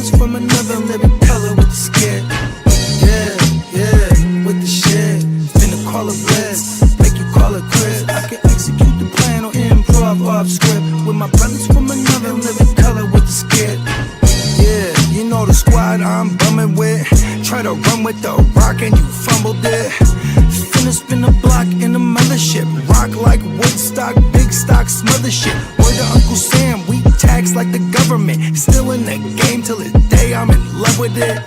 brothers from another living color with the skit. Yeah, with the shit. Finna call it blitz, make you call it quit. I can execute the plan or improv off script with my brothers from another living color with the skit. Yeah, you know the squad I'm bumming with. Try to run with the rock and you fumbled it. Finna spin the block in the mothership. Rock like Woodstock, big stock, smother shit. Word to Uncle Sam, we tax like the government. Still in the game till the day I'm in love with it.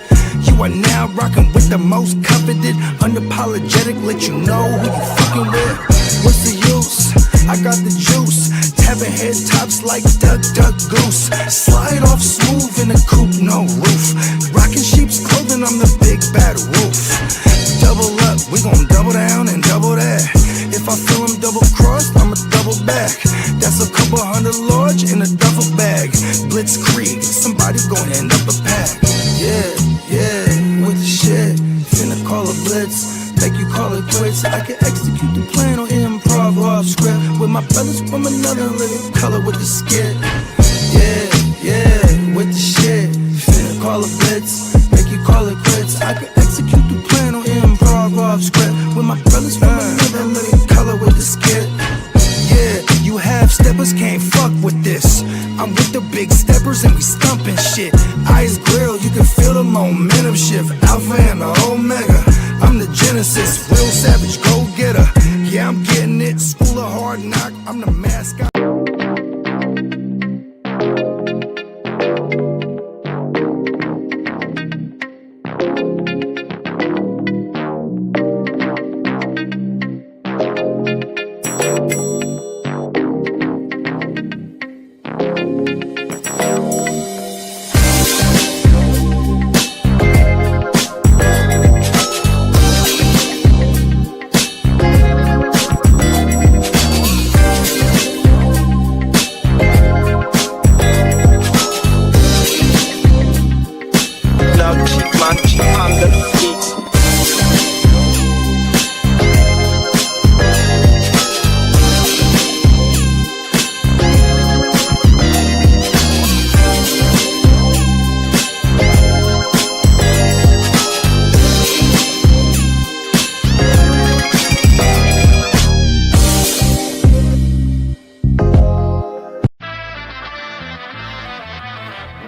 You are now rocking with the most coveted. Unapologetic, let you know who you fucking with. What's the use? I got the juice. Tapping head tops like Duck, Duck, Goose. Slide off smooth in a coupe, no roof. Rocking sheep's clothing, I'm the big bad wolf. Double up, we gon' double down and double that. If I feel I'm double crossed, I'ma double back. That's a couple hundred large in a duffel bag. Blitzkrieg, somebody gon' end up a pack. Yeah, with the shit. Finna call a blitz, make you call it quits. I can execute the plan or improv off script with my brothers from another living color with the skit. Yeah, with the shit. Finna call a blitz, make you call it quits. I can execute the plan or improv off script with my brothers from another living color with the skit. Yeah, you half steppers can't fuck with this. I'm with the big steppers and we stumping shit. Ice grill, you can feel the momentum shift. Alpha and the Omega, I'm the Genesis. Real savage, go getter. Yeah, I'm getting it. School of hard knock, I'm the mascot.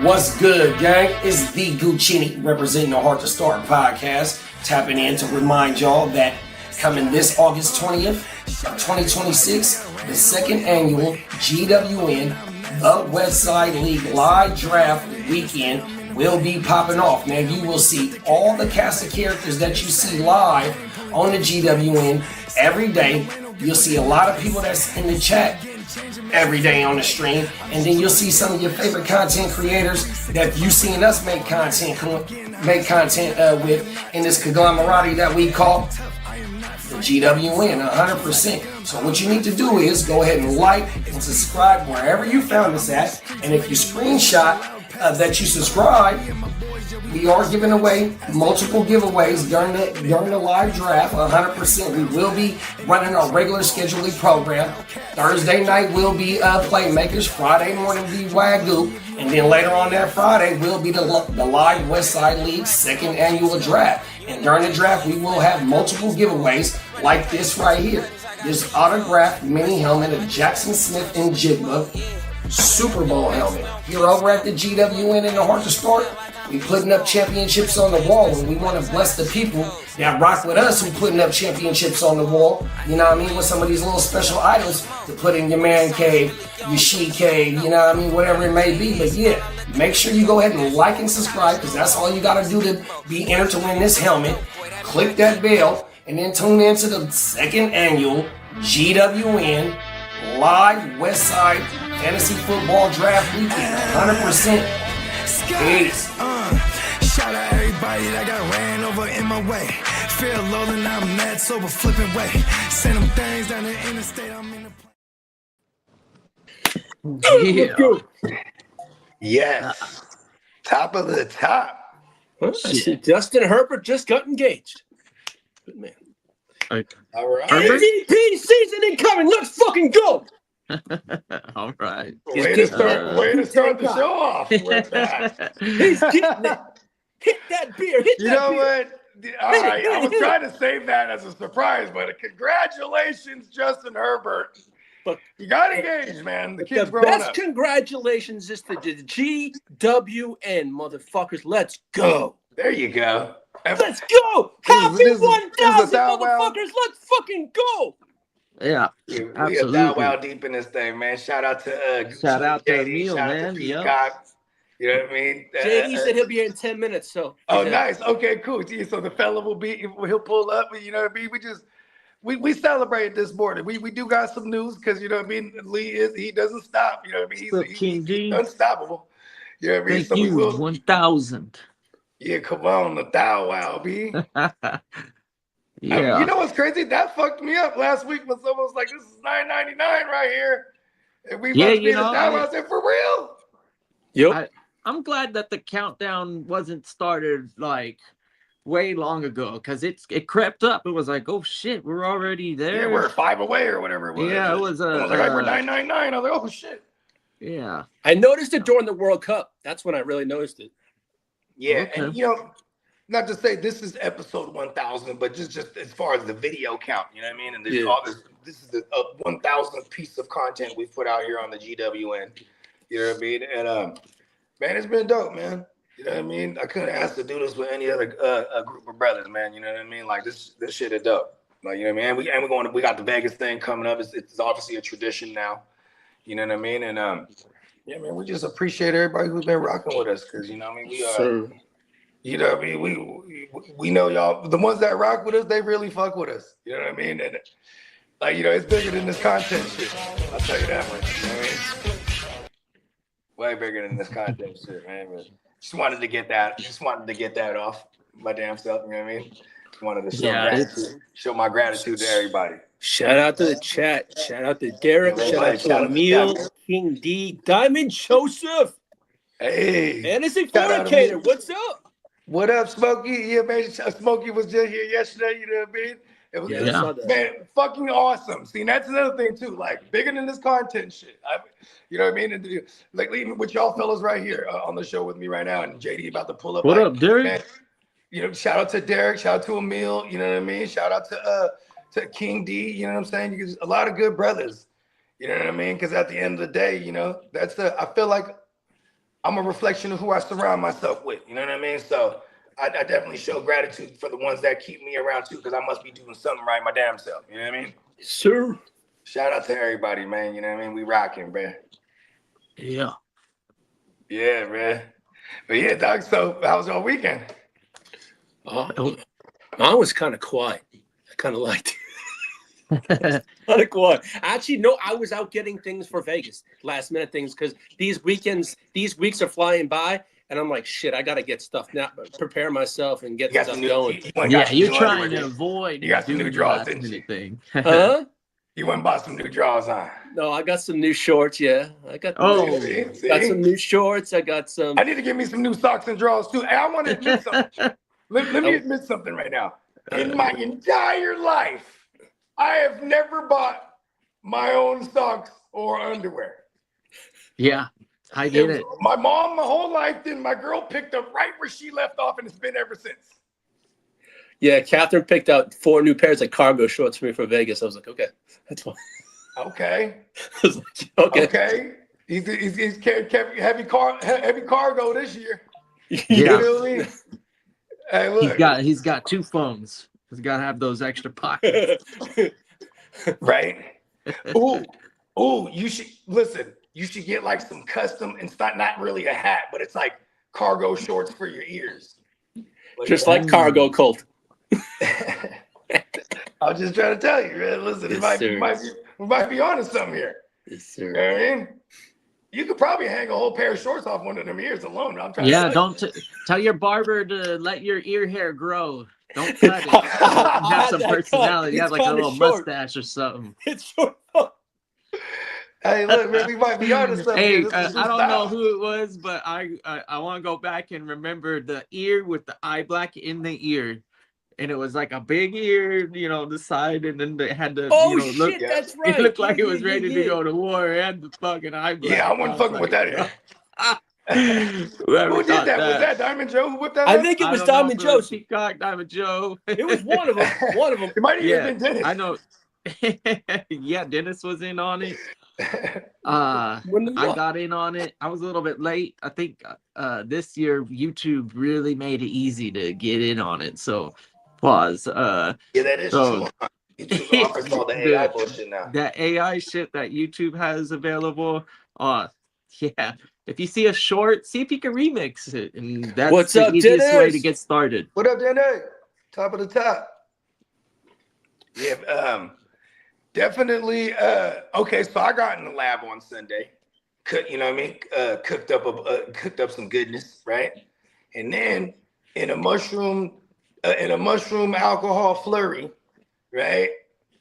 What's good, gang? It's the Guchinni representing the Heart to Start podcast, tapping in to remind y'all that coming this August 20th, 2026, the second annual GWN The Westside League live draft weekend will be popping off. Now, you will see all the cast of characters that you see live on the GWN every day. You'll see a lot of people that's in the chat every day on the stream, and then you'll see some of your favorite content creators that you've seen us make content with in this conglomerate that we call the GWN 100%. So what you need to do is go ahead and like and subscribe wherever you found us at, and if you screenshot that you subscribe, we are giving away multiple giveaways during the live draft. 100%. We will be running our regular scheduling program. Thursday night will be Playmakers. Friday morning will be WYGU. And then later on that Friday will be the live Westside League second annual draft. And during the draft, we will have multiple giveaways like this right here. This autographed mini helmet of Jackson Smith and Jigba Super Bowl helmet. Here over at the GWN in the Heart to Start, we putting up championships on the wall, and we want to bless the people that rock with us who putting up championships on the wall, you know what I mean, with some of these little special items to put in your man cave, your she cave, you know what I mean, whatever it may be. But yeah, make sure you go ahead and like and subscribe, because that's all you got to do to be entered to win this helmet. Click that bell, and then tune in to the second annual GWN live Westside Fantasy Football Draft Weekend. 100%. Peace. Shout out everybody that got ran over in my way. Feel low and I'm mad sober flipping way. Send them things down the interstate. I'm in the Yeah. Yes. Top of the top. I see Justin Herbert just got engaged. Good man. All right. MVP season incoming. Let's fucking go. All right. Way to start the show off with that. He's getting it. Hit that beer. Hit You that know beer. what? All right, I was trying to save that as a surprise, but congratulations, Justin Herbert. But you got engaged, man. The kid's the growing best up. congratulations is to the GWN, motherfuckers. Let's go. There you go. Let's go. Happy this is 1,000, Thou Wow. motherfuckers. Let's fucking go. Yeah, We are absolutely. Thou Wow deep in this thing, man. Shout out to Shout out to JD, Emil, shout out man. to Yep. Peacock. You know what I mean? JD said he'll be here in 10 minutes. So. Oh, nice. Okay, cool. Gee, so the fella he'll pull up. You know what I mean? We celebrated this morning. We do got some news because you know what I mean. He doesn't stop. You know what I mean? He's unstoppable. You know what I mean? Thank you. 1,000. Yeah, come on, the Thou Wow, B. Yeah. You know what's crazy? That fucked me up last week when someone was like, "This is $9.99 right here," and we must be the Thou Wow. I said, "For real?" Yep. I'm glad that the countdown wasn't started like way long ago because it crept up. It was like, oh shit, we're already there. Yeah, we're 5 away or whatever it was. Yeah, it was. I was like, we're $9.99. I was like, oh shit. Yeah. I noticed it during the World Cup. That's when I really noticed it. Yeah, Okay. and you know, not to say this is episode 1,000, but just as far as the video count, you know what I mean? And there's all this is the 1,000th piece of content we put out here on the GWN. You know what I mean? And man, it's been dope, man. You know what I mean? I couldn't ask to do this with any other group of brothers, man. You know what I mean? Like this shit is dope. Like, you know what I mean? We got the Vegas thing coming up. It's obviously a tradition now. You know what I mean? And yeah, man, we just appreciate everybody who's been rocking with us because you know what I mean. You know what I mean? We know y'all. The ones that rock with us, they really fuck with us. You know what I mean? And like you know, it's bigger than this content shit. I'll tell you that much. You know what I mean? Way bigger than this content shit, man. But just wanted to get that off my damn self. You know what I mean? Just wanted to show my gratitude to everybody. Shout out to the chat. Shout out to Derek. Shout out to Emil, King D, Diamond Joseph. Hey. Fantasy Fornicator. What's up? What up, Smokey? Yeah, man. Smokey was just here yesterday. You know what I mean? It was man, fucking awesome. See, that's another thing too. Like bigger than this content shit. You know what I mean? And, like even with y'all fellas right here on the show with me right now, and JD about to pull up. What up, Derek? Man, you know, shout out to Derek. Shout out to Emil. You know what I mean? Shout out to King D. You know what I'm saying? You a lot of good brothers. You know what I mean? Because at the end of the day, you know, I feel like I'm a reflection of who I surround myself with. You know what I mean? So I definitely show gratitude for the ones that keep me around too, because I must be doing something right my damn self. You know what I mean? Sir. Shout out to everybody, man. You know what I mean? We rocking, man. Yeah. Yeah, man. But yeah, dog. So how was your weekend? Mine was kind of quiet. I kind of liked it. Kind of quiet. Actually, no, I was out getting things for Vegas, last minute things, because these weeks are flying by, and I'm like, shit, I gotta get stuff now, prepare myself and get stuff going. You're trying to avoid. You got some new draws, didn't you? Thing. Huh? You went and bought some new draws, huh? No, I got some new shorts. Yeah, I got. See? Got some new shorts. I got some. I need to get me some new socks and drawers too. Hey, I want to admit something. Let me admit something right now. In my entire life, I have never bought my own socks or underwear. Yeah, I get it. My mom, my whole life, then my girl picked up right where she left off, and it's been ever since. Yeah, Catherine picked out 4 new pairs of cargo shorts for me for Vegas. I was like, okay, that's fine. Okay. I was like, okay. Okay. He's kept heavy cargo this year. Yeah. You know what I mean? Hey, look. He's got 2 phones. He's got to have those extra pockets. Right. Ooh, you should listen. You should get like some custom. It's not really a hat, but it's like cargo shorts for your ears. Just like cargo cult. I was just trying to tell you, man. Listen, we might be onto something here. Yes, sir. You know what I mean? You could probably hang a whole pair of shorts off one of them ears alone. I'm trying. Yeah, don't tell your barber to let your ear hair grow. Don't cut it. Have some personality. You have like a little mustache or something. It's short. Hey, look, man, we might be onto something. Hey, I don't know who it was, but I want to go back and remember the ear with the eye black in the ear. and it was like a big ear, you know, the side, and then they had the, Oh, you know, look. shit, that's right. It looked like Yeah, it was yeah, ready yeah, to yeah. go to war, and the fucking eyebrow. Yeah, I wasn't fucking with that. Whoever Who did thought that? Was that Diamond Joe who whipped that? I up? think it I was don't know Diamond if it was Joe. Peacock, Diamond Joe. It was one of them. One of them. It might have Yeah, even been Dennis. I know. Yeah, Dennis was in on it. When I got in on it. I was a little bit late. I think this year YouTube really made it easy to get in on it. So pause. Yeah, that is So- true. YouTube offers all the AI bullshit now. That AI shit that YouTube has available. Yeah. If you see a short, see if you can remix it. And that's What's the up, easiest way to Dennis? get started. What up, Dennis? Top of the top. Yeah, definitely. Okay, so I got in the lab on Sunday. You know what I mean? Cooked up some goodness, right? And then in a mushroom alcohol flurry, right?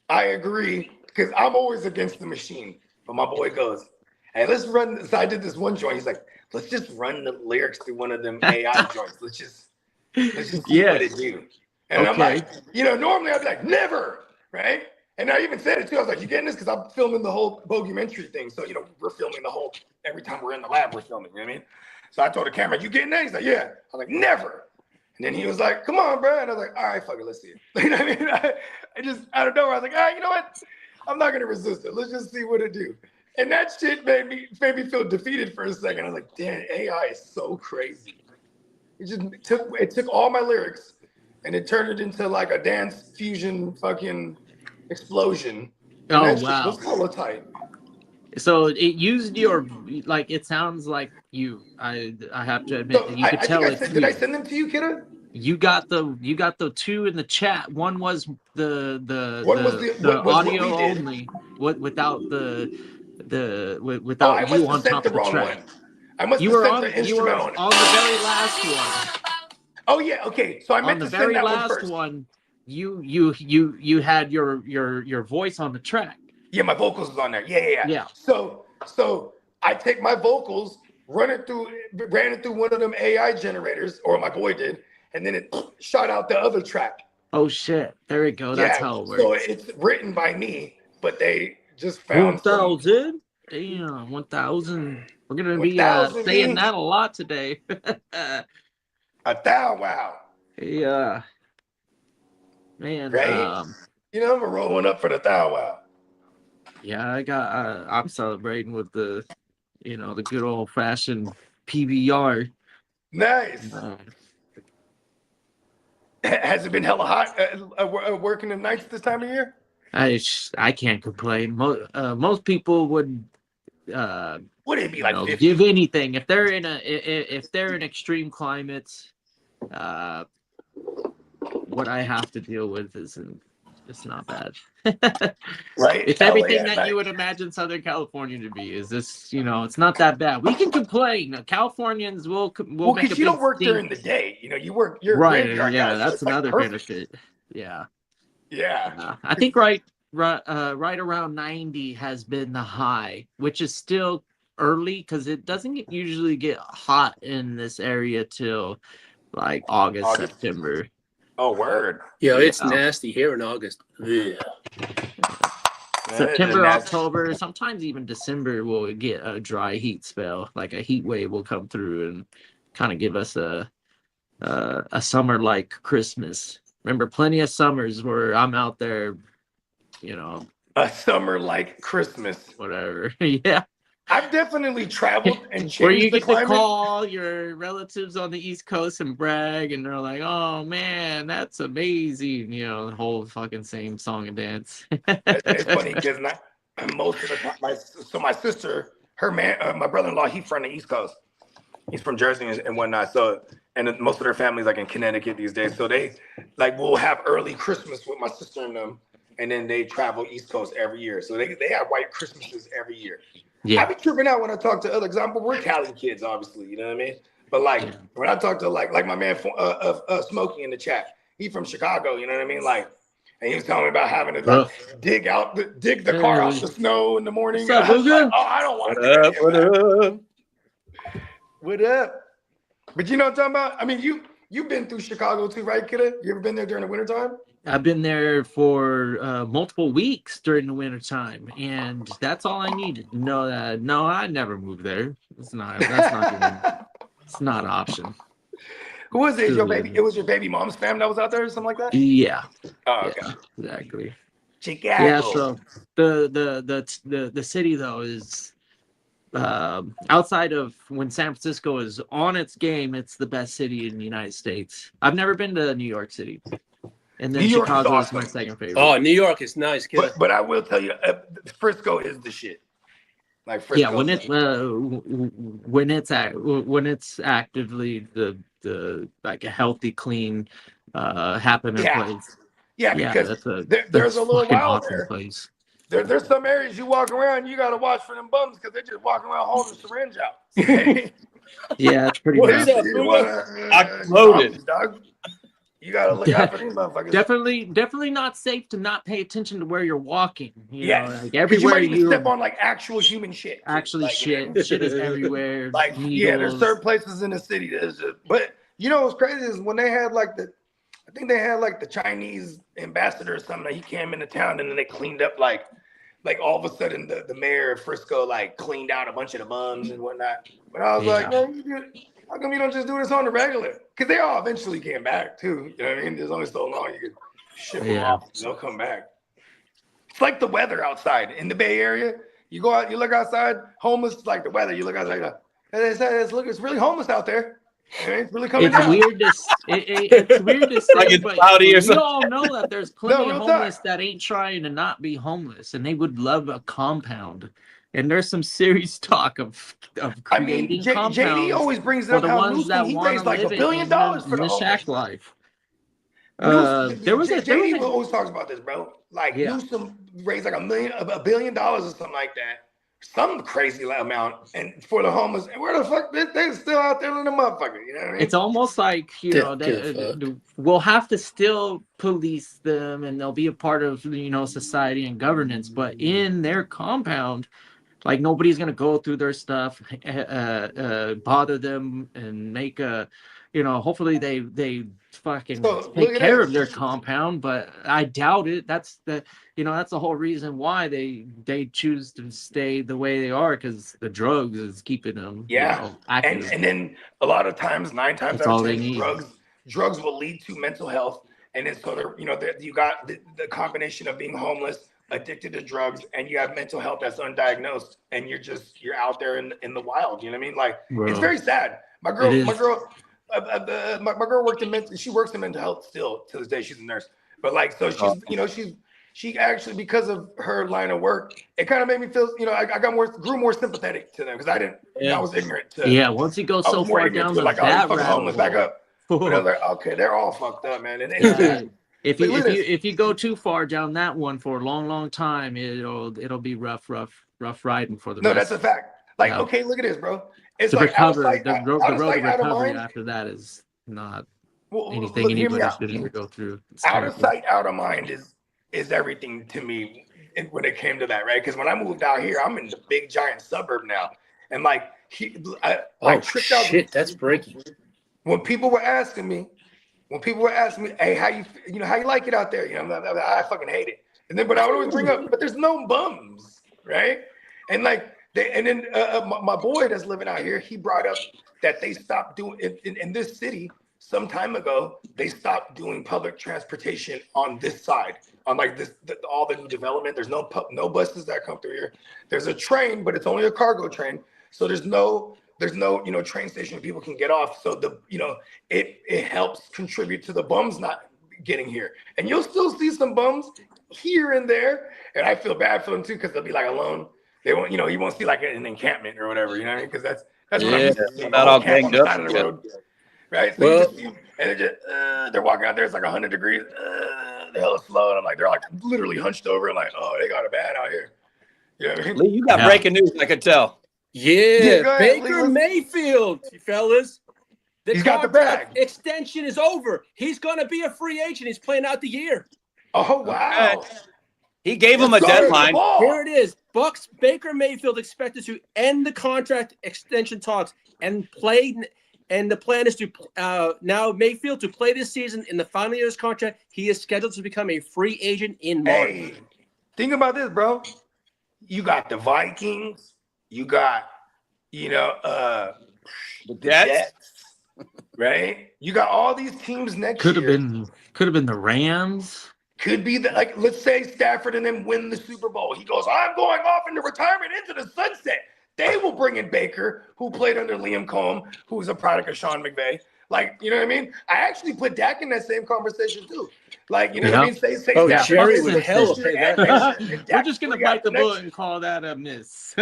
I agree, because I'm always against the machine. But my boy goes, hey, let's run. So I did this one joint. He's like, let's just run the lyrics through one of them AI joints. Let's just see what it do. And I'm like, you know, normally I'd be like, never, right? And I even said it too. I was like, you getting this? Because I'm filming the whole Bogumentary thing. So, you know, we're filming the whole, every time we're in the lab, we're filming, you know what I mean? So I told the camera, you getting that? He's like, yeah. I was like, never. And then he was like, come on, bro. And I was like, all right, fuck it, let's see it. You know what I mean? I just, out of nowhere, I was like, you know what? I'm not going to resist it. Let's just see what it do. And that shit made me feel defeated for a second. I was like, damn, AI is so crazy. It took all my lyrics and it turned it into like a dance fusion fucking explosion. And Oh, that shit wow. was hella tight. So it used your, like, it sounds like you. I have to admit that you could tell it's did I send them to you, Kitteh? You got the two in the chat. One was the what audio we did. only, without I you must on have sent top the of the wrong track. one. I must You have were sent on the you were instrumental. on the very last one. Oh yeah, okay. So I On meant the to send very that one last first. one, you had your voice on the track. Yeah, my vocals was on there. Yeah. Yeah. So I take my vocals, ran it through one of them AI generators, or my boy did, and then it shot out the other track. Oh shit! There we go. That's how it works. So it's written by me, but they just found 1,000. Damn, 1,000. We're gonna be 1,000 saying means- that a lot today. wow. Yeah. Man, Right? You know, I'm rolling up for the wow. yeah, I'm celebrating with the good old fashioned PBR. Nice. Has it been hella hot working the nights this time of year? I can't complain. Most people would Would it be like 50? give anything if they're in extreme climates. What I have to deal with it's not bad. Right? It's everything that you would imagine Southern California to be. Is this, it's not that bad. We can complain. Californians will Well, make a because you don't big work stink. during the day. You know, you're Right. graveyard Yeah, guy, so that's it's like another perfect. benefit. Yeah. Yeah. I think right around 90 has been the high, which is still early because it doesn't usually get hot in this area till like August. September. Oh, word. Yeah, it's nasty here in August. Yeah. September, October, sometimes even December will get a dry heat spell, like a heat wave will come through and kind of give us a summer like Christmas. Remember, plenty of summers where I'm out there, A summer like Christmas. whatever. Yeah. I've definitely traveled and changed Where you the get to climate. call your relatives on the East Coast and brag, and they're like, "Oh man, that's amazing!" The whole fucking same song and dance. It's funny because most of the time, my sister, her man, my brother-in-law, he's from the East Coast. He's from Jersey and whatnot. So, and most of their family's like in Connecticut these days. So they will have early Christmas with my sister and them, and then they travel East Coast every year. So they have white Christmases every year. Yeah. I be tripping out when I talk to other examples. We're Cali kids, obviously, you know what I mean? But when I talk to like my man Smokey in the chat, he from Chicago, you know what I mean? And he was telling me about having to dig the car out the snow in the morning. What's up, Puka? I don't want to. What up? What up? But you know what I'm talking about? I mean, you've been through Chicago too, right, Kitteh? You ever been there during the wintertime? I've been there for multiple weeks during the wintertime, and that's all I needed. No, I never moved there. It's not. That's not even. It's not an option. Who was it? Your baby? It was your baby mom's fam that was out there, or something like that. Yeah. Oh, okay. Yeah, exactly. Chicago. Yeah. So the city though is outside of when San Francisco is on its game, it's the best city in the United States. I've never been to New York City, and then Chicago is my second favorite. Oh, New York is nice, kid. But I will tell you, Frisco is the shit. Like Frisco. Yeah, when it's actively the like a healthy, clean, happening place. Yeah, because there's a little wild there. Place. There's some areas you walk around, you gotta watch for them bums because they're just walking around holding a syringe out. Yeah, it's pretty What is bad. that? Loaded. Dog. You gotta look out for these motherfuckers. Definitely not safe to not pay attention to where you're walking. You know, like everywhere you step on like actual human shit. Actually, like, shit is everywhere. Like there's certain places in the city that's just. But you know what's crazy is when they had like I think they had like the Chinese ambassador or something. Like, he came into town and then they cleaned up like all of a sudden the mayor of Frisco like cleaned out a bunch of the bums and whatnot. But I was like, no, how come you don't just do this on the regular? Because they all eventually came back too. You know what I mean? There's only so long you can ship them off. They'll come back. It's like the weather outside in the Bay Area. You go out, you look outside, homeless is like the weather. You look outside, it's really homeless out there. It's really coming down. It's weird to say, like it's but cloudy or we all know that there's plenty of homeless that ain't trying to not be homeless, and they would love a compound. And there's some serious talk of creating compounds. JD always brings up how Newsom, he raised like $1 billion for the shack life. JD always talks about this, bro. Like Newsom raised like $1 billion or something like that. Some crazy amount, and for the homeless, and where the fuck they still out there in the motherfucker? You know what I mean? It's almost like we'll have to still police them, and they'll be a part of society and governance. But in their compound, like nobody's gonna go through their stuff, bother them, and make hopefully they fucking take care of their compound. But I doubt it. That's the whole reason why they choose to stay the way they are, because the drugs is keeping them active. And then a lot of times, 9 times out of 10, drugs will lead to mental health. And then so you got the combination of being homeless, addicted to drugs, and you have mental health that's undiagnosed, and you're out there in the wild. You know what I mean? Like, it's very sad. My girl worked in mental. She works in mental health still to this day. She's a nurse, but like, so she actually, because of her line of work, it kind of made me feel. I grew more sympathetic to them because I didn't. I was ignorant to. Once you go so far down the that rabbit hole, back up. But I was like, okay, they're all fucked up, man. And if you go too far down that one for a long time, it'll be rough riding for the. No, that's a fact. Like, okay, look at this, bro. It's like the road to recovery after that is not anything anybody should ever go through. Out of sight, out of mind is everything to me when it came to that, right? Because when I moved out here, I'm in the big giant suburb now, and like I tripped out. Shit, that's breaking. When people were asking me, hey, how you like it out there? I fucking hate it. And then, but I would always bring up, but there's no bums, right? And like. My boy that's living out here, he brought up that they stopped doing in this city some time ago. They stopped doing public transportation on this side, on like this all the new development. There's no buses that come through here. There's a train, but it's only a cargo train. So there's no train station where people can get off. So it helps contribute to the bums not getting here. And you'll still see some bums here and there, and I feel bad for them too because they'll be like alone. They won't, you won't see like an encampment or whatever, you know what I mean? Because that's what I'm used to seeing. Not all ganged up. Side of the road, right? So you just see them, and they're walking out there. It's like 100 degrees. They're hella slow, and they're like literally hunched over, and like, oh, they got it bad out here. You know what I mean? Lee, you got breaking news, I could tell. Yeah, Baker Mayfield, fellas. He's got the bag. Extension is over. He's gonna be a free agent. He's playing out the year. Oh wow. He gave him a deadline. Here it is. Bucks Baker Mayfield expected to end the contract extension talks and play And the plan is to now Mayfield to play this season in the final year of his contract. He is scheduled to become a free agent in March. Hey, think about this, bro. You got the Vikings. You got, the Jets, right? You got all these teams next year. Could have been the Rams. Could be let's say Stafford and them win the Super Bowl. He goes, I'm going off into retirement into the sunset. They will bring in Baker, who played under Liam Cohen, who was a product of Sean McVay. You know what I mean? I actually put Dak in that same conversation too. What I mean? Say Jerry would hell pay that. We're just gonna bite the bullet and call that a miss.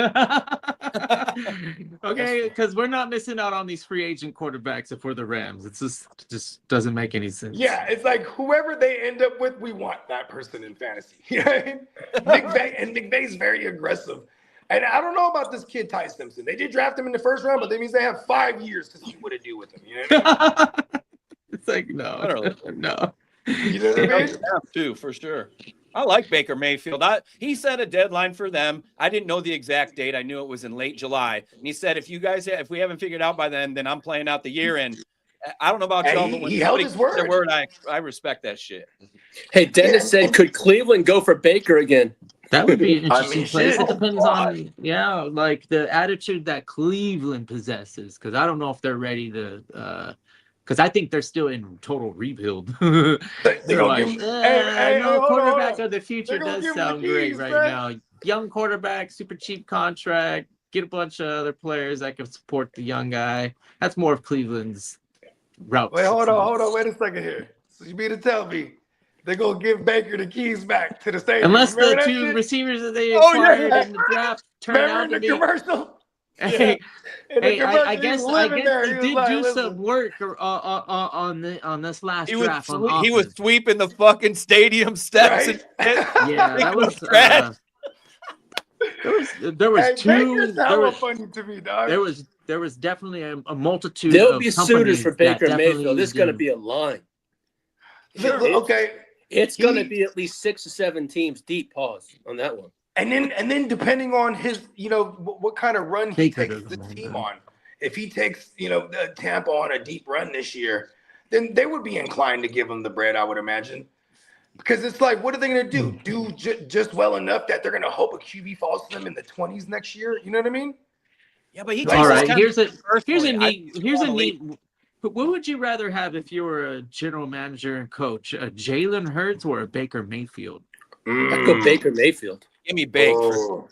Okay, because we're not missing out on these free agent quarterbacks if we're the Rams. It's just doesn't make any sense. Yeah, it's like whoever they end up with, we want that person in fantasy. You know what I mean? McVay's very aggressive. And I don't know about this kid, Ty Simpson. They did draft him in the first round, but that means they have 5 years to see what to do with him. You know what I mean? It's like, no. You know what I mean? Too, for sure. I like Baker Mayfield. He set a deadline for them. I didn't know the exact date. I knew it was in late July. And he said, if we haven't figured out by then I'm playing out the year. And I don't know about y'all, but when he held his word. I respect that shit. Hey, Dennis said, could Cleveland go for Baker again? That would be an interesting place. It depends on, the attitude that Cleveland possesses. Because I don't know if they're ready to, because I think they're still in total rebuild. They're like, quarterback of the future does sound great right now. Young quarterback, super cheap contract, get a bunch of other players that can support the young guy. That's more of Cleveland's route. Wait, hold on. Wait a second here. So you mean to tell me they're going to give Baker the keys back to the stadium? Unless the two receivers that they acquired in the draft turn out to be. Commercial? Hey, I guess they did do some work on this last draft. He was sweeping the fucking stadium steps. Right? That was there was two. There was funny to me, dog. There was definitely a multitude. There'll be suitors for Baker Mayfield. This is going to be a line. Okay. It's going to be at least 6 or 7 teams deep. Pause on that one. And then depending on his, what kind of run he takes the team on. If he takes, Tampa on a deep run this year, then they would be inclined to give him the bread, I would imagine. Because it's like, what are they going to do? Do just well enough that they're going to hope a QB falls to them in the 20s next year? You know what I mean? Yeah, but all right. Here's a neat. What would you rather have if you were a general manager and coach? A Jalen Hurts or a Baker Mayfield? I'd go Baker Mayfield. Give me Baker. Oh.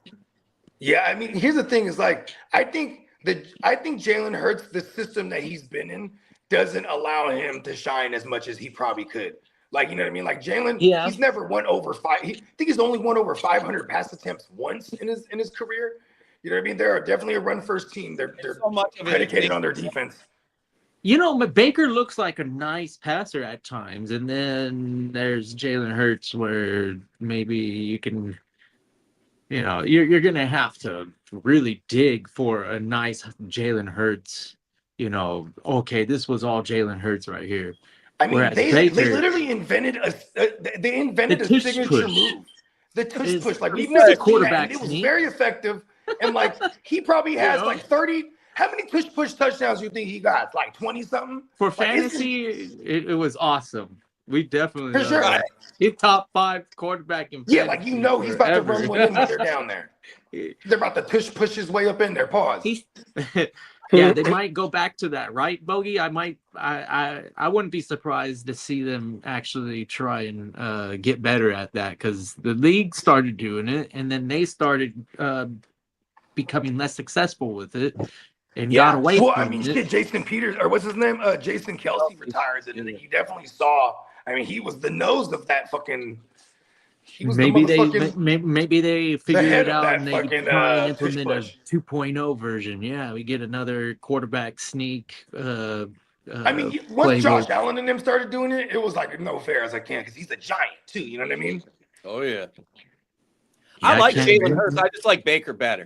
Yeah, I mean, here's the thing: is like I think Jalen Hurts, the system that he's been in, doesn't allow him to shine as much as he probably could. Like, you know what I mean? Like Jalen, he's never won over 5. I think he's only won over 500 pass attempts once in his career. You know what I mean? They're definitely a run first team. They're so much predicated on their defense. Baker looks like a nice passer at times, and then there's Jalen Hurts where maybe you can, you're going to have to really dig for a nice Jalen Hurts, okay, this was all Jalen Hurts right here. I mean, they literally invented a signature move. The tush push, like even as a quarterback, it was very effective. And like he probably has like 30. How many tush push touchdowns do you think he got? Like 20 something? For fantasy, it was awesome. We definitely for sure. He's top 5 quarterback in fantasy. Yeah, like he's about to run with them when they're down there. They're about to tush push his way up in there. Pause. Yeah, they might go back to that, right, Bogey? I wouldn't be surprised to see them actually try and get better at that, because the league started doing it, and then they started becoming less successful with it and got away from it. Shit, Jason Peters, or what's his name? Jason Kelsey retired, and you definitely saw. I mean, he was the nose of that fucking. Maybe they figured it out and they try and implement a 2.0 version. Yeah, we get another quarterback sneak. Once Josh Allen and them started doing it, it was like no fair as I can, because he's a giant too. You know what I mean? Oh yeah. I like Jalen Hurts. I just like Baker better.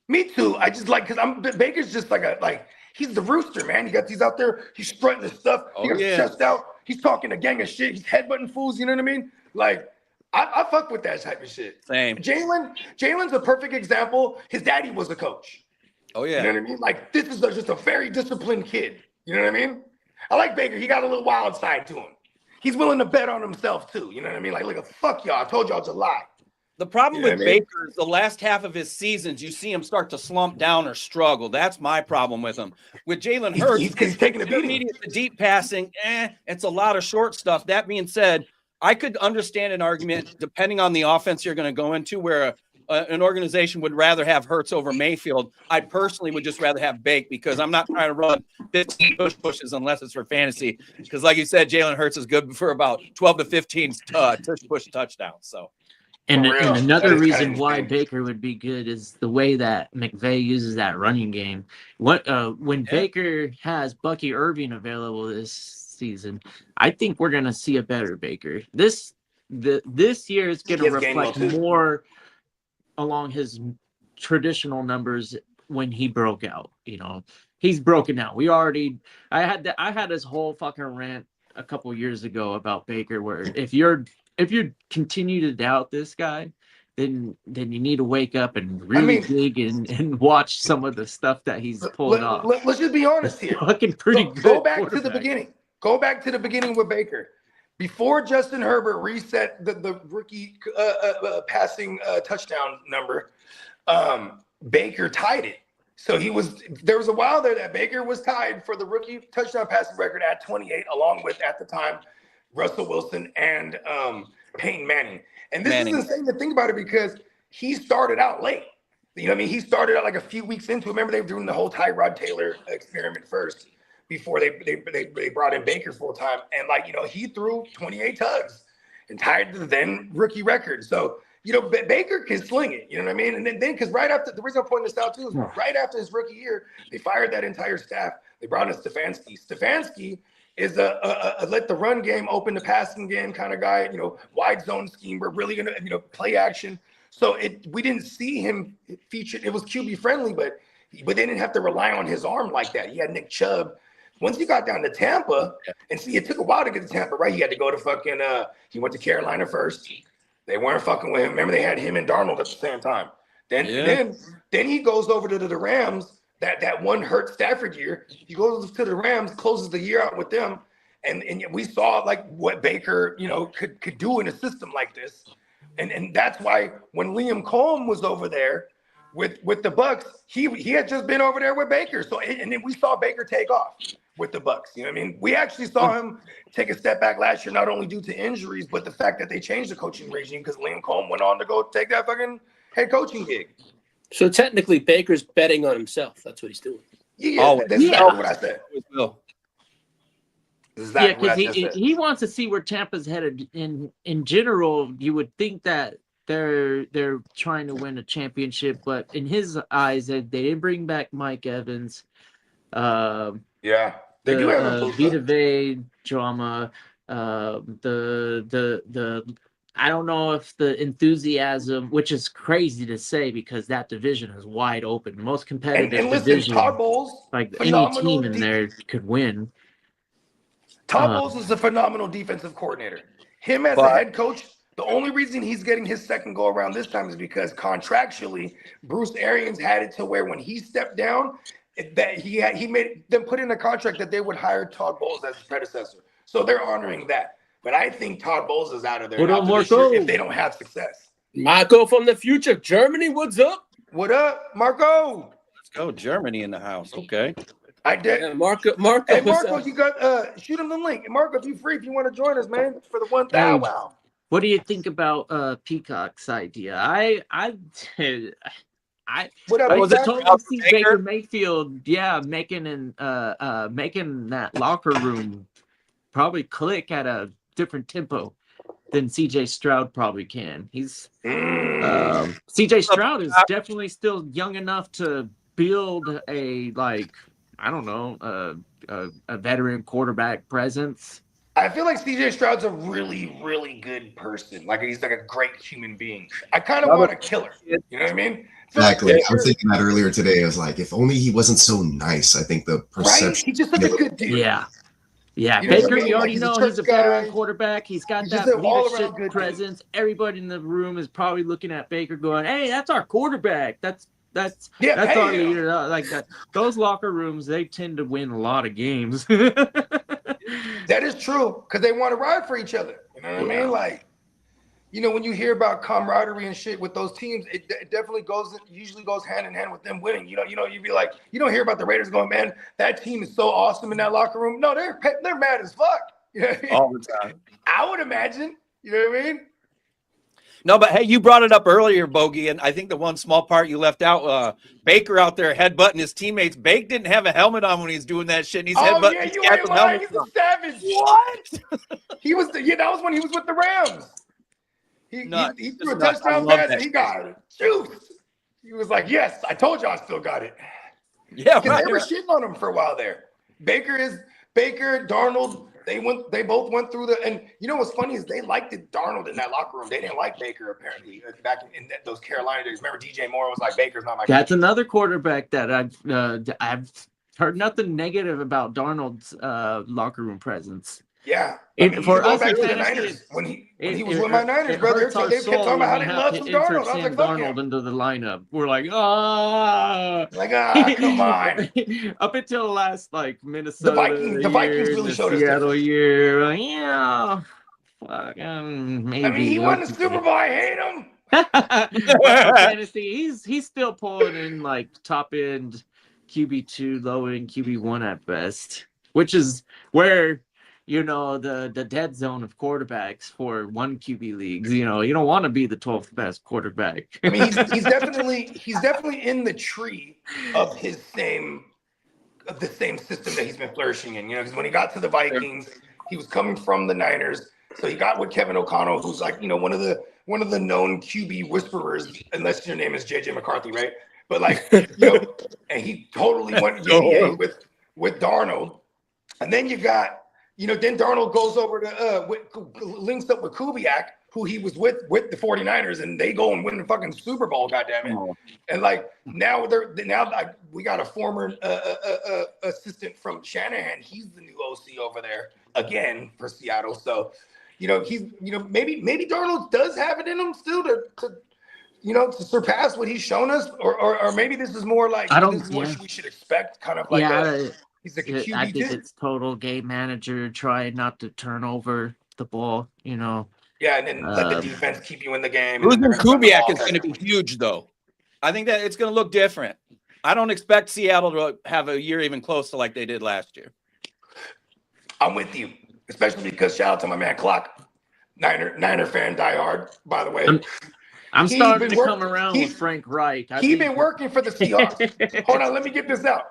Me too. I just like, because Baker's just he's the rooster, man. You got these out there. He's strutting his stuff. He got his chest out. He's talking a gang of shit. He's headbutting fools. You know what I mean? Like, I fuck with that type of shit. Same. Jalen's a perfect example. His daddy was a coach. Oh yeah. You know what I mean? Like, this is just a very disciplined kid. You know what I mean? I like Baker. He got a little wild side to him. He's willing to bet on himself too. You know what I mean? Like, look, fuck y'all. I told y'all July. The problem You know with what I mean? Baker is the last half of his seasons, you see him start to slump down or struggle. That's my problem with him. With Jalen Hurts, He's taking a beating. the deep passing, it's a lot of short stuff. That being said, I could understand an argument depending on the offense you're going to go into where an organization would rather have Hurts over Mayfield. I personally would just rather have Bake because I'm not trying to run 15 pushes unless it's for fantasy. Because like you said, Jalen Hurts is good for about 12 to 15 push touchdowns. So. And another reason kinda why insane. Baker would be good is the way that McVay uses that running game. When Baker has Bucky Irving available this season, I think we're gonna see a better Baker. This year is gonna reflect more along his traditional numbers when he broke out. You know, he's broken out. I had this whole fucking rant a couple years ago about Baker, where if you continue to doubt this guy, then you need to wake up and really dig and watch some of the stuff that he's pulled off. Let's just be honest here. Fucking pretty good. Go back to the beginning. Go back to the beginning with Baker. Before Justin Herbert reset the rookie passing touchdown number, Baker tied it. So there was a while there that Baker was tied for the rookie touchdown passing record at 28, along with, at the time, Russell Wilson and Peyton Manning. And this is insane to think about it because he started out late. You know what I mean? He started out like a few weeks into it. Remember, they were doing the whole Tyrod Taylor experiment first before they brought in Baker full time. And like, you know, he threw 28 tugs and tied the then rookie record. So, you know, Baker can sling it. You know what I mean? And then because right after, the reason I'm pointing this out too is right after his rookie year, they fired that entire staff. They brought in Stefanski. Stefanski is a let the run game open the passing game kind of guy, you know, wide zone scheme. We're really going to, you know, play action. So we didn't see him featured. It was QB friendly, but they didn't have to rely on his arm like that. He had Nick Chubb. Once he got down to Tampa, and see, it took a while to get to Tampa, right? He had to go to fucking, he went to Carolina first. They weren't fucking with him. Remember, they had him and Darnold at the same time. Then he goes over to the Rams. That one hurt Stafford year, he goes to the Rams, closes the year out with them, and we saw like what Baker, you know, could do in a system like this, and that's why when Liam Corum was over there with the Bucks, he had just been over there with Baker, so and then we saw Baker take off with the Bucks. You know what I mean? We actually saw him take a step back last year, not only due to injuries, but the fact that they changed the coaching regime because Liam Corum went on to go take that fucking head coaching gig. So technically, Baker's betting on himself. That's what he's doing. Yeah, that's exactly what I said. Because he wants to see where Tampa's headed. In general, you would think that they're trying to win a championship, but in his eyes, they didn't bring back Mike Evans. They do have Vita Vea drama. I don't know if the enthusiasm, which is crazy to say because that division is wide open, most competitive division. Todd Bowles, like any team in there could win. Todd Bowles is a phenomenal defensive coordinator. Him as a head coach, the only reason he's getting his second go around this time is because contractually, Bruce Arians had it to where when he stepped down, that he made them put in a contract that they would hire Todd Bowles as his predecessor. So they're honoring that. But I think Todd Bowles is out of there if they don't have success. Marco from the future, Germany, what's up? What up, Marco? Let's go, Germany in the house. Okay. I did. Yeah, Marco. Hey, Marco, you got shoot him the link. Marco, if you're free, if you want to join us, man, for the 1,000. Wow. What do you think about Peacock's idea? I totally see Baker Mayfield, making that locker room probably click at a different tempo than CJ Stroud probably can. He's CJ Stroud is definitely still young enough to build a veteran quarterback presence. I feel like CJ Stroud's a really, really good person. Like he's like a great human being. I kind of want a killer. You know what I mean? Exactly. I was thinking that earlier today. I was like, if only he wasn't so nice. I think the perception. Right? He's just such a good dude. Yeah. Yeah, you know Baker, we already know he's a veteran quarterback. He's got he's that leadership presence. Everybody in the room is probably looking at Baker going, hey, that's our quarterback. That's That's Yeah, all hey, you like that. Those locker rooms, they tend to win a lot of games. that is true because they want to ride for each other. You know what I mean? Like, you know, when you hear about camaraderie and shit with those teams, it definitely usually goes hand in hand with them winning. You'd be like, you don't hear about the Raiders going, man, that team is so awesome in that locker room. No, they're mad as fuck. You know what I mean? All the time. I would imagine. You know what I mean? No, but hey, you brought it up earlier, Bogey, and I think the one small part you left out, Baker out there headbutting his teammates. Bake didn't have a helmet on when he was doing that shit, and he's headbutting. Yeah, his you guys ain't with lying. helmets He's a on. savage. What? That was when he was with the Rams. He threw a Nuts. I touchdown love pass that and he got it. Juice. He was like, yes, I told you I still got it. Yeah, Because they were shitting on him for a while there. Baker, Darnold, they both went through and you know what's funny is they liked Darnold in that locker room. They didn't like Baker apparently back in those Carolina days. Remember DJ Moore was like, Baker's not my guy. That's another quarterback that I've heard nothing negative about Darnold's locker room presence. Yeah. For us back in to the fantasy, Niners when he was with my Niners, brother. Hurts our They kept soul talking about how when they we love have some to Darnold. insert I was Sam like, fuck Darnold him. into the lineup. We're like, come on. Up until the last Minnesota the Vikings really showed us Seattle different. year, yeah, fucking maybe. I mean, he won the Super Bowl. I hate him. Well, fantasy, he's still pulling in top end QB2, low end QB1 at best, which is where the dead zone of quarterbacks for one QB leagues. You don't want to be the 12th best quarterback. I mean, he's definitely in the tree of the same system that he's been flourishing in. Because when he got to the Vikings, he was coming from the Niners, so he got with Kevin O'Connell, who's one of the known QB whisperers, unless your name is JJ McCarthy, right? But and he totally went with Darnold, and then you got. Then Darnold goes over to links up with Kubiak, who he was with the 49ers, and they go and win the fucking Super Bowl, goddammit. And now we got a former assistant from Shanahan. He's the new OC over there again for Seattle. So, he's maybe Darnold does have it in him still to surpass what he's shown us, or maybe this is more what we should expect, kind of he's like a QB2. I think it's total game manager, trying not to turn over the ball, Yeah, and then let the defense keep you in the game. Losing Kubiak is going to be huge, though. I think that it's going to look different. I don't expect Seattle to have a year even close to like they did last year. I'm with you, especially because shout out to my man Clock, Niner fan, diehard, by the way. I'm starting to come around with Frank Reich. He's been working for the Seahawks. Hold on, let me get this out.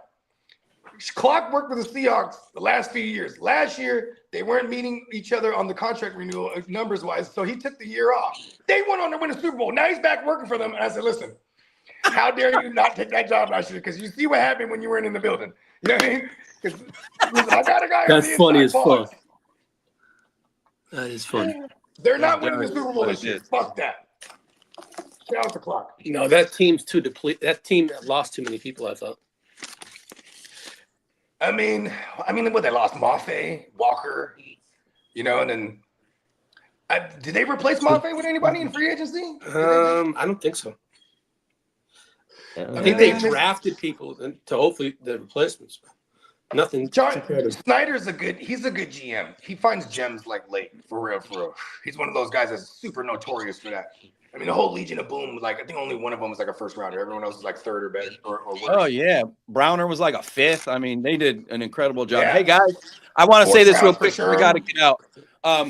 Clock worked with the Seahawks the last few years. Last year, they weren't meeting each other on the contract renewal numbers-wise, so he took the year off. They went on to win a Super Bowl. Now he's back working for them, and I said, listen, how dare you not take that job last year? Because you see what happened when you weren't in the building. You know what I mean? I got a guy. That's funny as fuck. That is funny. They're not winning the Super Bowl this year. Fuck that. Shout out to Clock. That team's too depleted. That team lost too many people, I thought. I mean, what they lost Mafe, Walker, and then did they replace Mafe with anybody in free agency? I don't think so. I think they drafted people to hopefully the replacements. Nothing. Snyder's he's a good GM. He finds gems late, for real. He's one of those guys that's super notorious for that. I mean, the whole Legion of Boom, I think only one of them was a first rounder. Everyone else was third or better or worse. Oh, yeah. Browner was a fifth. I mean, they did an incredible job. Yeah. Hey, guys, I want to say this real quick. Sure. We got to get out.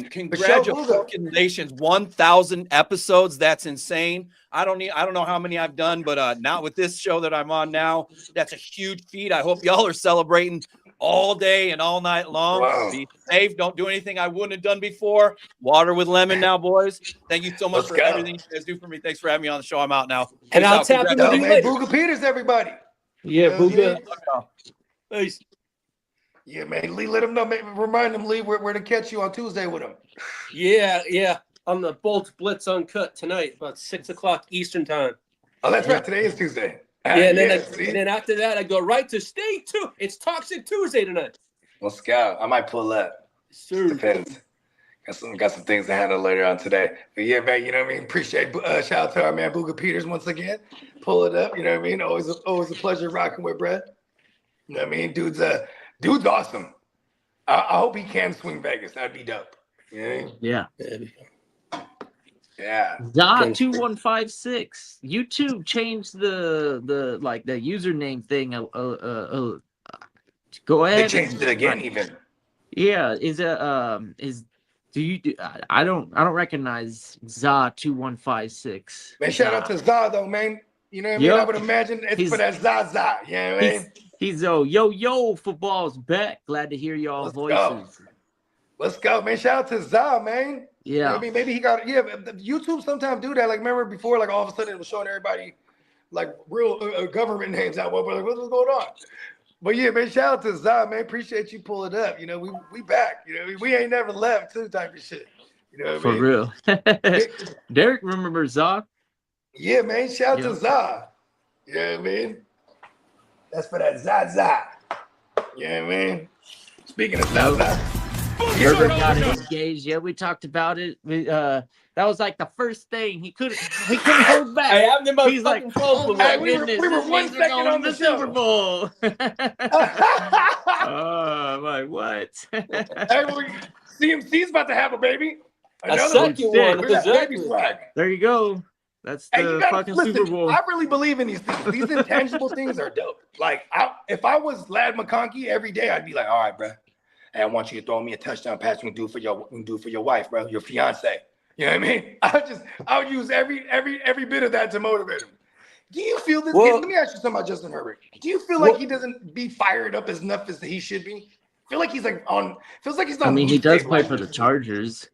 Congratulations, 1,000 episodes. That's insane. I don't know how many I've done, but not with this show that I'm on now. That's a huge feat. I hope y'all are celebrating all day and all night long. Wow. Be safe. Don't do anything I wouldn't have done before. Water with lemon now, boys. Thank you so much for everything you guys do for me. Thanks for having me on the show. I'm out now. And I'll tap into you later. Booga Peters, everybody. Yeah, Booga. Peace. Yeah, man. Lee, let him know. Remind him, Lee, where to catch you on Tuesday with him. Yeah. On the Bolt Blitz Uncut tonight, about 6:00 Eastern time. Oh, that's right. Today is Tuesday. And then after that, I go right to Stay Tuned. It's Toxic Tuesday tonight. Well, Scout, I might pull up. Sure. Depends. Got some things to handle later on today. But yeah, man, you know what I mean? Appreciate shout out to our man Puka Peters once again. Pull it up, you know what I mean? Always a pleasure rocking with Brett. You know what I mean? Dude's awesome. I hope he can swing Vegas. That'd be dope. You know what I mean? Yeah. Yeah. Da2156. YouTube changed the username thing. Go ahead. They changed it again, even. Yeah. I don't recognize Za2156. Man, shout out to Za though, man. You know what I mean? I would imagine it's for that Zaza. You know what I mean? He's yo football's Beck. Glad to hear y'all voices. Let's go, man. Shout out to Za, man. Yeah. You know what I mean, maybe he got YouTube sometimes do that. Like, remember before, like all of a sudden it was showing everybody like real government names out. But like, what's going on? But yeah, man, shout out to Za, man. Appreciate you pulling up. You know, we back. You know, we ain't never left too type of shit. You know what I mean? For real. Derek remembers Za. Yeah, man. Shout out to Za. You know what I mean? That's for that Zaza. You know what I mean? Speaking of Zaza. Herbert got engaged. Yeah, we talked about it. That was like the first thing. He couldn't hold back. Hey, I'm the most He's like, close oh my we goodness, were 1 second on the show. Super Bowl. Oh my, what? CMC's about to have a baby. A second one. Where's that baby swag? There you go. That's the fucking Super Bowl. I really believe in these things. These intangible things are dope. Like, if I was Lad McConkey every day, I'd be like, all right, bro. Hey, I want you to throw me a touchdown pass. You can do for your wife, bro, your fiance. You know what I mean? I would use every bit of that to motivate him. Do you feel this? Let me ask you something about Justin Herbert. Do you feel like he doesn't be fired up as enough as he should be? I feel like he's like on. Feels like he's not. I mean, he does play for the Chargers.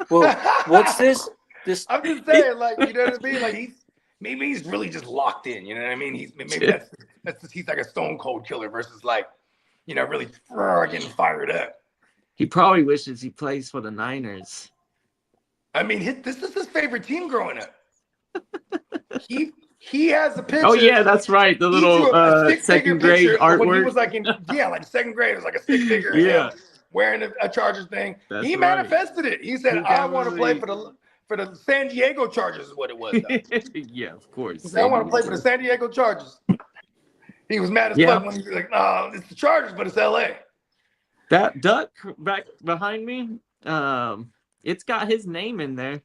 Well, what's this? I'm just saying, like, you know what I mean? Like he's really just locked in. You know what I mean? He's like a stone cold killer versus like, you know, really getting fired up. He probably wishes he plays for the Niners. I mean, this is his favorite team growing up. He has a picture. Oh yeah, that's right. The little second grade artwork. When he was like like second grade, it was like a stick figure. Yeah, wearing a Chargers thing. That's he manifested it. He said, "I want to play for the San Diego Chargers." Is what it was. Yeah, of course. He said, "I want to play for the San Diego Chargers." He was mad as fuck when he was like, "No, it's the Chargers, but it's LA." That duck back behind me, it's got his name in there.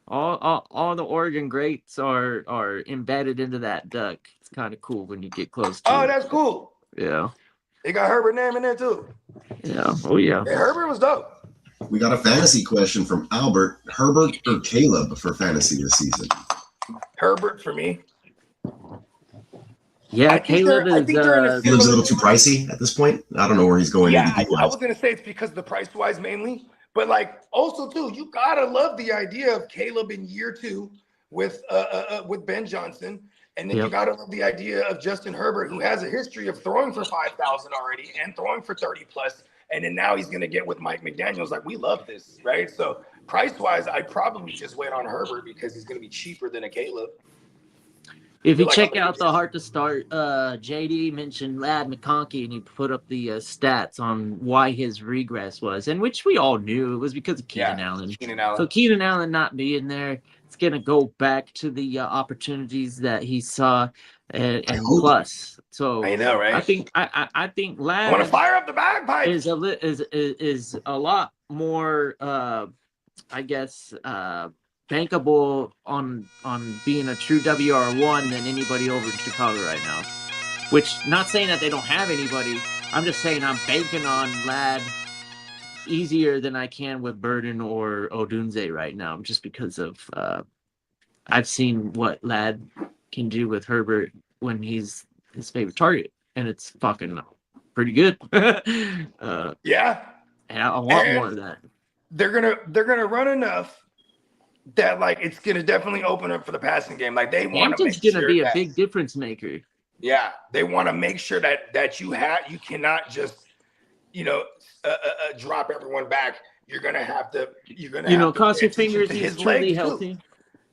All the Oregon greats are embedded into that duck. It's kind of cool when you get close to it. Oh, that's cool. Yeah. They got Herbert name in there too. Yeah. Oh yeah. Hey, Herbert was dope. We got a fantasy question from Albert. Herbert or Caleb for fantasy this season? Herbert for me. Yeah, Caleb is. Caleb's a little too pricey at this point. I don't know where he's going. Yeah, I was gonna say it's because of the price wise mainly, but like also too, you gotta love the idea of Caleb in year 2 with Ben Johnson, and then you gotta love the idea of Justin Herbert, who has a history of throwing for 5,000 already and throwing for 30 plus, and then now he's gonna get with Mike McDaniels. Like, we love this, right? So price wise, I'd probably just wait on Herbert because he's gonna be cheaper than a Caleb. If you check out the Heart to Start, JD mentioned Lad McConkey, and he put up the stats on why his regress was, and which we all knew it was because of Keenan Allen. So Keenan Allen not being there, it's going to go back to the opportunities that he saw, and plus. So I know, right? I think Lad. I want to fire up the bagpipes. Is a lot more, I guess. Bankable on being a true WR1 than anybody over in Chicago right now. Which, not saying that they don't have anybody. I'm just saying I'm banking on Lad easier than I can with Burden or Odunze right now, just because of I've seen what Lad can do with Herbert when he's his favorite target, and it's fucking pretty good. Yeah, and I want more of that. They're gonna run enough that like it's gonna definitely open up for the passing game. Like, they want to make sure gonna be a big difference maker. Yeah, they want to make sure that you cannot just drop everyone back. You're gonna have to cross your fingers. He's truly healthy. Too.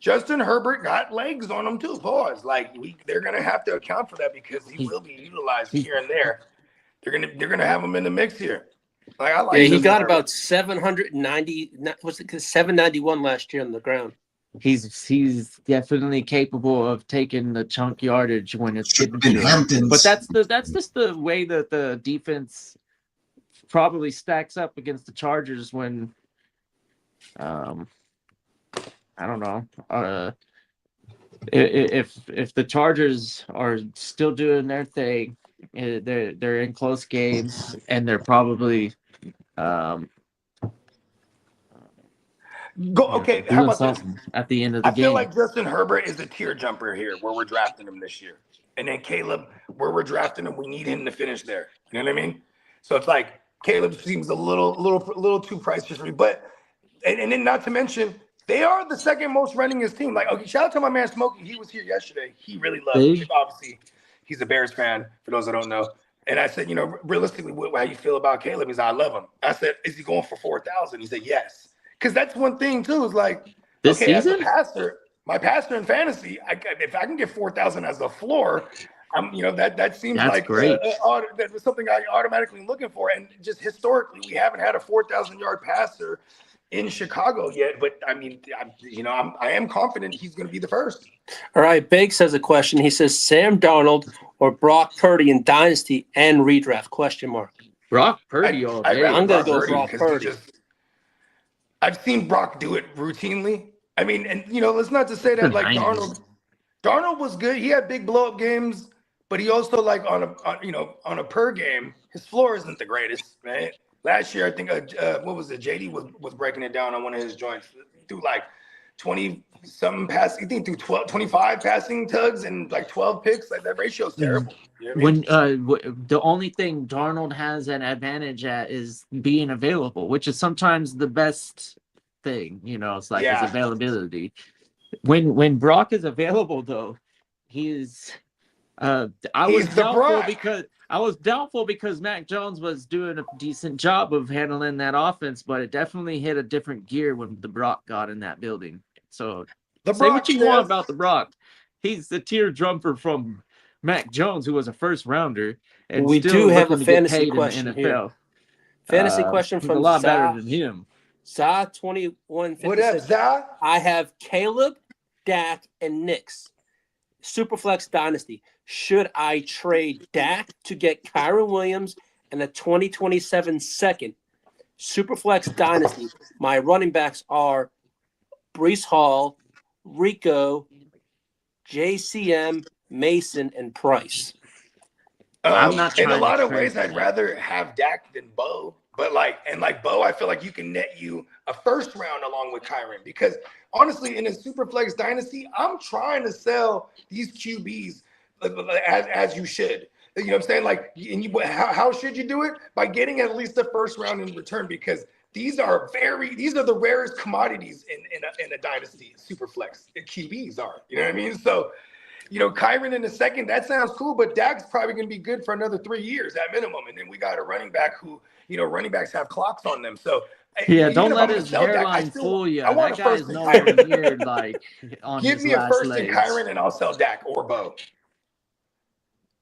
Justin Herbert got legs on him too. Pause. Like, they're gonna have to account for that because he will be utilized here and there. They're gonna have him in the mix here. Like I like. Yeah, he Justin got Herbert. about 790. Was it 791 last year on the ground? He's definitely capable of taking the chunk yardage when it's given to In him. Hamptons. But that's just the way that the defense probably stacks up against the Chargers when I don't know. If the Chargers are still doing their thing, they're in close games and they're probably Okay, how doing about this? something at the end of the I game. feel like Justin Herbert is a tier jumper here, where we're drafting him this year, and then Caleb, where we're drafting him, we need him to finish there. You know what I mean? So it's like Caleb seems a little too pricey for me, but and then not to mention they are the second most runningest team. Like, okay, shout out to my man Smokey. He was here yesterday. He really loved it. Obviously, he's a Bears fan. For those that don't know. And I said, realistically, how you feel about Caleb? He's, I love him. I said, is he going for 4,000? He said, yes. Because that's one thing too. Is like, this okay, season? as a pastor, my pastor in fantasy, if I can get 4,000 as a floor, that seems that's like great. That was something I automatically looking for. And just historically, we haven't had a 4,000-yard passer in Chicago yet. But I mean, I am confident he's going to be the first. All right, Bakes has a question. He says Sam Darnold or Brock Purdy in Dynasty and Redraft? Question mark. Brock Purdy all day. I'm gonna go Brock Purdy. I've seen Brock do it routinely. I mean, and let's not to say that like Darnold was good. He had big blow up games, but he also like on a per game, his floor isn't the greatest, right? Last year, I think what was it? JD was breaking it down on one of his joints through like 20-something passing. I think through 25 passing tugs and like 12 picks. Like that ratio is terrible. You know what I mean? The only thing Darnold has an advantage at is being available, which is sometimes the best thing. It's like his availability. When Brock is available, though, he's I was doubtful because Mac Jones was doing a decent job of handling that offense, but it definitely hit a different gear when the Brock got in that building. So say what you want about the Brock. He's the tier jumper from Mac Jones, who was a first rounder. And we still do have a looking to get fantasy paid question in the NFL. Fantasy question He's from a lot Za, better than him. Za 21. What up, Za? I have Caleb, Dak, and Knicks. Superflex Dynasty. Should I trade Dak to get Kyron Williams and a 2027 second? Superflex Dynasty. My running backs are Breece Hall, Rico, JCM, Mason, and Price. I'm not in a trying lot to of trade ways, I'd Dak. rather have Dak than Bo. But Bo, I feel like you can net you a first round along with Kyron, because honestly, in a Superflex Dynasty, I'm trying to sell these QBs as you should. You know what I'm saying? Like, how should you do it? By getting at least the first round in return, because these are the rarest commodities in a dynasty. Superflex QBs are. You know what I mean? So, Kyron in the second, that sounds cool, but Dak's probably going to be good for another 3 years at minimum. And then we got a running back who, running backs have clocks on them. So, yeah, don't let his hairline fool you. That guy is nowhere near like on Give his me a last first legs. in Kyron and I'll sell Dak or Bo.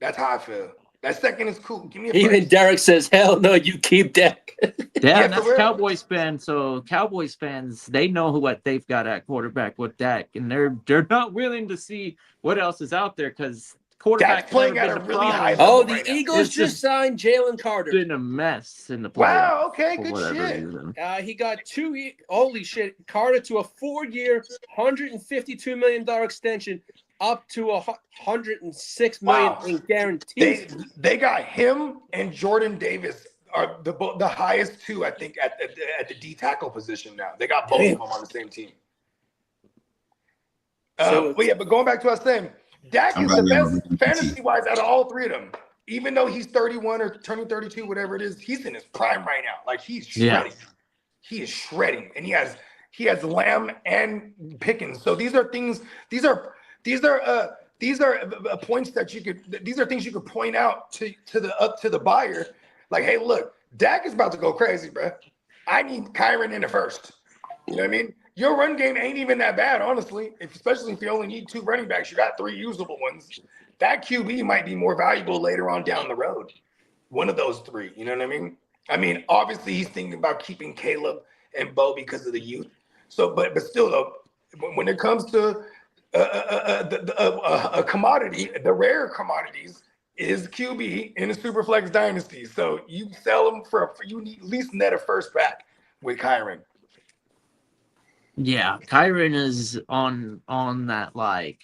That's how I feel. That second is cool. Give me a Even first. Derek says, hell no, you keep Dak. Yeah, that's Cowboys fans. So Cowboys fans, they know what they've got at quarterback with Dak, and they're not willing to see what else is out there because quarterback's playing at a really high problem. level. The right now. Eagles just signed Jalen Carter. Been a mess in the playoffs. Wow. Okay. for Good whatever shit. reason. He got holy shit, Carter to a 4-year, $152 million extension, up to $106 million in guarantees. They got him and Jordan Davis are the highest two, I think, at the D tackle position now. They got both of them on the same team. But going back to what I was saying, Dak is the best fantasy-wise out of all three of them. Even though he's 31 or turning 32, whatever it is, he's in his prime right now. Like, he's shredding. Yeah. He is shredding, and he has Lamb and Pickens. So these are things. These are points that you could. These are things you could point out to the buyer. Like, hey, look, Dak is about to go crazy, bro. I need Kyron in the first. You know what I mean? Your run game ain't even that bad, honestly. Especially if you only need 2 running backs, you got 3 usable ones. That QB might be more valuable later on down the road. One of those 3. You know what I mean? I mean, obviously he's thinking about keeping Caleb and Bo because of the youth. So, but still though, when it comes to a commodity, the rare commodities is QB in a Superflex dynasty. So you sell them for you need at least net a first back with Kyron. Yeah, Kyron is on that like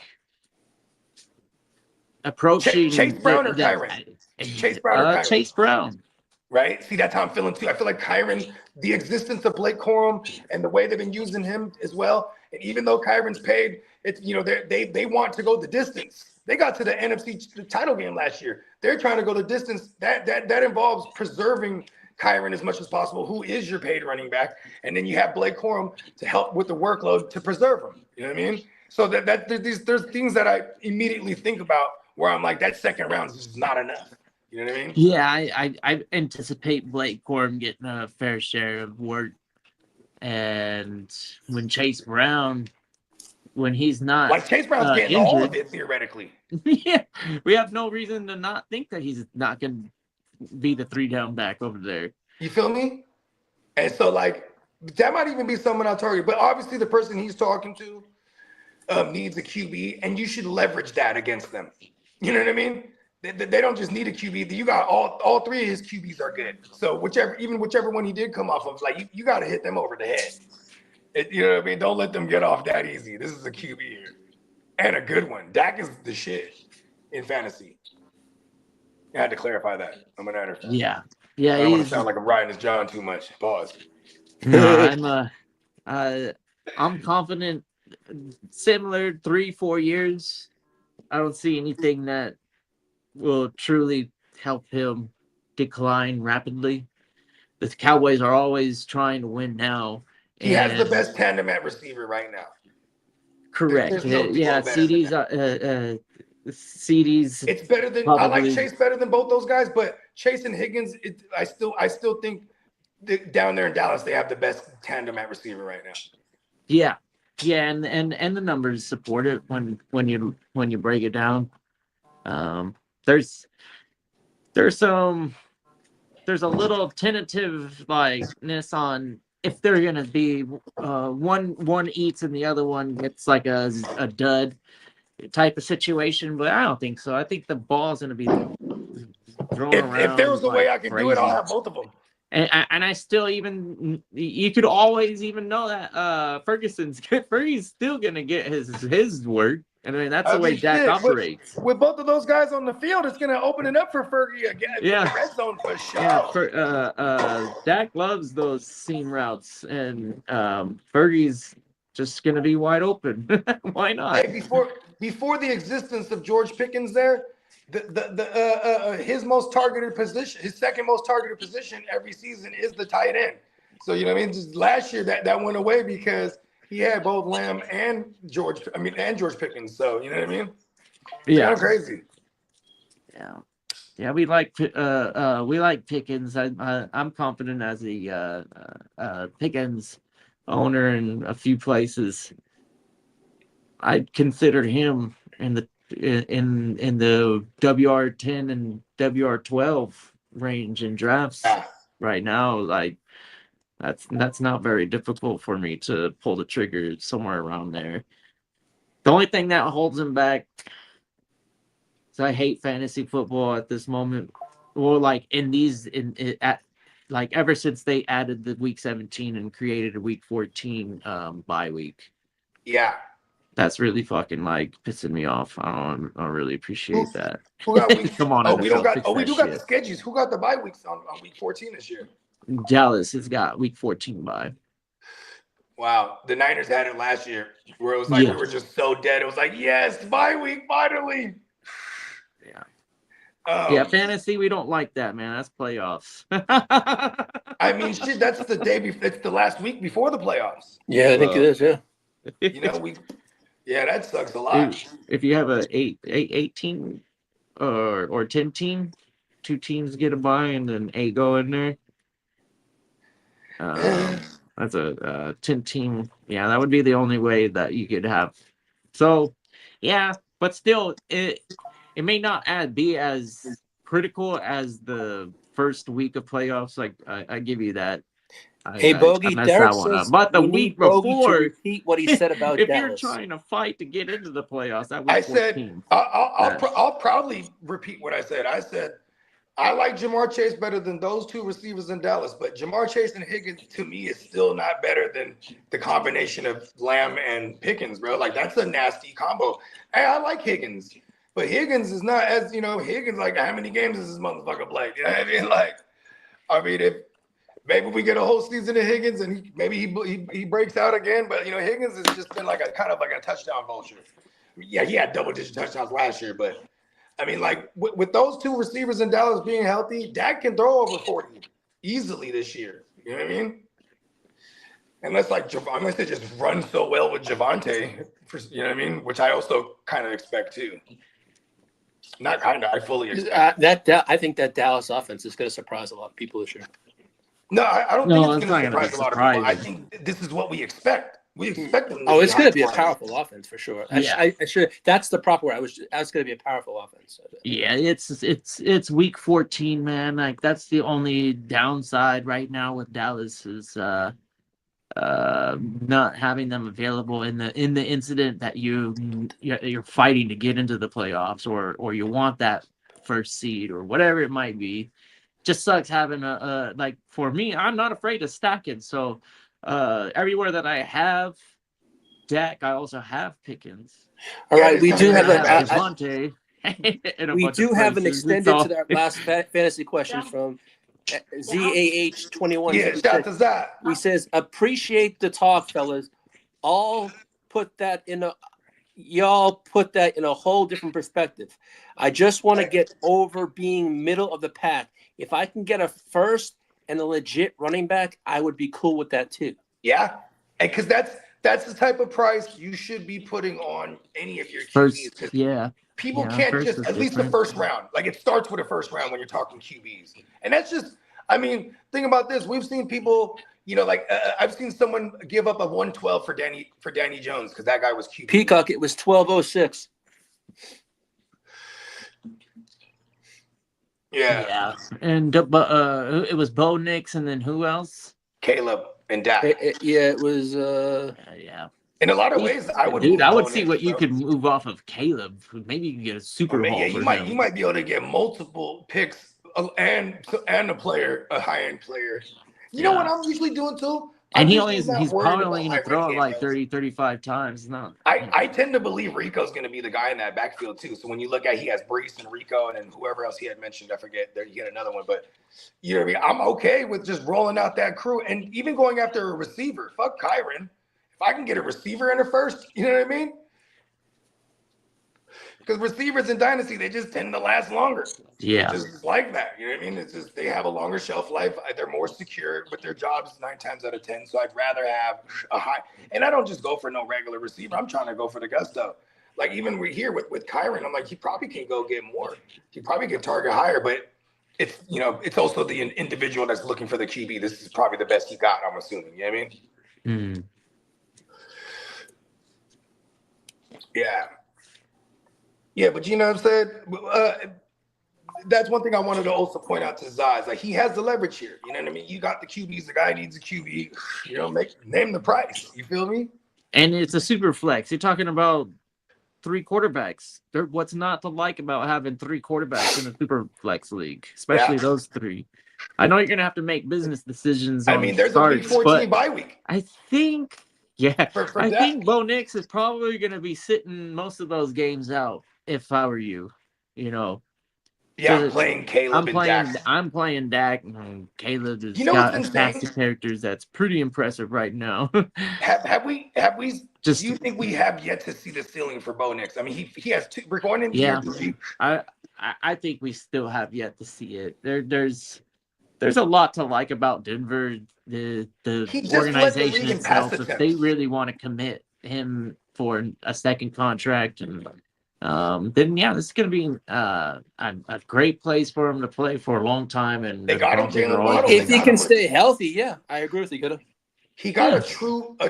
approaching Chase Brown or Kyron? Chase Brown or Kyron? Chase Brown. Right? See, that's how I'm feeling too. I feel like Kyron, the existence of Blake Corum and the way they've been using him as well. And even though Kyron's paid, it's they want to go the distance. They got to the NFC title game last year. They're trying to go the distance. That involves preserving Kyron as much as possible, who is your paid running back, and then you have Blake Corum to help with the workload to preserve him. You know what I mean? So there's things that I immediately think about where I'm like, that second round is just not enough. You know what I mean? Yeah, I anticipate Blake Corum getting a fair share of work, and when Chase Brown, when he's not like Chase Brown's getting injured, all of it theoretically. Yeah, we have no reason to not think that he's not going to be the 3-down back over there. You feel me? And so like that might even be someone I'll target, but obviously the person he's talking to needs a QB, and you should leverage that against them. You know what I mean? They don't just need a QB. You got all three of his QBs are good. So whichever one he did come off of, like you got to hit them over the head. You know what I mean? Don't let them get off that easy. This is a QB here, and a good one. Dak is the shit in fantasy. I had to clarify that. I'm an Niner fan. Yeah. I don't want to sound like I'm riding his John too much. Pause. No, I'm confident. Similar 3-4 years. I don't see anything that will truly help him decline rapidly. The Cowboys are always trying to win now. He has the best tandem at receiver right now. Correct. Yeah, CD's. It's better than I like Chase better than both those guys, but Chase and Higgins, I still think down there in Dallas they have the best tandem at receiver right now. Yeah, and the numbers support it when you break it down. There's a little tentative likeness on if they're gonna be one eats and the other one gets like a dud type of situation, but I don't think so. I think the ball's gonna be thrown around. If there was a way I could do it, I'll crazy. have both of them. And I still you could always even know that Fergie's still gonna get his work. And I mean that's the way Dak operates. With both of those guys on the field, it's gonna open it up for Fergie again. Yeah, red zone for sure. Yeah, Dak loves those seam routes, and Fergie's just gonna be wide open. Why not? Hey, before the existence of George Pickens, there, his most targeted position, his second most targeted position every season is the tight end. So you know what I mean. Just last year that went away because he had both Lamb and George Pickens. So you know what I mean. It's kind of crazy. Yeah, we like Pickens. I'm confident as a Pickens owner in a few places. I'd consider him in the WR10 and WR12 range in drafts right now. Like that's not very difficult for me to pull the trigger somewhere around there. The only thing that holds him back is I hate fantasy football at this moment. Or like ever since they added the week 17 and created a week 14 bye week. Yeah. That's really fucking pissing me off. I don't really appreciate that. Who got week? Come on, we do got the schedules. Who got the bye weeks on week 14 this year? Dallas has got week 14 bye. Wow, the Niners had it last year, where it was like we were just so dead. It was like, yes, bye week finally. Yeah. Fantasy, we don't like that, man. That's playoffs. I mean, shit, that's the day before. It's the last week before the playoffs. Yeah, I think it is. Yeah. You know, that sucks a lot. Dude, if you have a 8 team or 10 team, 2 teams get a bye and then 8 go in there. That's a 10 team. Yeah, that would be the only way that you could have. So, yeah, but still, it may not be as critical as the first week of playoffs. Like I give you that. Hey, Bogey, I messed Derek that one up. says But the we week need Bogey before, to repeat what he said about if Dallas. you're trying to fight to get into the playoffs, that I week 14. said, I'll proudly repeat what I said. I said, I like Jamar Chase better than those two receivers in Dallas, but Jamar Chase and Higgins to me is still not better than the combination of Lamb and Pickens, bro. Like that's a nasty combo. Hey, I like Higgins, but Higgins is not as Higgins. Like how many games has this motherfucker played? You know what I mean? If maybe we get a whole season of Higgins and he breaks out again, but Higgins has just been like a kind of like a touchdown vulture. Yeah, he had double-digit touchdowns last year, but. I mean, like with those two receivers in Dallas being healthy, Dak can throw over 40 easily this year. You know what I mean? Unless they just run so well with Javonte, you know what I mean? Which I also kind of expect too. Not kind of, I fully expect. I think that Dallas offense is going to surprise a lot of people this year. No, I don't think it's going to surprise a lot of people. I think this is what we expect. We expect them. It's going to be a powerful offense for sure. Yeah. I should. That's the proper word. I was going to be a powerful offense. Yeah, it's week 14, man. Like that's the only downside right now with Dallas is not having them available in the incident that you're fighting to get into the playoffs or you want that first seed or whatever it might be. Just sucks having like for me, I'm not afraid to stack it. So everywhere that I have Dak, I also have Pickens. All right, we do have Devontae. We do have an extended to that last fantasy question from ZAH21. Yeah, shout to Zach. He says, appreciate the talk, fellas. Y'all put that in a whole different perspective. I just want to get over being middle of the pack. If I can get a first and a legit running back, I would be cool with that too. Yeah, and because that's the type of price you should be putting on any of your QBs. First, yeah. People can't just, at least the first round. Like it starts with a first round when you're talking QBs. And that's just, I mean, think about this. We've seen people, I've seen someone give up a 112 for Danny Jones because that guy was QB. Peacock, it was 1206. Yeah. And it was Bo Nix and then who else? Caleb and Dak. It was yeah. In a lot of ways, I would see what you could move off of Caleb. Maybe you can get a Super Bowl. Yeah, you might be able to get multiple picks and a high-end player. You know what I'm usually doing too? And he's probably only going to throw it like 30, 35 times. I tend to believe Rico's going to be the guy in that backfield too. So when you look at, he has Brees and Rico and whoever else he had mentioned, I forget, there you get another one. But you know what I mean? I'm okay with just rolling out that crew and even going after a receiver. Fuck Kyron. If I can get a receiver in the first, you know what I mean? Because receivers in Dynasty, they just tend to last longer. Yeah. It's just like that. You know what I mean? It's just they have a longer shelf life. They're more secure with their jobs 9 times out of 10. So I'd rather have a high. And I don't just go for no regular receiver. I'm trying to go for the gusto. Like even we're here with Kyron, I'm like, he probably can go get more. He probably can target higher, but it's it's also the individual that's looking for the QB. This is probably the best he got, I'm assuming. You know what I mean? Yeah, but you know what I'm saying? That's one thing I wanted to also point out to Zaz. Like he has the leverage here. You know what I mean? You got the QBs. The guy needs a QB. Name the price. You feel me? And it's a super flex. You're talking about 3 quarterbacks. What's not to like about having 3 quarterbacks in a super flex league, especially those 3? I know you're gonna have to make business decisions. There's a week 14 bye week. I think. Yeah, I Dak. think Bo Nix is probably going to be sitting most of those games out. If I were you, Yeah, I'm playing Caleb and Dak. I'm playing Dak. And Caleb has got a cast of characters that's pretty impressive right now. Have we? Do you think we have yet to see the ceiling for Bo Nix? I mean, he has 2. We're going into year 3. I think we still have yet to see it. There's a lot to like about Denver. The organization itself, if they really want to commit him for a second contract, and then this is going to be a great place for him to play for a long time. And they got him. If he can stay healthy, yeah, I agree with you, Kitteh. He got a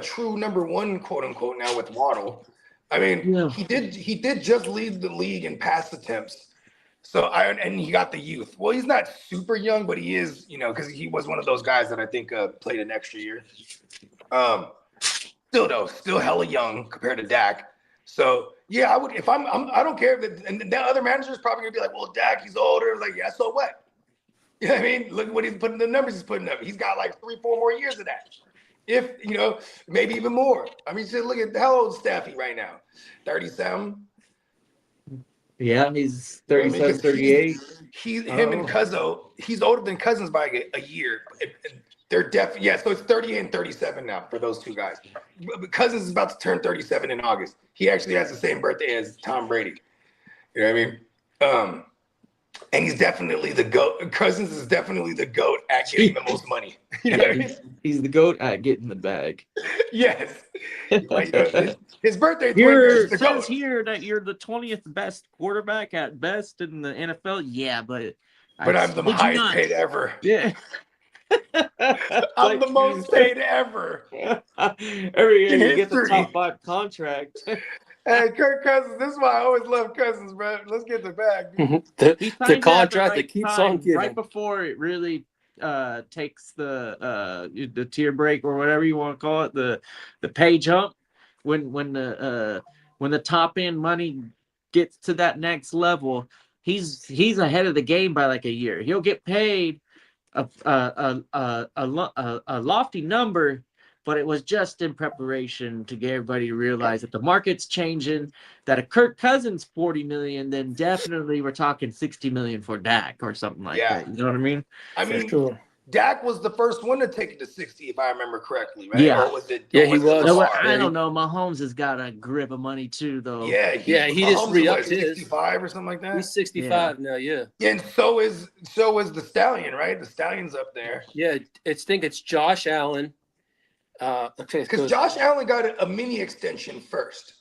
true number 1, quote unquote, now with Waddle. I mean, he did just lead the league in pass attempts. So and he got the youth. Well, he's not super young, but he is, because he was one of those guys that I think played an extra year. Still hella young compared to Dak. So yeah, I would if I don't care if and the other managers probably gonna be like, well, Dak, he's older. Like, yeah, so what? You know what I mean? Look at what he's putting, the numbers he's putting up. He's got like 3-4 more years of that. If maybe even more. I mean, just look at how old is Staffy right now? 37. Yeah, he's 37, 38. Him and Cuzzo, he's older than Cousins by a year. They're definitely, so it's 38 and 37 now for those two guys. But Cousins is about to turn 37 in August. He actually has the same birthday as Tom Brady. You know what I mean? And he's definitely the GOAT. Cousins is definitely the GOAT at getting the most money. You know what I mean? He's the GOAT at getting the bag. Yes. Like, his birthday It says here that you're the 20th best quarterback at best in the NFL. Yeah, but I'm the highest paid ever. Yeah. I'm the most paid ever. Every year you get the top 5 contract. Hey, Kirk Cousins, this is why I always love Cousins, bro. Let's get the bag. The contract that keeps on giving. Right before it really takes the tier break or whatever you want to call it, the pay jump, when the top end money gets to that next level, he's ahead of the game by like a year. He'll get paid a lofty number, but it was just in preparation to get everybody to realize that the market's changing, that a Kirk Cousins $40 million, then definitely we're talking $60 million for Dak or something like that. You know what I mean? I mean, sure. Dak was the first one to take it to 60, if I remember correctly, right? Yeah. Or was it? Yeah, he was. No, I don't know. Mahomes has got a grip of money too, though. Yeah, he just re-upped his 65 or something like that. He's 65 now. Yeah. And so is the Stallion, right? The Stallion's up there. Yeah, it's Josh Allen. Because Josh Allen got a mini extension first.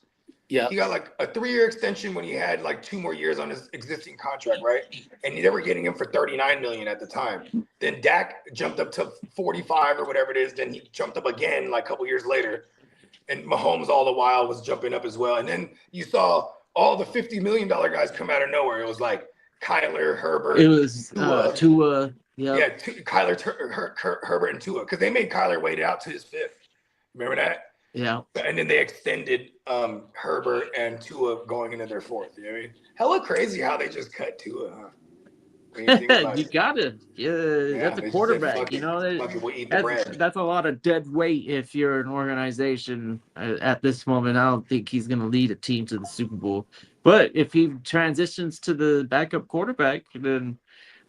Yeah. He got like a 3-year extension when he had like 2 more years on his existing contract, right? And they were getting him for $39 million at the time. Then Dak jumped up to 45 or whatever it is. Then he jumped up again like a couple years later. And Mahomes all the while was jumping up as well. And then you saw all the $50 million guys come out of nowhere. It was like Kyler, Herbert. It was Tua. Yeah, Herbert and Tua, because they made Kyler wait out to his 5th. Remember that? Yeah. And then they extended Herbert and Tua going into their 4th. You know what I mean? Hella crazy how they just cut Tua, huh? You got it. Yeah, that's a quarterback. That's a lot of dead weight if you're an organization at this moment. I don't think he's going to lead a team to the Super Bowl. But if he transitions to the backup quarterback, then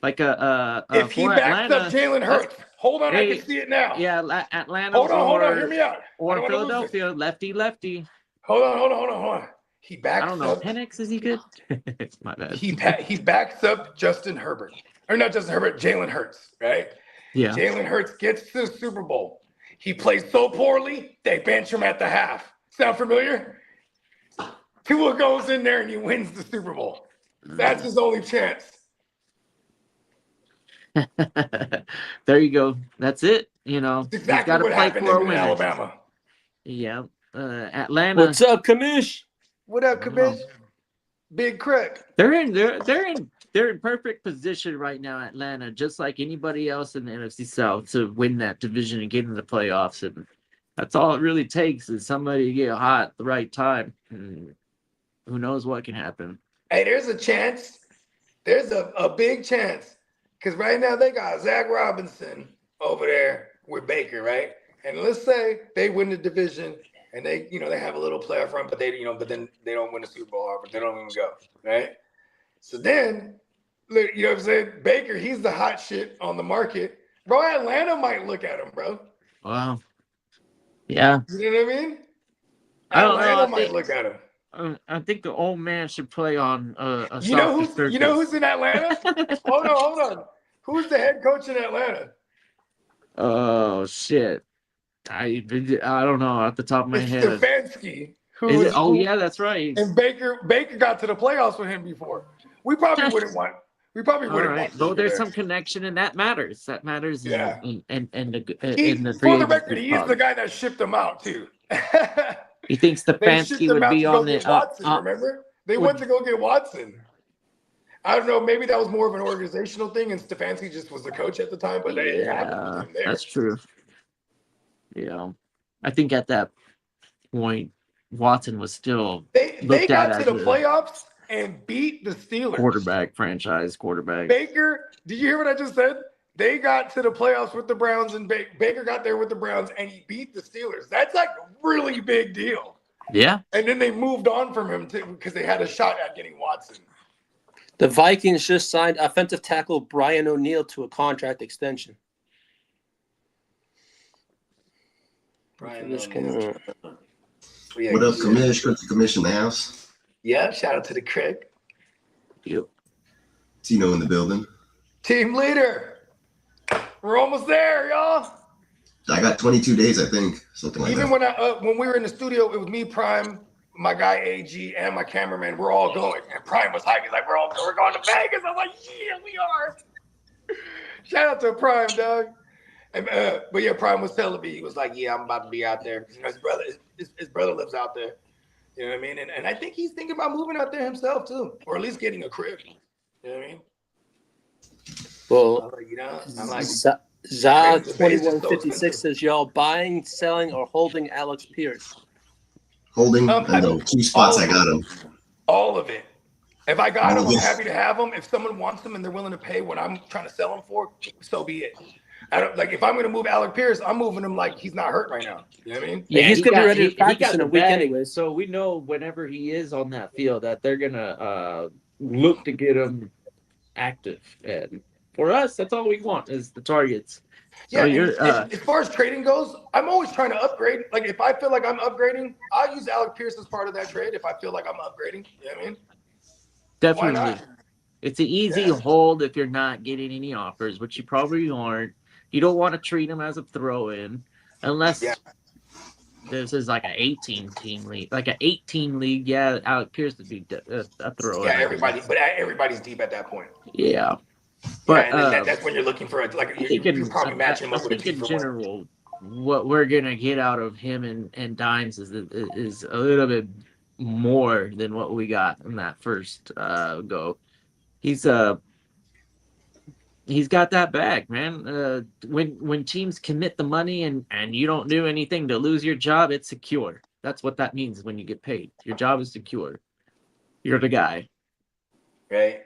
like if he backs up Jalen Hurts, hold on, I can see it now. Yeah, Atlanta. Hold on, hear me out. Or Philadelphia, lefty. Hold on. He backs up. I don't know. Penix, is he good? My bad. He backs up Justin Herbert, or not Justin Herbert, Jalen Hurts, right? Yeah. Jalen Hurts gets to the Super Bowl. He plays so poorly, they bench him at the half. Sound familiar? Tua goes in there and he wins the Super Bowl. That's his only chance. There you go. That's it. You know, that's exactly what happened in Alabama. Yeah. Atlanta. What's up, Kamish? What up, Kamish? Big Kirk. They're in perfect position right now, Atlanta, just like anybody else in the NFC South, to win that division and get into the playoffs. And that's all it really takes, is somebody to get hot at the right time. And who knows what can happen. Hey, there's a chance. There's a big chance. Because right now they got Zach Robinson over there with Baker, right? And let's say they win the division and they have a little playoff run, but then they don't win the Super Bowl, but they don't even go, right? So then, you know what I'm saying? Baker, he's the hot shit on the market. Bro, Atlanta might look at him, bro. Wow. Yeah. You know what I mean? Atlanta might look at him. I think the old man should play on a You know who's in Atlanta? Hold on. Who's the head coach in Atlanta? Oh shit. I don't know off the top of my head. Stefanski. Yeah, that's right. And Baker got to the playoffs with him before. We probably wouldn't want. Though there's some connection, and that matters. That matters. Yeah. In the for the record, he is the guy that shipped them out too. He thinks Stefanski would be on the Watson, remember? They went to go get Watson. I don't know. Maybe that was more of an organizational thing, and Stefanski just was the coach at the time. But they happened with him there. That's true. Yeah, I think at that point, Watson was still they got to the playoffs and beat the Steelers. Franchise quarterback. Baker, did you hear what I just said? They got to the playoffs with the Browns, and Baker got there with the Browns, and he beat the Steelers. That's like a really big deal. Yeah. And then they moved on from him because they had a shot at getting Watson. The Vikings just signed offensive tackle Brian O'Neill to a contract extension. Brian This O'Neill. What up, Commish? Chris the Commish in the house. Yeah, shout out to the Crick. Yep. Tino in the building. Team leader. We're almost there, y'all. I got 22 days, I think, something like Even that. when we were in the studio, it was me, Prime, my guy AG, and my cameraman. We're all going, and Prime was hyping like we're going to Vegas. I was like, yeah, we are. Shout out to Prime, dog. And, but yeah, Prime was telling me, he was like, yeah, I'm about to be out there. You know, his brother lives out there. You know what I mean? And I think he's thinking about moving out there himself too, or at least getting a crib. You know what I mean? Well, I'm like, Za2156 says y'all buying, selling, or holding Alex Pierce. Holding, I know, 2 spots, I got him. All of it. If I got him, I'm happy to have him. If someone wants him and they're willing to pay what I'm trying to sell him for, so be it. I don't like if I'm going to move Alec Pierce, I'm moving him like he's not hurt right now. You know what I mean? Yeah, he's going to be ready to practice in a week anyway. So we know whenever he is on that field that they're going to look to get him active. And for us, that's all we want is the targets. Yeah, as far as trading goes, I'm always trying to upgrade. Like if I feel like I'm upgrading, I'll use Alec Pierce as part of that trade if I feel like I'm upgrading. You know what I mean? Definitely. It's an easy hold if you're not getting any offers, which you probably aren't. You don't want to treat him as a throw-in unless this is like an 18-team league. Like an 18 league, yeah, Alec Pierce would be a throw-in. Yeah, everybody's deep at that point. Yeah. But that's when you're looking for you're probably matching him up with a in general, what we're gonna get out of him and Dimes is a little bit more than what we got in that first go. He's got that bag, man. When teams commit the money and you don't do anything to lose your job, it's secure. That's what that means when you get paid. Your job is secure. You're the guy. Right.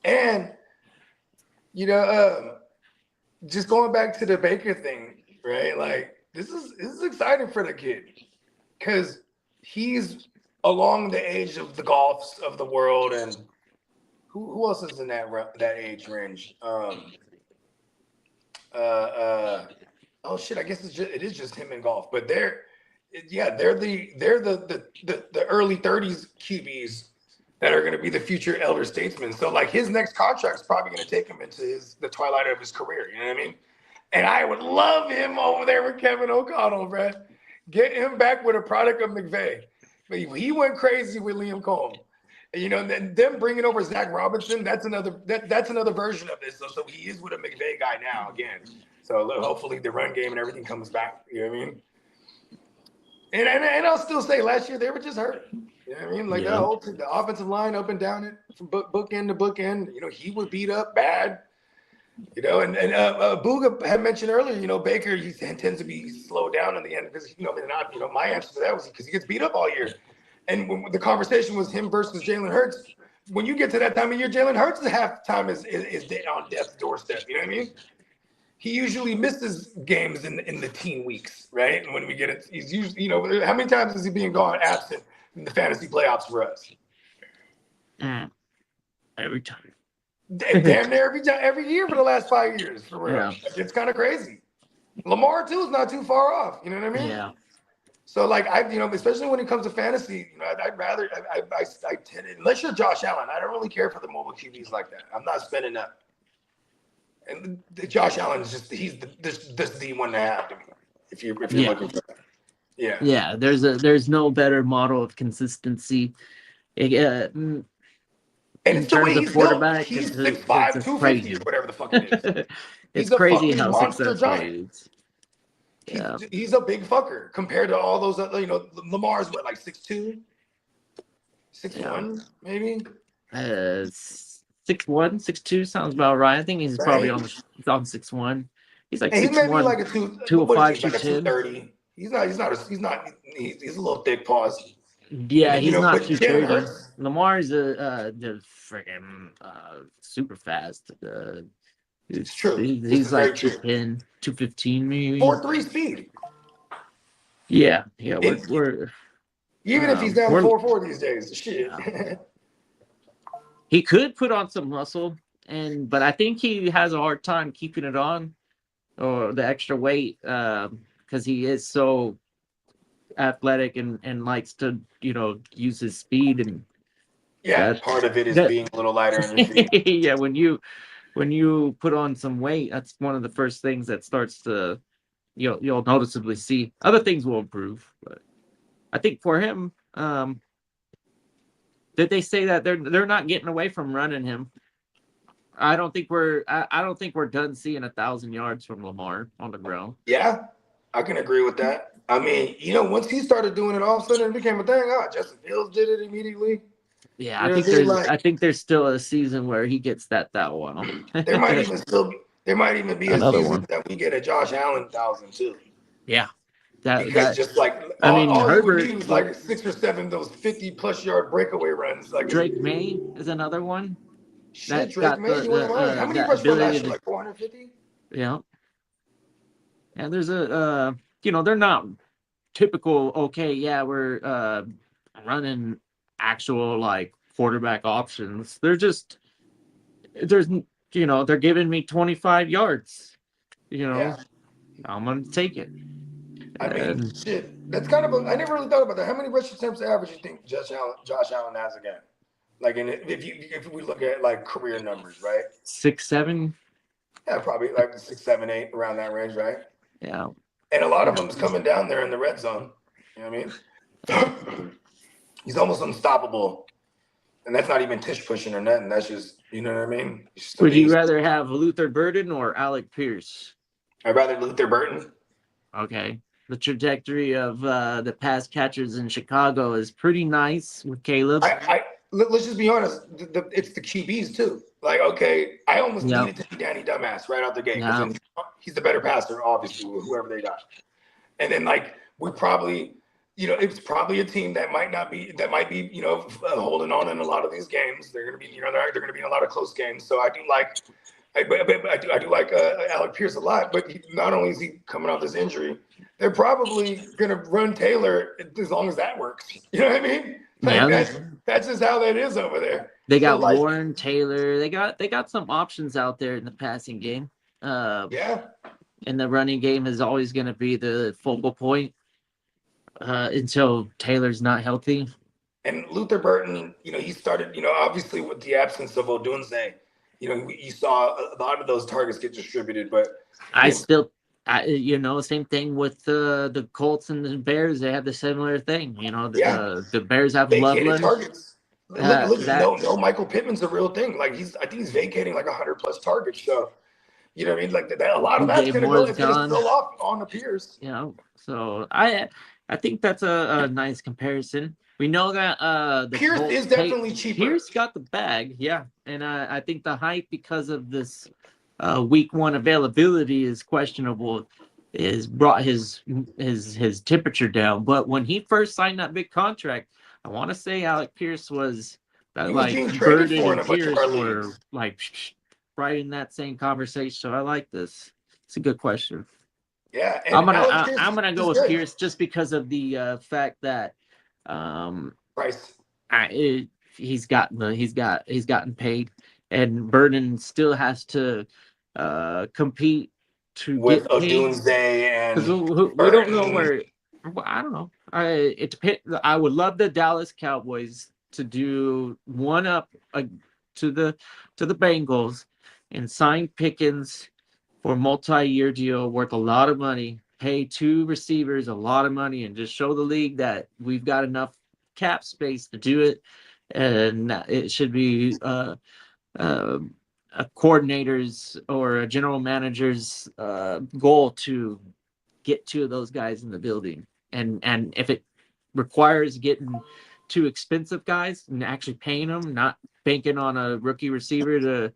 And, just going back to the Baker thing, right? Like, this is exciting for the kid because he's along the age of the Golfs of the world. And who else is in that age range? Oh, shit, I guess it is just him in golf. But they're the early 30s QBs that are going to be the future elder statesmen. So, like, his next contract is probably going to take him into the twilight of his career. You know what I mean? And I would love him over there with Kevin O'Connell, bro. Get him back with a product of McVay. But he went crazy with Liam Cohen. And, them bringing over Zach Robinson, that's another version of this. So he is with a McVay guy now again. So hopefully the run game and everything comes back. You know what I mean? And I'll still say last year they were just hurt. You know what I mean? Like the offensive line up and down it from book end to book end. He would beat up bad. And Booga had mentioned earlier. Baker he tends to be slowed down in the end because my answer to that was because he gets beat up all year. And when the conversation was him versus Jalen Hurts, when you get to that time of year, Jalen Hurts' halftime is on death's doorstep. You know what I mean? He usually misses games in the teen weeks, right? And when we get it, he's usually, how many times is he being gone absent in the fantasy playoffs for us? Every time. Damn near every year for the last 5 years, for real. Yeah. It's kind of crazy. Lamar too is not too far off. You know what I mean? Yeah. So like especially when it comes to fantasy, I'd rather I tend unless you're Josh Allen, I don't really care for the mobile QBs like that. I'm not spending that. And Josh Allen is he's the one to have to me if you're looking for that. Yeah. Yeah, there's no better model of consistency. And it's the way he's quarterback. He's 6'5", 250 or whatever the fuck it is. It's crazy how successful he is. Yeah. He's a big fucker compared to all those other, Lamar's what, like 6'2", 6'1", maybe. 6'1", 6'2" sounds about right. I think he's probably on 6'1". He's like And he may be 6'1", like a 205, like a 210. 230. He's a little thick pause. Yeah, he's not but Jalen 230. Hurts, Lamar's the freaking super fast. it's true. This He's is very like true. 210, 215 maybe. 4.3 speed. Yeah, we're Even if he's down 4.4 these days, shit. Yeah. He could put on some muscle, but I think he has a hard time keeping it on, or the extra weight, because he is so athletic and likes to use his speed, and Part of it is being a little lighter on your feet. Yeah, when you put on some weight, that's one of the first things that starts to you'll noticeably see. Other things will improve, but I think for him, did they say that they're not getting away from running him? I don't think we're done seeing 1,000 yards from Lamar on the ground. Yeah, I can agree with that. I mean, once he started doing it, all of a sudden it became a thing. Justin Fields did it immediately. Yeah, I think there's still a season where he gets that one. There might even be Another a season one that we get a Josh Allen 1,000 too. Yeah, Because just like all Herbert he would need was like 6 or 7 of those 50+ yard breakaway runs. Like Drake May is another one. Drake May, how many rushes last year? Like 450? Yeah. And there's they're not typical. Okay, yeah, we're running actual like quarterback options. They're giving me 25 yards. I'm gonna take it. I mean, shit. That's kind of I never really thought about that. How many rush attempts average you think Josh Allen has again? Like, if we look at like career numbers, right? 6, 7. Yeah, probably like 6, 7, 8 around that range, right? Yeah. And a lot of them's coming down there in the red zone. You know what I mean? He's almost unstoppable, and that's not even tush pushing or nothing. That's just what I mean. Would you rather have Luther Burden or Alec Pierce? I'd rather Luther Burden. Okay. The trajectory of the pass catchers in Chicago is pretty nice with Caleb. Let's just be honest. It's the QBs too. Like, okay, I almost needed to be Danny Dumbass right out the gate. Because he's the better passer, obviously, whoever they got. And then like we probably, it's probably a team that might be holding on in a lot of these games. They're gonna be, they're gonna be in a lot of close games. So I do like Alec Pierce a lot. But not only is he coming off this injury, they're probably gonna run Taylor as long as that works. You know what I mean? That's just how that is over there. They got Warren Taylor. They got some options out there in the passing game. And the running game is always going to be the focal point until Taylor's not healthy. And Luther Burden, he started, obviously with the absence of Odunze, you saw a lot of those targets get distributed. But same thing with the Colts and the Bears. They have the similar thing. The Bears have Loveland. Targets. No, Michael Pittman's a real thing. Like I think he's vacating like 100+ targets. So, you know what I mean? Like that, a lot of that's going to go. It's going to spill off on the Pierce. So I think that's a nice comparison. We know that the Pierce is definitely cheaper. Pierce got the bag, yeah, and I think the hype because of this week 1 availability is questionable. Is brought his temperature down, but when he first signed that big contract, I want to say Alec Pierce was like Burden and Pierce were like right in that same conversation. So I like this. It's a good question. Yeah, I'm gonna go with Pierce just because of the fact that price. He's gotten paid, and Burden still has to compete with get paid. Odunze and we don't know where. I don't know. It depends. I would love the Dallas Cowboys to do one up to the Bengals and sign Pickens for a multi-year deal worth a lot of money, pay 2 receivers a lot of money, and just show the league that we've got enough cap space to do it. And it should be a coordinator's or a general manager's goal to get 2 of those guys in the building. And if it requires getting two expensive guys and actually paying them, not banking on a rookie receiver to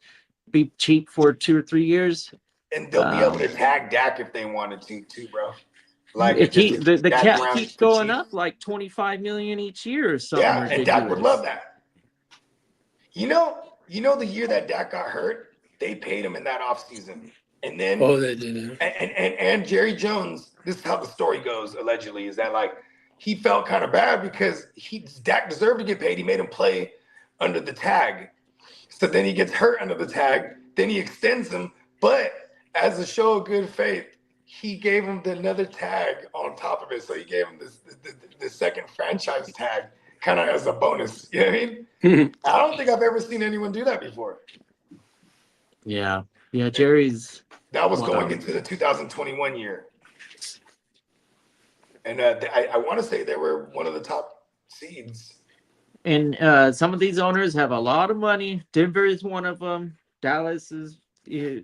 be cheap for 2 or 3 years. And they'll be able to tag Dak if they wanted to, too, bro. Like the cap keeps going up like $25 million each year or something. Yeah, ridiculous. and Dak would love that. You know, the year that Dak got hurt, they paid him in that offseason. And then they did. And Jerry Jones, this is how the story goes, allegedly, is that like he felt kind of bad because Dak deserved to get paid. He made him play under the tag. So then he gets hurt under the tag. Then he extends him. But as a show of good faith, he gave him another tag on top of it. So he gave him the second franchise tag kind of as a bonus. You know what I mean? I don't think I've ever seen anyone do that before. Yeah. Jerry's. That was going into the 2021 year. And I want to say they were one of the top seeds. And some of these owners have a lot of money. Denver is one of them. Dallas is the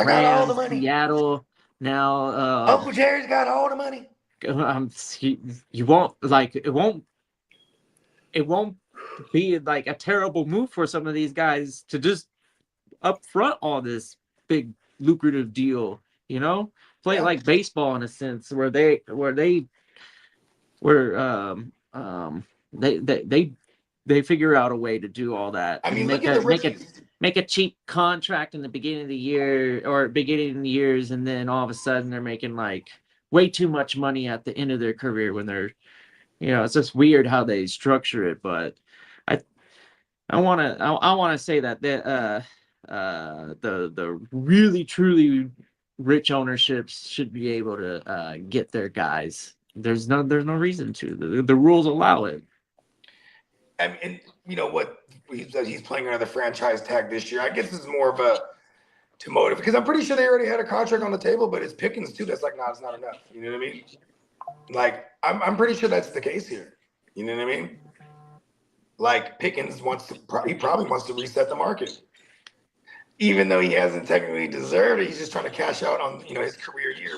Rams, Seattle. Now Uncle Jerry's got all the money. You won't like it won't be like a terrible move for some of these guys to just upfront all this big lucrative deal, play it like baseball in a sense where they figure out a way to do all that. I mean, make a cheap contract in the beginning of the year or beginning of the years, and then all of a sudden they're making like way too much money at the end of their career when they're, it's just weird how they structure it. But I want to say that the really truly rich ownerships should be able to get their guys. There's no reason to. The rules allow it. I mean, and you know what? He's playing another franchise tag this year. I guess it's more of a to motive because I'm pretty sure they already had a contract on the table, but it's Pickens too. That's like, nah, it's not enough. You know what I mean? Like, I'm pretty sure that's the case here. You know what I mean? Like Pickens he probably wants to reset the market. Even though he hasn't technically deserved it, he's just trying to cash out on his career year.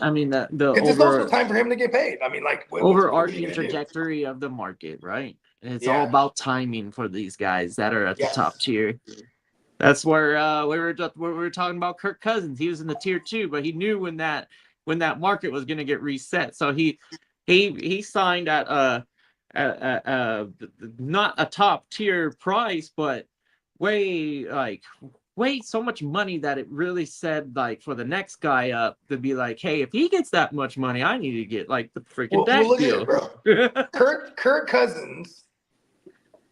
I mean the it's also time for him to get paid. I mean, like overarching trajectory of the market, right? And it's all about timing for these guys that are at the top tier. That's where we were talking about Kirk Cousins. He was in the tier 2, but he knew when that market was going to get reset. So he signed at not a top tier price, but way so much money that it really said like for the next guy up to be like, hey, if he gets that much money, I need to get like the freaking Dak deal. Kirk Cousins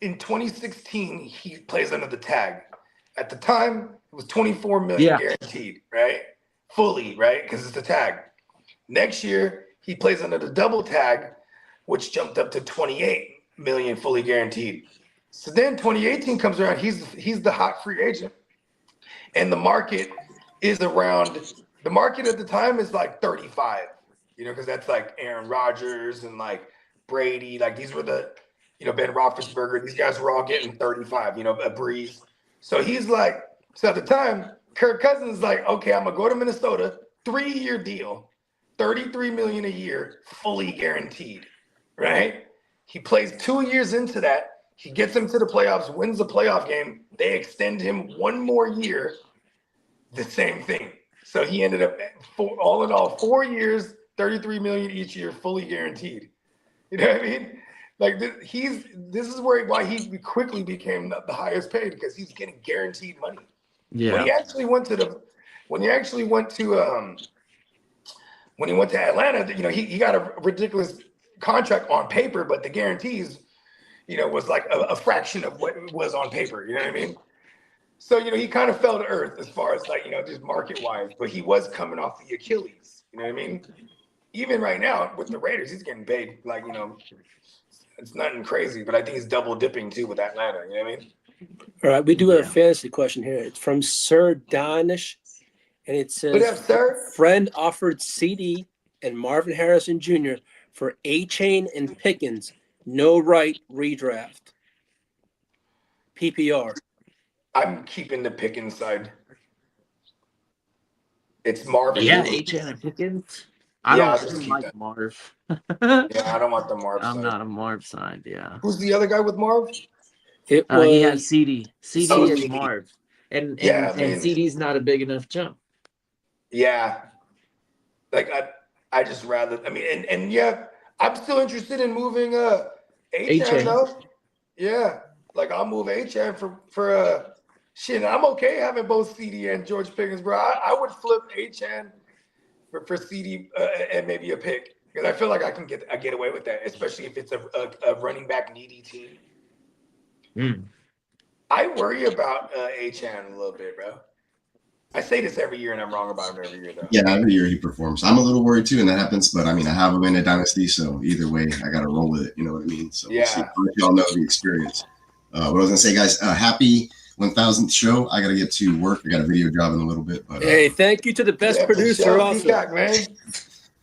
in 2016 he plays under the tag. At the time it was 24 million guaranteed, right? Fully, right? Because it's the tag. Next year he plays under the double tag, which jumped up to 28 million fully guaranteed. So then 2018 comes around, he's the hot free agent. And the market at the time is like 35, because that's like Aaron Rodgers and like Brady. Like these were the, Ben Roethlisberger, these guys were all getting 35, a Breeze. So he's like, at the time, Kirk Cousins is like, okay, I'm gonna go to Minnesota, 3-year deal, $33 million a year, fully guaranteed, right? He plays 2 years into that. He gets him to the playoffs, wins the playoff game. They extend him 1 more year, the same thing. So he ended up, all in all, 4 years, $33 million each year, fully guaranteed. You know what I mean? Like this is why he quickly became the highest paid because he's getting guaranteed money. Yeah. When he actually went to Atlanta, he got a ridiculous contract on paper, but the guarantees, was like a fraction of what it was on paper. You know what I mean? So, he kind of fell to earth as far as like, just market wise, but he was coming off the Achilles. You know what I mean? Even right now with the Raiders, he's getting paid like, it's nothing crazy, but I think he's double dipping too with Atlanta. You know what I mean? All right. We do have a fantasy question here. It's from Sir Danish. And it says, what up, sir? Friend offered CD and Marvin Harrison Jr. for A-Chain and Pickens. No right redraft. PPR. I'm keeping the Pickens side. It's Marvin. Yeah, A-Chain and Pickens. I Yeah, I'll don't just keep like that. Marv. Yeah, I don't want the Marv I'm side. not a Marv side. Yeah. Who's the other guy with Marv? It He has was CD. CD Oh, is CD. Marv, and Yeah, I and mean, CD's not a big enough jump. yeah. Like I just rather. I mean, and yeah, I'm still interested in moving Achan though. Yeah, like I'll move Achan for shit. I'm okay having both CD and George Pickens, bro. I would flip Achan for CD and maybe a pick because I feel like I get away with that, especially if it's a running back needy team. I worry about Achan a little bit, bro. I say this every year, and I'm wrong about him every year, though. Yeah, every year he performs. I'm a little worried too, and that happens. But I mean, I have him in a dynasty, so either way, I got to roll with it. You know what I mean? So we'll see. Y'all know the experience. What I was gonna say, guys, happy 1000th show. I got to get to work. I got a video job in a little bit. But hey, thank you to the best producer. Also, Peacock, man.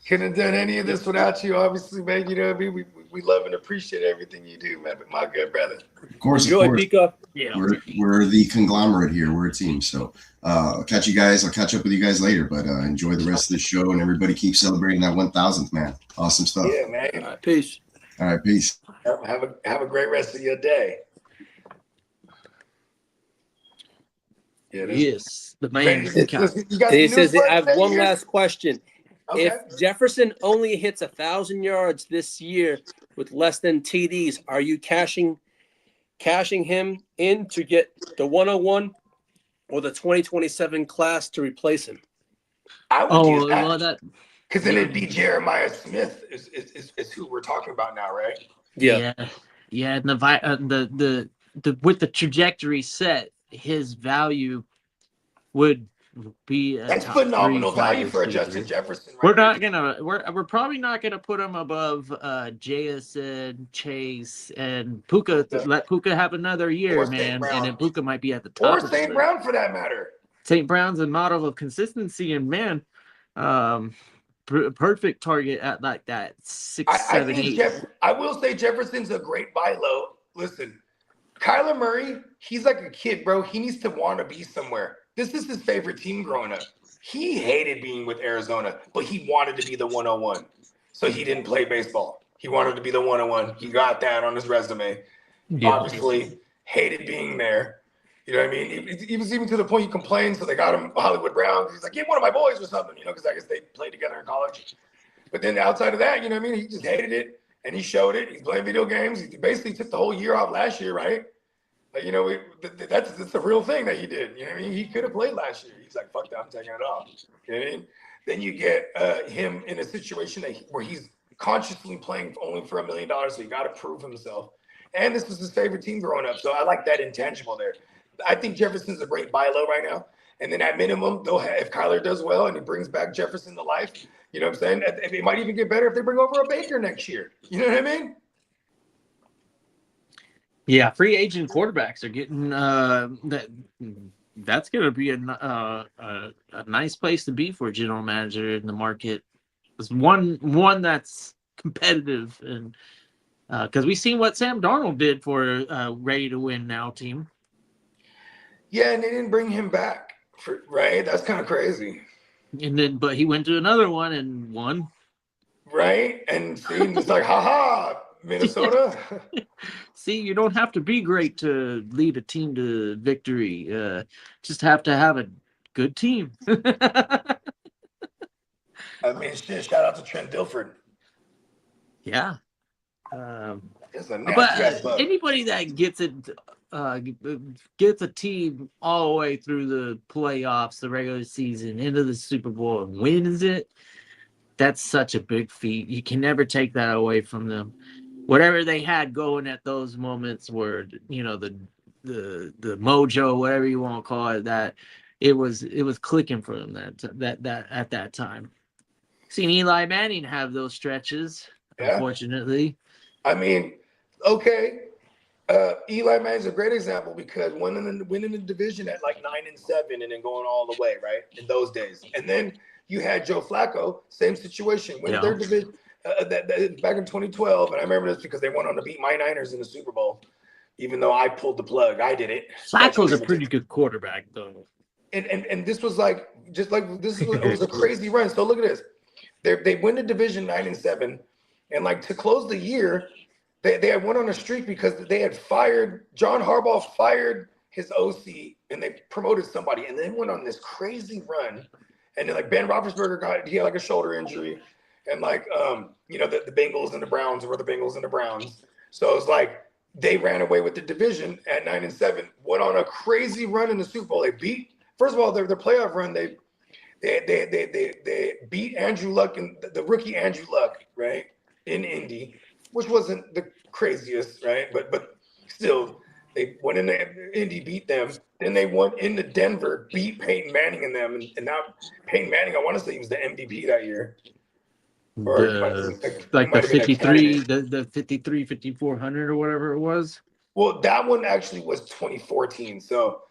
Couldn't have done any of this without you, obviously, man. You know what I mean? We love and appreciate everything you do, man. But my good brother. Of course. Peacock. Yeah. We're the conglomerate here. We're a team. So I'll catch you guys. I'll catch up with you guys later. But enjoy the rest of the show, and everybody keep celebrating that 1000th, man. Awesome stuff. Yeah, man. All right, peace. All right, peace. Have a great rest of your day. Yeah, Yes, the man. He says, I have one last question. Okay. If Jefferson only hits 1,000 yards this year with less than TDs, are you cashing him in to get the 101 or the 2027 class to replace him? I would do that. Well, because then it'd be Jeremiah Smith is who we're talking about now, right? Yeah. And the with the trajectory set, his value would be that's phenomenal value for a Justin Jefferson. Right? We're probably not gonna put him above JSN, Chase, and Puka. Let Puka have another year, man, and then Puka might be at the top. Or St. Brown for that matter. St. Brown's a model of consistency, and man, perfect target at like that 6, 7, 8. I will say Jefferson's a great buy low. Listen, Kyler Murray, he's like a kid, bro. He needs to want to be somewhere. This is his favorite team growing up. He hated being with Arizona, but he wanted to be the 101. So he didn't play baseball. He wanted to be the 101. He got that on his resume. Yeah. Obviously, hated being there. You know what I mean? He was even to the point he complained, so they got him Hollywood Brown. He's like, get one of my boys or something, you know, because I guess they played together in college. But then outside of that, you know what I mean? He just hated it, and he showed it. He's playing video games. He basically took the whole year off last year, right? Like, you know, that's the real thing that he did. You know what I mean? He could have played last year. He's like, fuck that, I'm taking it off. You know what I mean? Then you get him in a situation where he's consciously playing only for $1 million, so he got to prove himself. And this was his favorite team growing up, so I like that intangible there. I think Jefferson's a great buy low right now. And then at minimum, if Kyler does well and he brings back Jefferson to life, you know what I'm saying? It might even get better if they bring over a Baker next year. You know what I mean? Yeah, free agent quarterbacks are getting that's going to be a nice place to be for a general manager in the market. It's one that's competitive, and because we've seen what Sam Darnold did for a ready to win now team. Yeah, and they didn't bring him back, right? That's kind of crazy. But he went to another one and won. Right, and see, it's like, haha, Minnesota. See, you don't have to be great to lead a team to victory. Just have to have a good team. I mean, shit, shout out to Trent Dilford. Yeah. But anybody that gets a team all the way through the playoffs, the regular season, into the Super Bowl, and wins it, that's such a big feat. You can never take that away from them. Whatever they had going at those moments where, you know, the mojo, whatever you want to call it, that it was clicking for them that at that time. Seen Eli Manning have those stretches, unfortunately. I mean, okay. Eli Manning's a great example because winning the division at like 9-7 and then going all the way, right? In those days. And then you had Joe Flacco, same situation, win their division back in 2012. And I remember this because they went on to beat my Niners in the Super Bowl, even though I pulled the plug. I did it. Flacco's a pretty good quarterback, though. And this was like, it was a crazy run. So look at this. They win the division 9-7, and like to close the year, they had went on a streak because they had fired John Harbaugh fired his OC and they promoted somebody, and then went on this crazy run. And then like Ben Roethlisberger he had like a shoulder injury, and like the Bengals and the Browns were the Bengals and the Browns. So it was like they ran away with the division at 9-7, went on a crazy run in the Super Bowl. They beat, first of all, their playoff run. They beat Andrew Luck and the rookie Andrew Luck, right, in Indy, which wasn't the craziest, right? But still, they went in Indy, beat them. Then they went into Denver, beat Peyton Manning and them, and now Peyton Manning, I want to say he was the MVP that year. Or the 53, the 53, 5400 or whatever it was. Well, that one actually was 2014. So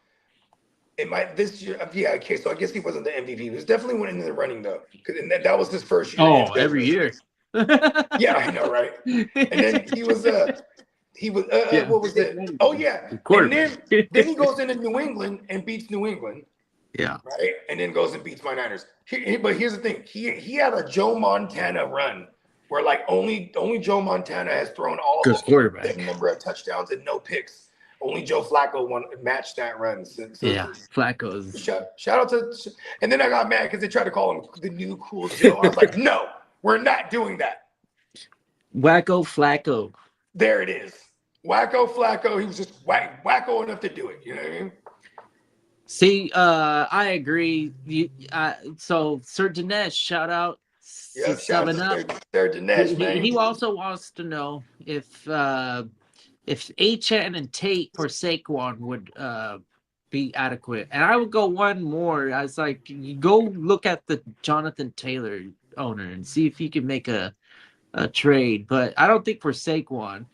it might this year. Yeah, okay. So I guess he wasn't the MVP. He was definitely went into the running though, and that was his first year. Oh, every year. Yeah, I know, right? And then he was what was it? Oh yeah. And then he goes into New England and beats New England. Yeah. Right. And then goes and beats my Niners. But here's the thing. He had a Joe Montana run where like only Joe Montana has thrown all the number of touchdowns and no picks. Only Joe Flacco matched that run. So Flacco's. Shout out to. And then I got mad because they tried to call him the new cool Joe. I was like, no, we're not doing that. Wacko Flacco. There it is. Wacko Flacco. He was just wacko enough to do it. You know what I mean? See, I agree. So Sir Dinesh, shout out. Yeah, shout out to Sir Dinesh, man. He also wants to know if Achane and Tate for Saquon would be adequate. And I would go one more. I was like, you go look at the Jonathan Taylor owner and see if he can make a trade. But I don't think for Saquon.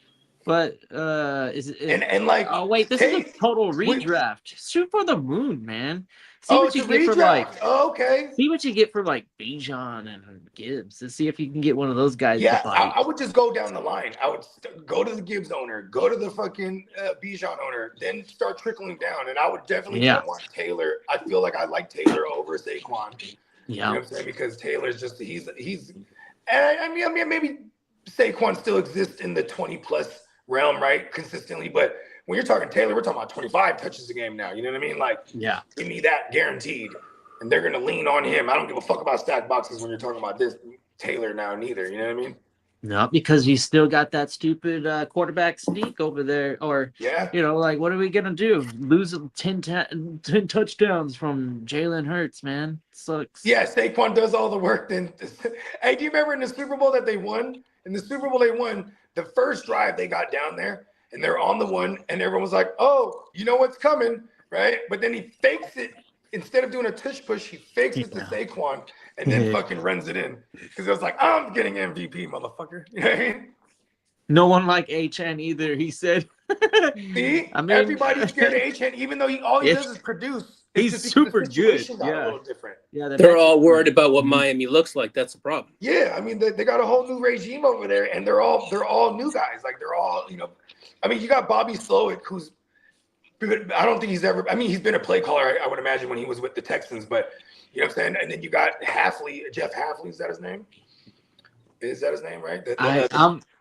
But oh wait, this is a total redraft. Shoot for the moon, man. See what you get for okay. See what you get for like Bijan and Gibbs to see if you can get one of those guys. Yeah, I would just go down the line. I would go to the Gibbs owner, go to the fucking Bijan owner, then start trickling down. And I would definitely want Taylor. I feel like I like Taylor over Saquon. Yeah, you know what I'm saying, because Taylor's just he's. And I mean maybe Saquon still exists in the 20+ realm, right? Consistently, but when you're talking Taylor, we're talking about 25 touches a game now. You know what I mean? Like, yeah, give me that guaranteed. And they're gonna lean on him. I don't give a fuck about stack boxes when you're talking about this Taylor now, neither. You know what I mean? No, because you still got that stupid quarterback sneak over there, or like, what are we gonna do? Lose 10 touchdowns from Jalen Hurts, man. Sucks. Yeah, Saquon does all the work. Then, hey, do you remember in the Super Bowl that they won? In the Super Bowl they won. The first drive they got down there and they're on the one and everyone was like, oh, you know what's coming, right? But then he fakes it. Instead of doing a tush push, he fakes it to Saquon and then fucking runs it in. Because it was like, I'm getting MVP, motherfucker. You know what I mean? No one like Achane either, he said. See? I mean, everybody's scared of Achane, even though all he does is produce. He's super good. Yeah. A little different. Yeah, they're all worried about what Miami looks like. That's the problem. Yeah, I mean, they got a whole new regime over there, and they're all new guys. Like they're all, I mean, you got Bobby Slowick, who's, I don't think he's ever. I mean, he's been a play caller, I would imagine, when he was with the Texans. But you know what I'm saying. And then you got Jeff Hafley. Is that his name? Is that his name, right?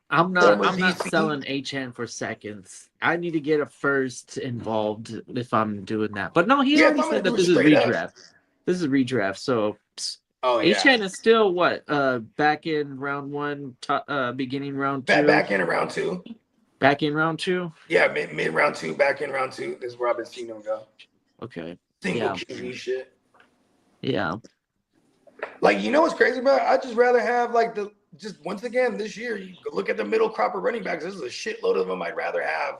I'm not selling Achane for seconds. I need to get a first involved if I'm doing that. But no, he already said that this is redraft. This is redraft. So Achane is still what? Back in round one, beginning round two. Back in round two. Back in round two? Yeah, mid round two, back in round two. This is where I've been seeing him go. Okay. Single QB shit. Yeah. Like, you know what's crazy about it? I'd just rather have just once again this year, you look at the middle crop of running backs. This is a shitload of them I'd rather have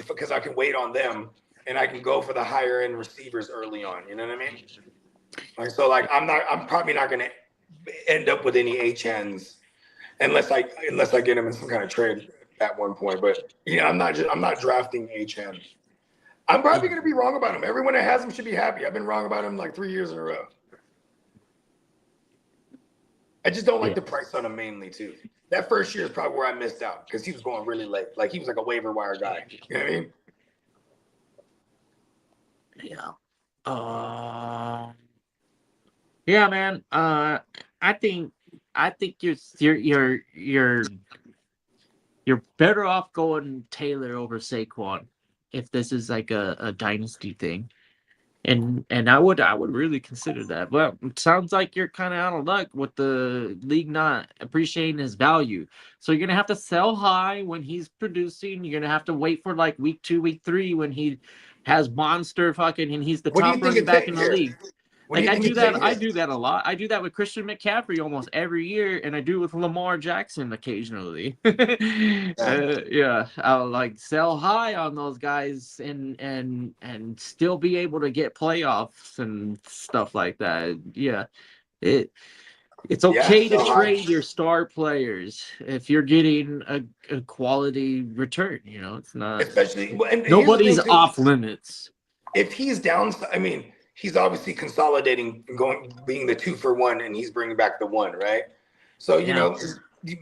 because I can wait on them and I can go for the higher end receivers early on. You know what I mean? I'm probably not gonna end up with any HNs unless I get them in some kind of trade at one point. But I'm not drafting HN. I'm probably gonna be wrong about him. Everyone that has him should be happy. I've been wrong about him like 3 years in a row. I just don't like the price on him mainly too. That first year is probably where I missed out because he was going really late. Like he was like a waiver wire guy. You know what I mean? Yeah. Yeah, man. I think I think you're better off going Taylor over Saquon if this is like a dynasty thing. And I would really consider that. Well, it sounds like you're kind of out of luck with the league not appreciating his value. So you're gonna have to sell high when he's producing. You're gonna have to wait for like week 2, week 3 when he has monster fucking and he's the What do you top think running it back takes in the here? league. What do Like you I think do it that. takes I here? do that a lot. I do that with Christian McCaffrey almost every year, and I do it with Lamar Jackson occasionally. Yeah, I'll like sell high on those guys and still be able to get playoffs and stuff like that. Yeah, it's okay to So high. trade your star players if you're getting a quality return. You know, it's not Especially, and nobody's here's the thing, too. off limits. If he's down, I mean, he's obviously consolidating, being the 2-for-1, and he's bringing back the 1, right? So you know,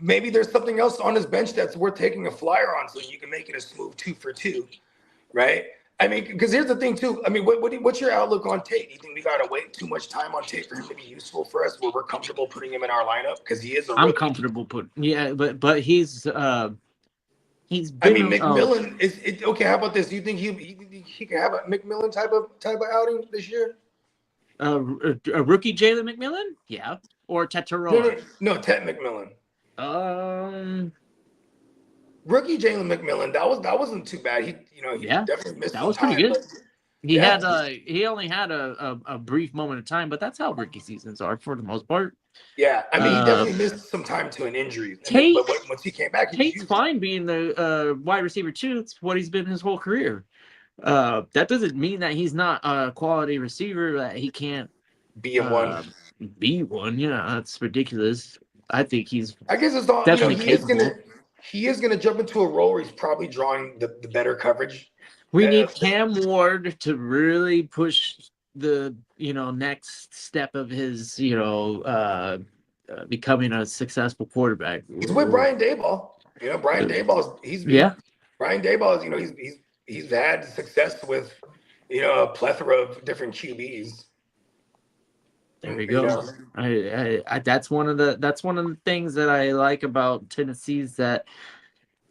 maybe there's something else on his bench that's worth taking a flyer on, so you can make it a smooth 2-for-2, right? I mean, because here's the thing too. I mean, what's your outlook on Tate? Do you think we gotta wait too much time on Tate for him to be useful for us, where we're comfortable putting him in our lineup? Because he is a rookie. I'm comfortable putting, but he's been. I mean, McMillan is it, okay. How about this? Do you think he can have a McMillan type of outing this year? A rookie Jalen McMillan, yeah, or Teteroa. No, Ted McMillan. Rookie Jalen McMillan. That wasn't too bad. He definitely missed. That was pretty good. He only had a brief moment of time, but that's how rookie seasons are for the most part. Yeah, I mean, he definitely missed some time to an injury. Tate, but once he came back, Tate's fine being the wide receiver too. It's what he's been his whole career. That doesn't mean that he's not a quality receiver, that he can't be one. Be one. Yeah, that's ridiculous. I think he's. I guess it's all definitely capable. He is gonna jump into a role where he's probably drawing the better coverage. We need Cam Ward to really push the next step of his becoming a successul quarterback. He's with Brian Daboll. Brian Daboll Brian Daboll is he's had success with a plethora of different QBs. There you go. I that's one of the things that I like about Tennessee's, that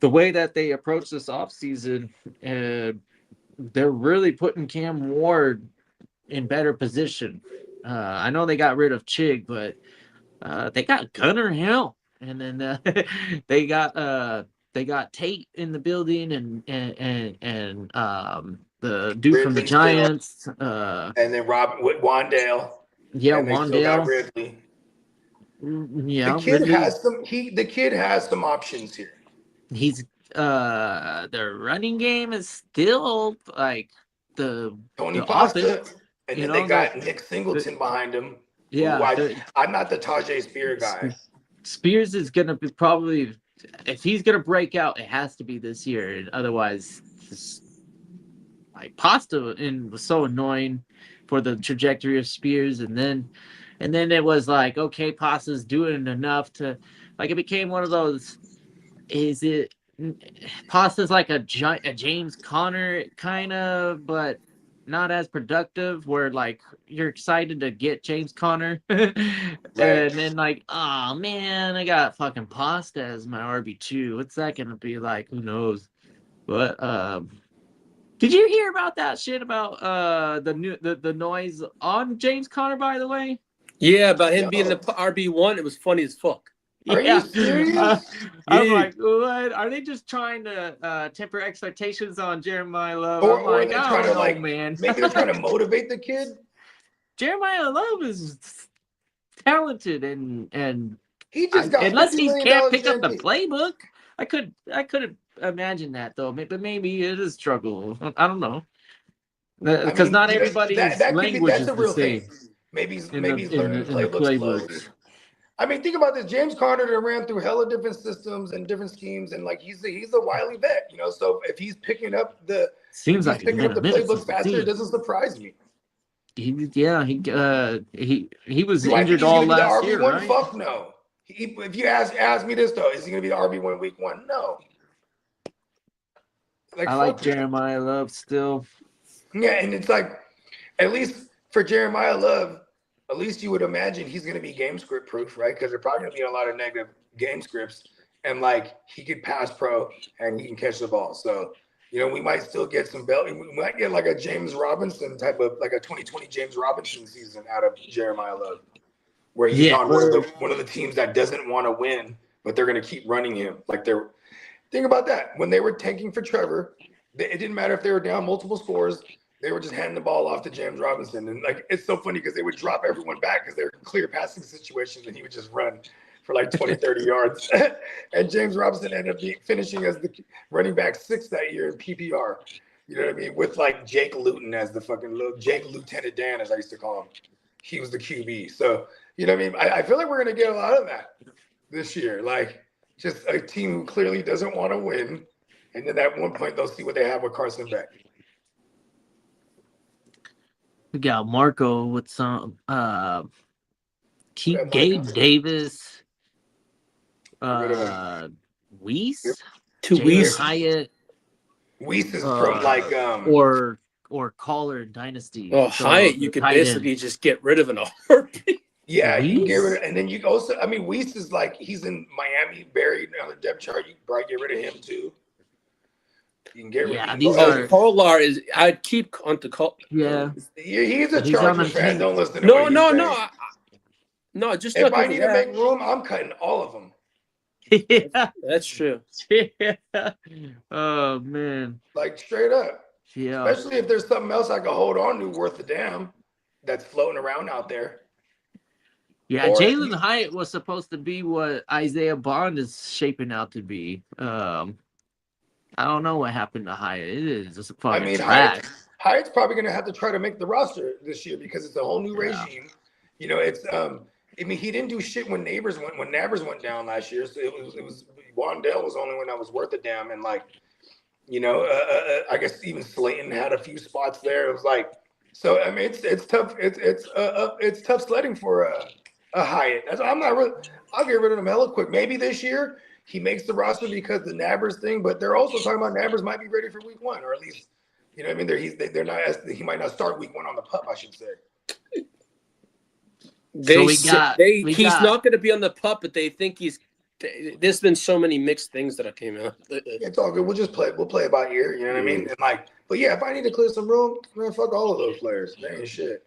the way that they approach this offseason, they're really putting Cam Ward in better position. I know they got rid of Chig, but they got Gunnar Hill, and then they got Tate in the building, and the dude Ridley from the Giants, and then Wandale. Yeah, and Wandale. Ridley. Yeah, the kid has some options here. He's their running game is still like the Tony Pasta, and then they got Nick Singleton behind him. Yeah, I'm not the Tajay Spears guy. Spears is gonna be probably, if he's gonna break out, it has to be this year, and otherwise, like Pasta was so annoying for the trajectory of Spears, and then it was like, okay, Pasta's doing enough to, like, it became one of those. Is it Pasta's like a James Conner kind of, but not as productive, where like you're excited to get James Conner, and then like, oh man, I got fucking Pasta as my RB2. What's that gonna be like? Who knows? But did you hear about that shit about the noise on James Conner, by the way? Yeah, about him being the RB1. It was funny as fuck. Are you serious? I'm like, what? Are they just trying to temper expectations on Jeremiah Love? Or like, they're trying to man. Maybe they're trying to motivate the kid. Jeremiah Love is talented, and he just got, unless he can't pick up the playbook. I could imagine that though. But maybe it is struggle. I don't know, because not everybody's language is the same. Thing. Maybe he's learning playbooks. I mean, think about this. James Conner ran through hella different systems and different schemes, and like he's a wily vet, So if he's picking up the playbook faster, it doesn't surprise me. He was injured all last year, right? Fuck no. If you ask me this though, is he gonna be the RB1 week 1? No. I like Jeremiah Love still. Yeah, and it's like, at least for Jeremiah Love, at least you would imagine he's going to be game script proof, right? Because they're probably going to be a lot of negative game scripts, and like he could pass pro and he can catch the ball. So, you know, we might still get some belt. We might get like a James Robinson type of, like a 2020 James Robinson season out of Jeremiah Love, where he's on one of the teams that doesn't want to win, but they're going to keep running him. Like think about that. When they were tanking for Trevor, it didn't matter if they were down multiple scores. They were just handing the ball off to James Robinson. And like, it's so funny because they would drop everyone back because they're clear passing situations and he would just run for like 20, 30 yards. And James Robinson ended up finishing as the running back 6 that year in PPR. You know what I mean? With like Jake Luton as the fucking Jake Lieutenant Dan, as I used to call him. He was the QB. So, you know what I mean? I feel like we're going to get a lot of that this year. Like, just a team who clearly doesn't want to win. And then at one point, they'll see what they have with Carson Beck. We got Marco with some Gabe Davis, Weiss, Hyatt. Weiss is from like or Caller Dynasty. Oh, so Hyatt, you could basically just get rid of in a heartbeat. Yeah, you can get rid of, and then you also, I mean, Weiss is like, he's in Miami, buried on the depth chart. You can probably get rid of him too. You can get rid of him. Kolar is, I'd keep on to call. Yeah. He's a Charger fan. Don't listen to No, just if I need to make room, I'm cutting all of them. Yeah. That's true. Yeah. Oh, man. Like, straight up. Yeah. Especially if there's something else I can hold on to worth a damn that's floating around out there. Yeah, Jalen Hyatt was supposed to be what Isaiah Bond is shaping out to be. I don't know what happened to Hyatt. It is just a fucking trash. Hyatt's probably going to have to try to make the roster this year because it's a whole new regime. You know, it's I mean, he didn't do shit when Nabers went down last year. So it was Wandale was the only one that was worth a damn, and like, you know, I guess even Slayton had a few spots there. It was like, so I mean, it's tough. It's tough sledding for a Hyatt. I'm not really. I'll get rid of him hella quick. Maybe this year he makes the roster because the Nabbers thing, but they're also talking about Nabbers might be ready for week 1, or at least, you know what I mean? They're not. He might not start week 1 on the pup, I should say. He's not going to be on the pup, but they think he's. There's been so many mixed things that came out. It's all good. We'll just play. We'll play it by ear. You know what I mean? And like, but yeah, if I need to clear some room, man, fuck all of those players. They ain't shit.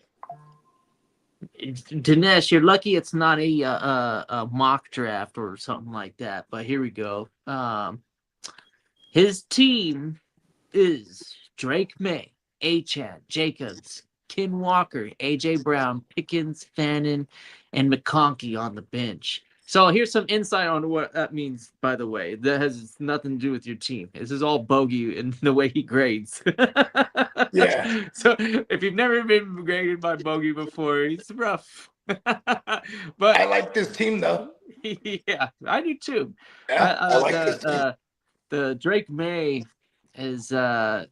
Dinesh, you're lucky it's not a mock draft or something like that. But here we go. His team is Drake May, Achane, Jacobs, Ken Walker, AJ Brown, Pickens, Fannin, and McConkey on the bench. So here's some insight on what that means, by the way. That has nothing to do with your team. This is all Bogey in the way he grades. Yeah. So if you've never been graded by Bogey before, he's rough. But I like this team, though. Yeah, I do too. Yeah, I like this team. The Drake May is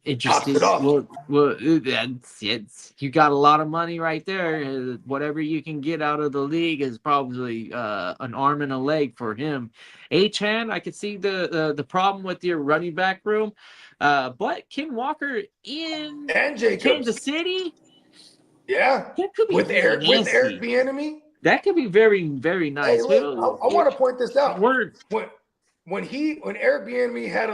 interesting. Well, it's you got a lot of money right there. Whatever you can get out of the league is probably an arm and a leg for him. Achane, I could see the problem with your running back room, but Ken Walker in Kansas City, yeah, that could be with Eric Bieniemy. That could be very, very nice. Hey, look, I want to point this out. When Eric Bieniemy had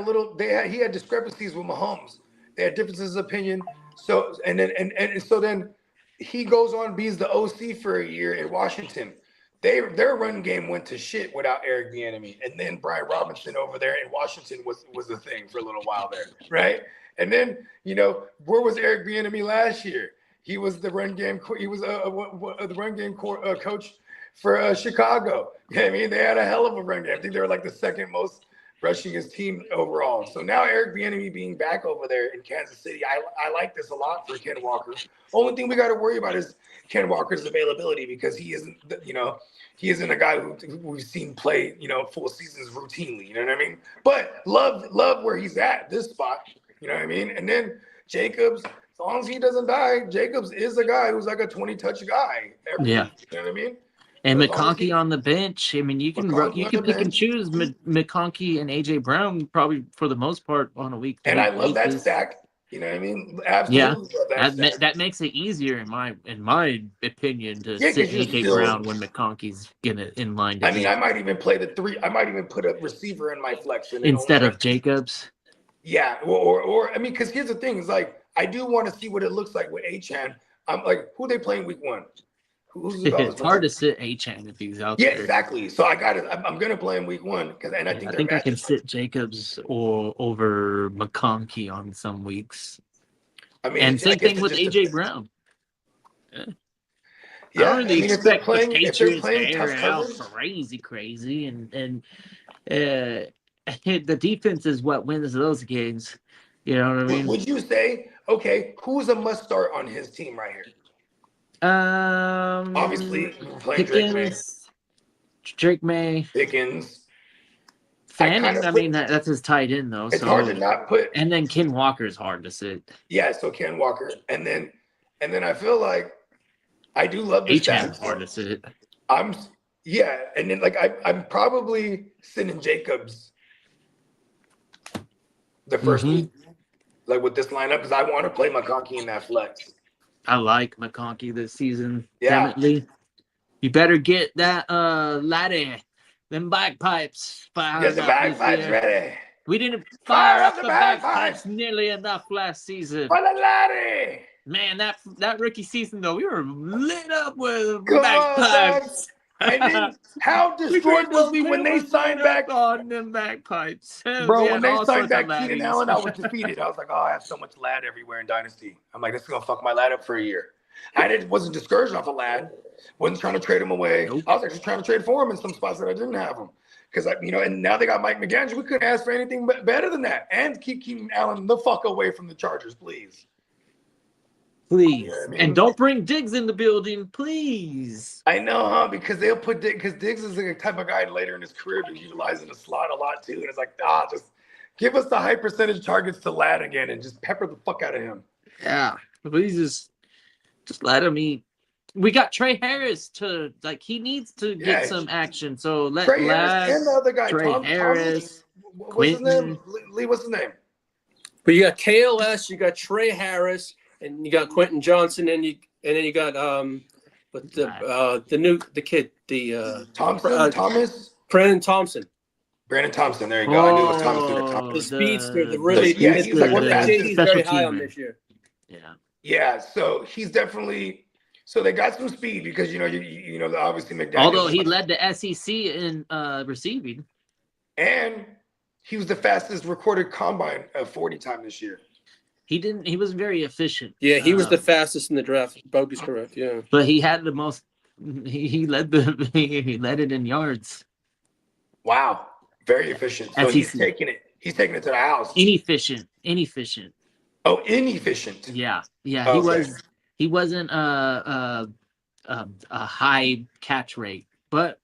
he had discrepancies with Mahomes. They had differences of opinion. So then he goes on and be's the OC for a year in Washington. Their run game went to shit without Eric Bieniemy. And then Brian Robinson over there in Washington was the thing for a little while there, right? And then, you know, where was Eric Bieniemy last year? He was the run game. He was the run game coach for Chicago. You know what I mean? They had a hell of a run game. I think they were like the second most rushingest team overall. So now Eric Bieniemy being back over there in Kansas City, I like this a lot for Ken Walker. Only thing we got to worry about is Ken Walker's availability because he isn't a guy who we've seen play, you know, full seasons routinely. You know what I mean? But love where he's at this spot. You know what I mean? And then Jacobs. As long as he doesn't die, Jacobs is a guy who's like a 20-touch guy. Yeah. You know what I mean? And McConkey on the bench. I mean, you can pick and choose McConkey and AJ Brown probably for the most part on a week. And I love that stack. You know what I mean? Yeah, Absolutely love that stat. that makes it easier in my opinion to Yeah, sit 'cause you're AJ still- Brown when McConkey's gonna in line to I mean, eat. I might even play the 3. I might even put a receiver in my flex and then Instead only- of Jacobs. Yeah, or I mean, because here's the thing: is like I do want to see what it looks like with Achane. I'm like, who they playing week 1? Who's the It's hard to sit Achane if he's out Yeah, there. exactly. So I got it. I'm gonna play him week 1 because, and I I think think I can matchups- sit Jacobs or over McConkey on some weeks. I mean, And I same guess thing it with just AJ depends. Brown. Yeah, I don't really if they're expect playing, the if they're Patriots to playing air tough it out coverage, crazy, and the defense is what wins those games. You know what I mean? would you say, okay, who's a must start on his team right here? Obviously, playing Drake May, Pickens. Fanning. I mean, that's his tight end though. It's so, hard to not put. And then Ken Walker's hard to sit. Yeah, so Ken Walker, and then I feel like I do love the Achane's stats. hard to sit. And then like I'm probably sending Jacobs the first week, like with this lineup, because I want to play McConkey in that flex. I like McConkey this season. Yeah. Definitely. You better get that laddie, them bagpipes. Get the bagpipes ready. We didn't Fire fire up up the the bagpipes. bagpipes nearly enough last season. For the laddie. Man, that rookie season though, we were lit up with Come on, bagpipes. And then how destroyed was we when they signed back on them bagpipes? Bro, We when had they all signed sorts of back Keenan laddies. Allen, I was defeated. I was like, oh, I have so much lad everywhere in Dynasty. I'm like, this is gonna fuck my lad up for a year. Wasn't discouraged off a lad. Wasn't trying to trade him away. Nope. I was actually trying to trade for him in some spots that I didn't have him. Because and now they got Mike McDaniel. We couldn't ask for anything better than that. And keep Keenan Allen the fuck away from the Chargers, please. Please. You know what I mean? And don't bring Diggs in the building, please. I know, huh? Because they'll put because Diggs is the type of guy later in his career to utilize in the slot a lot too. And it's like, just give us the high percentage targets to lad again and just pepper the fuck out of him. Yeah. Please just let him eat. We got Trey Harris he needs to get some action. So let Trey Harris and the other guy, Trey Harris, what's his name? Lee, what's his name? But you got KLS, you got Trey Harris, and you got Quentin Johnson, and then you got the kid, Thomas? Brandon Thompson. Brandon Thompson, there you go. I knew it was Thomas. The speedster, he's like one of he's very high on this year. Yeah, so he's definitely. So they got some speed because obviously McDaniel. Although he led the SEC in receiving, and he was the fastest recorded combine 40 time this year. He wasn't very efficient. Yeah, he was the fastest in the draft. Bogus, correct? Yeah, but he had the most. He led it in yards. Wow, very efficient. So he's taking it to the house. Inefficient. Oh, inefficient. Yeah. Okay. He wasn't a high catch rate, but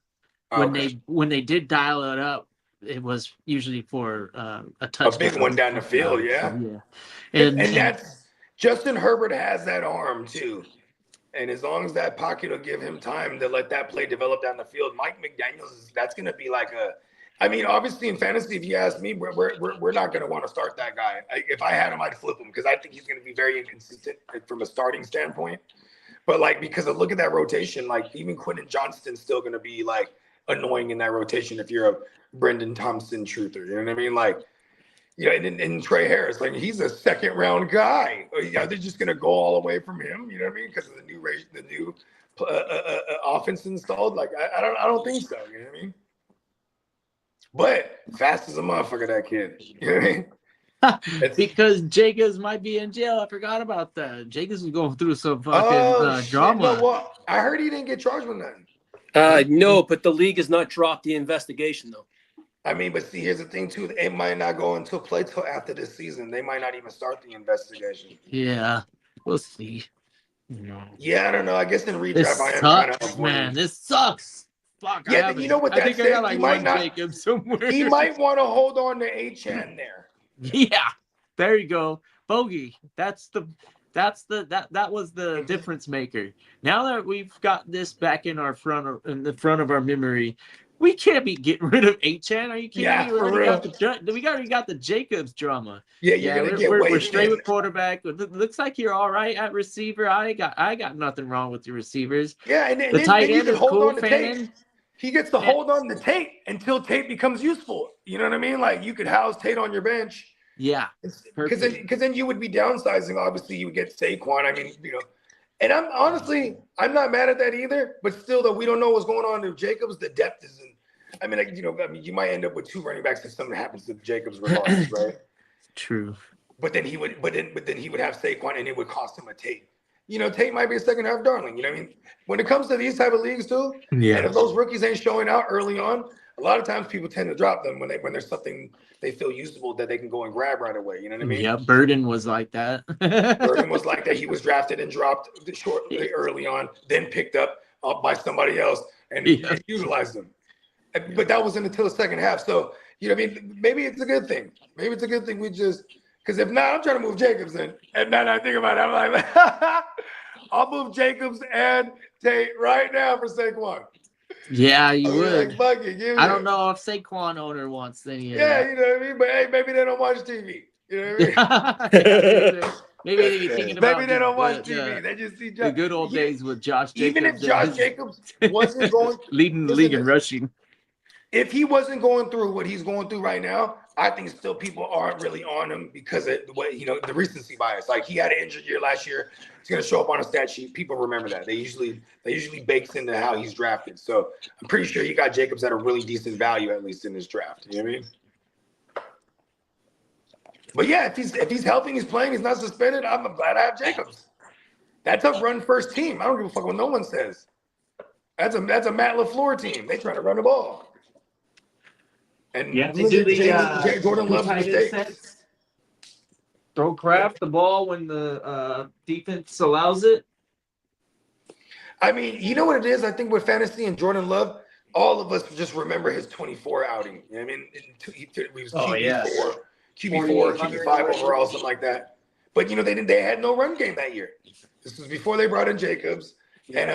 when they did dial it up, it was usually for a touchdown. A big one down the field, yeah. And that's Justin Herbert has that arm too, and as long as that pocket will give him time to let that play develop down the field, Mike McDaniels that's going to be like obviously in fantasy, if you ask me, we're not going to want to start that guy. If I had him, I'd flip him because I think he's going to be very inconsistent from a starting standpoint. But because look at that rotation, even Quentin Johnston's still going to be annoying in that rotation if you're a Brendan Thompson truther. You know what I mean? And Trey Harris, he's a second round guy. Are they just going to go all away from him? You know what I mean? Because of the new offense installed. I don't think so. You know what I mean? But fast as a motherfucker, that kid. You know what I mean? Because Jacobs might be in jail. I forgot about that. Jacobs was going through some fucking drama. No, I heard he didn't get charged with nothing. No, but the league has not dropped the investigation, though. I mean, but see, here's the thing, too. It might not go into play till after this season. They might not even start the investigation. Yeah, we'll see. Yeah, I don't know. I guess in redraft, this I am sucks, trying to avoid man. This sucks. Fuck. Yeah, you know what that said? He might not. He might want to hold on to Achane there. Yeah, there you go, Bogey. That was the difference maker. Now that we've got this back in the front of our memory, We can't be getting rid of Achan. Are you kidding Yeah, me? We for already real. got the Jacobs drama. Yeah, you're gonna get we're Wade straight in. with quarterback. Looks like you're all right at receiver. I got nothing wrong with your receivers. Yeah, and The tight then you end can is hold cool, on to Tate. He gets to hold on to Tate until Tate becomes useful. You know what I mean? Like you could house Tate on your bench. Yeah, because then you would be downsizing. Obviously, you would get Saquon. I mean, and I'm not mad at that either. But still, though, we don't know what's going on with Jacobs. The depth isn't. I mean, you might end up with 2 running backs if something happens to Jacobs regardless, right? True. But then he would have Saquon, and it would cost him a Tate. Tate might be a second half darling. You know what I mean? When it comes to these type of leagues too, and if those rookies ain't showing out early on, a lot of times people tend to drop them when there's something they feel usable that they can go and grab right away. You know what I mean? Yeah, Burden was like that. Burden was like that. He was drafted and dropped shortly early on, then picked up by somebody else and utilized them. But that wasn't until the second half. So, you know what I mean? Maybe it's a good thing. Maybe it's a good thing we just – because if not, I'm trying to move Jacobs in. And now that I think about it, I'm like, I'll move Jacobs and Tate right now for Saquon. Yeah, you would. Like, fuck it, I don't know if Saquon owner wants any of yeah, that. you know what I mean? But, hey, maybe they don't watch TV. You know what I mean? Maybe they be thinking about maybe they don't watch TV. They just see the good old days with Josh Jacobs. Even if Josh Jacobs wasn't going leading the league in rushing. If he wasn't going through what he's going through right now, I think still people aren't really on him because of what the recency bias. Like he had an injured year last year. It's going to show up on a stat sheet. People remember that. They usually bakes into how he's drafted. So I'm pretty sure he got Jacobs at a really decent value, at least in this draft. You know what I mean? But yeah, if he's helping, he's playing, he's not suspended, I'm glad I have Jacobs. That's a run first team. I don't give a fuck what no one says. That's a Matt LaFleur team. They try to run the ball. And they do the Jordan loves mistakes. Throw Kraft the ball when the defense allows it. I mean, you know what it is? I think with fantasy and Jordan Love, all of us just remember his 24 outing. You know what I mean? He was QB4, QB5 overall, something like that. But they had no run game that year. This was before they brought in Jacobs, and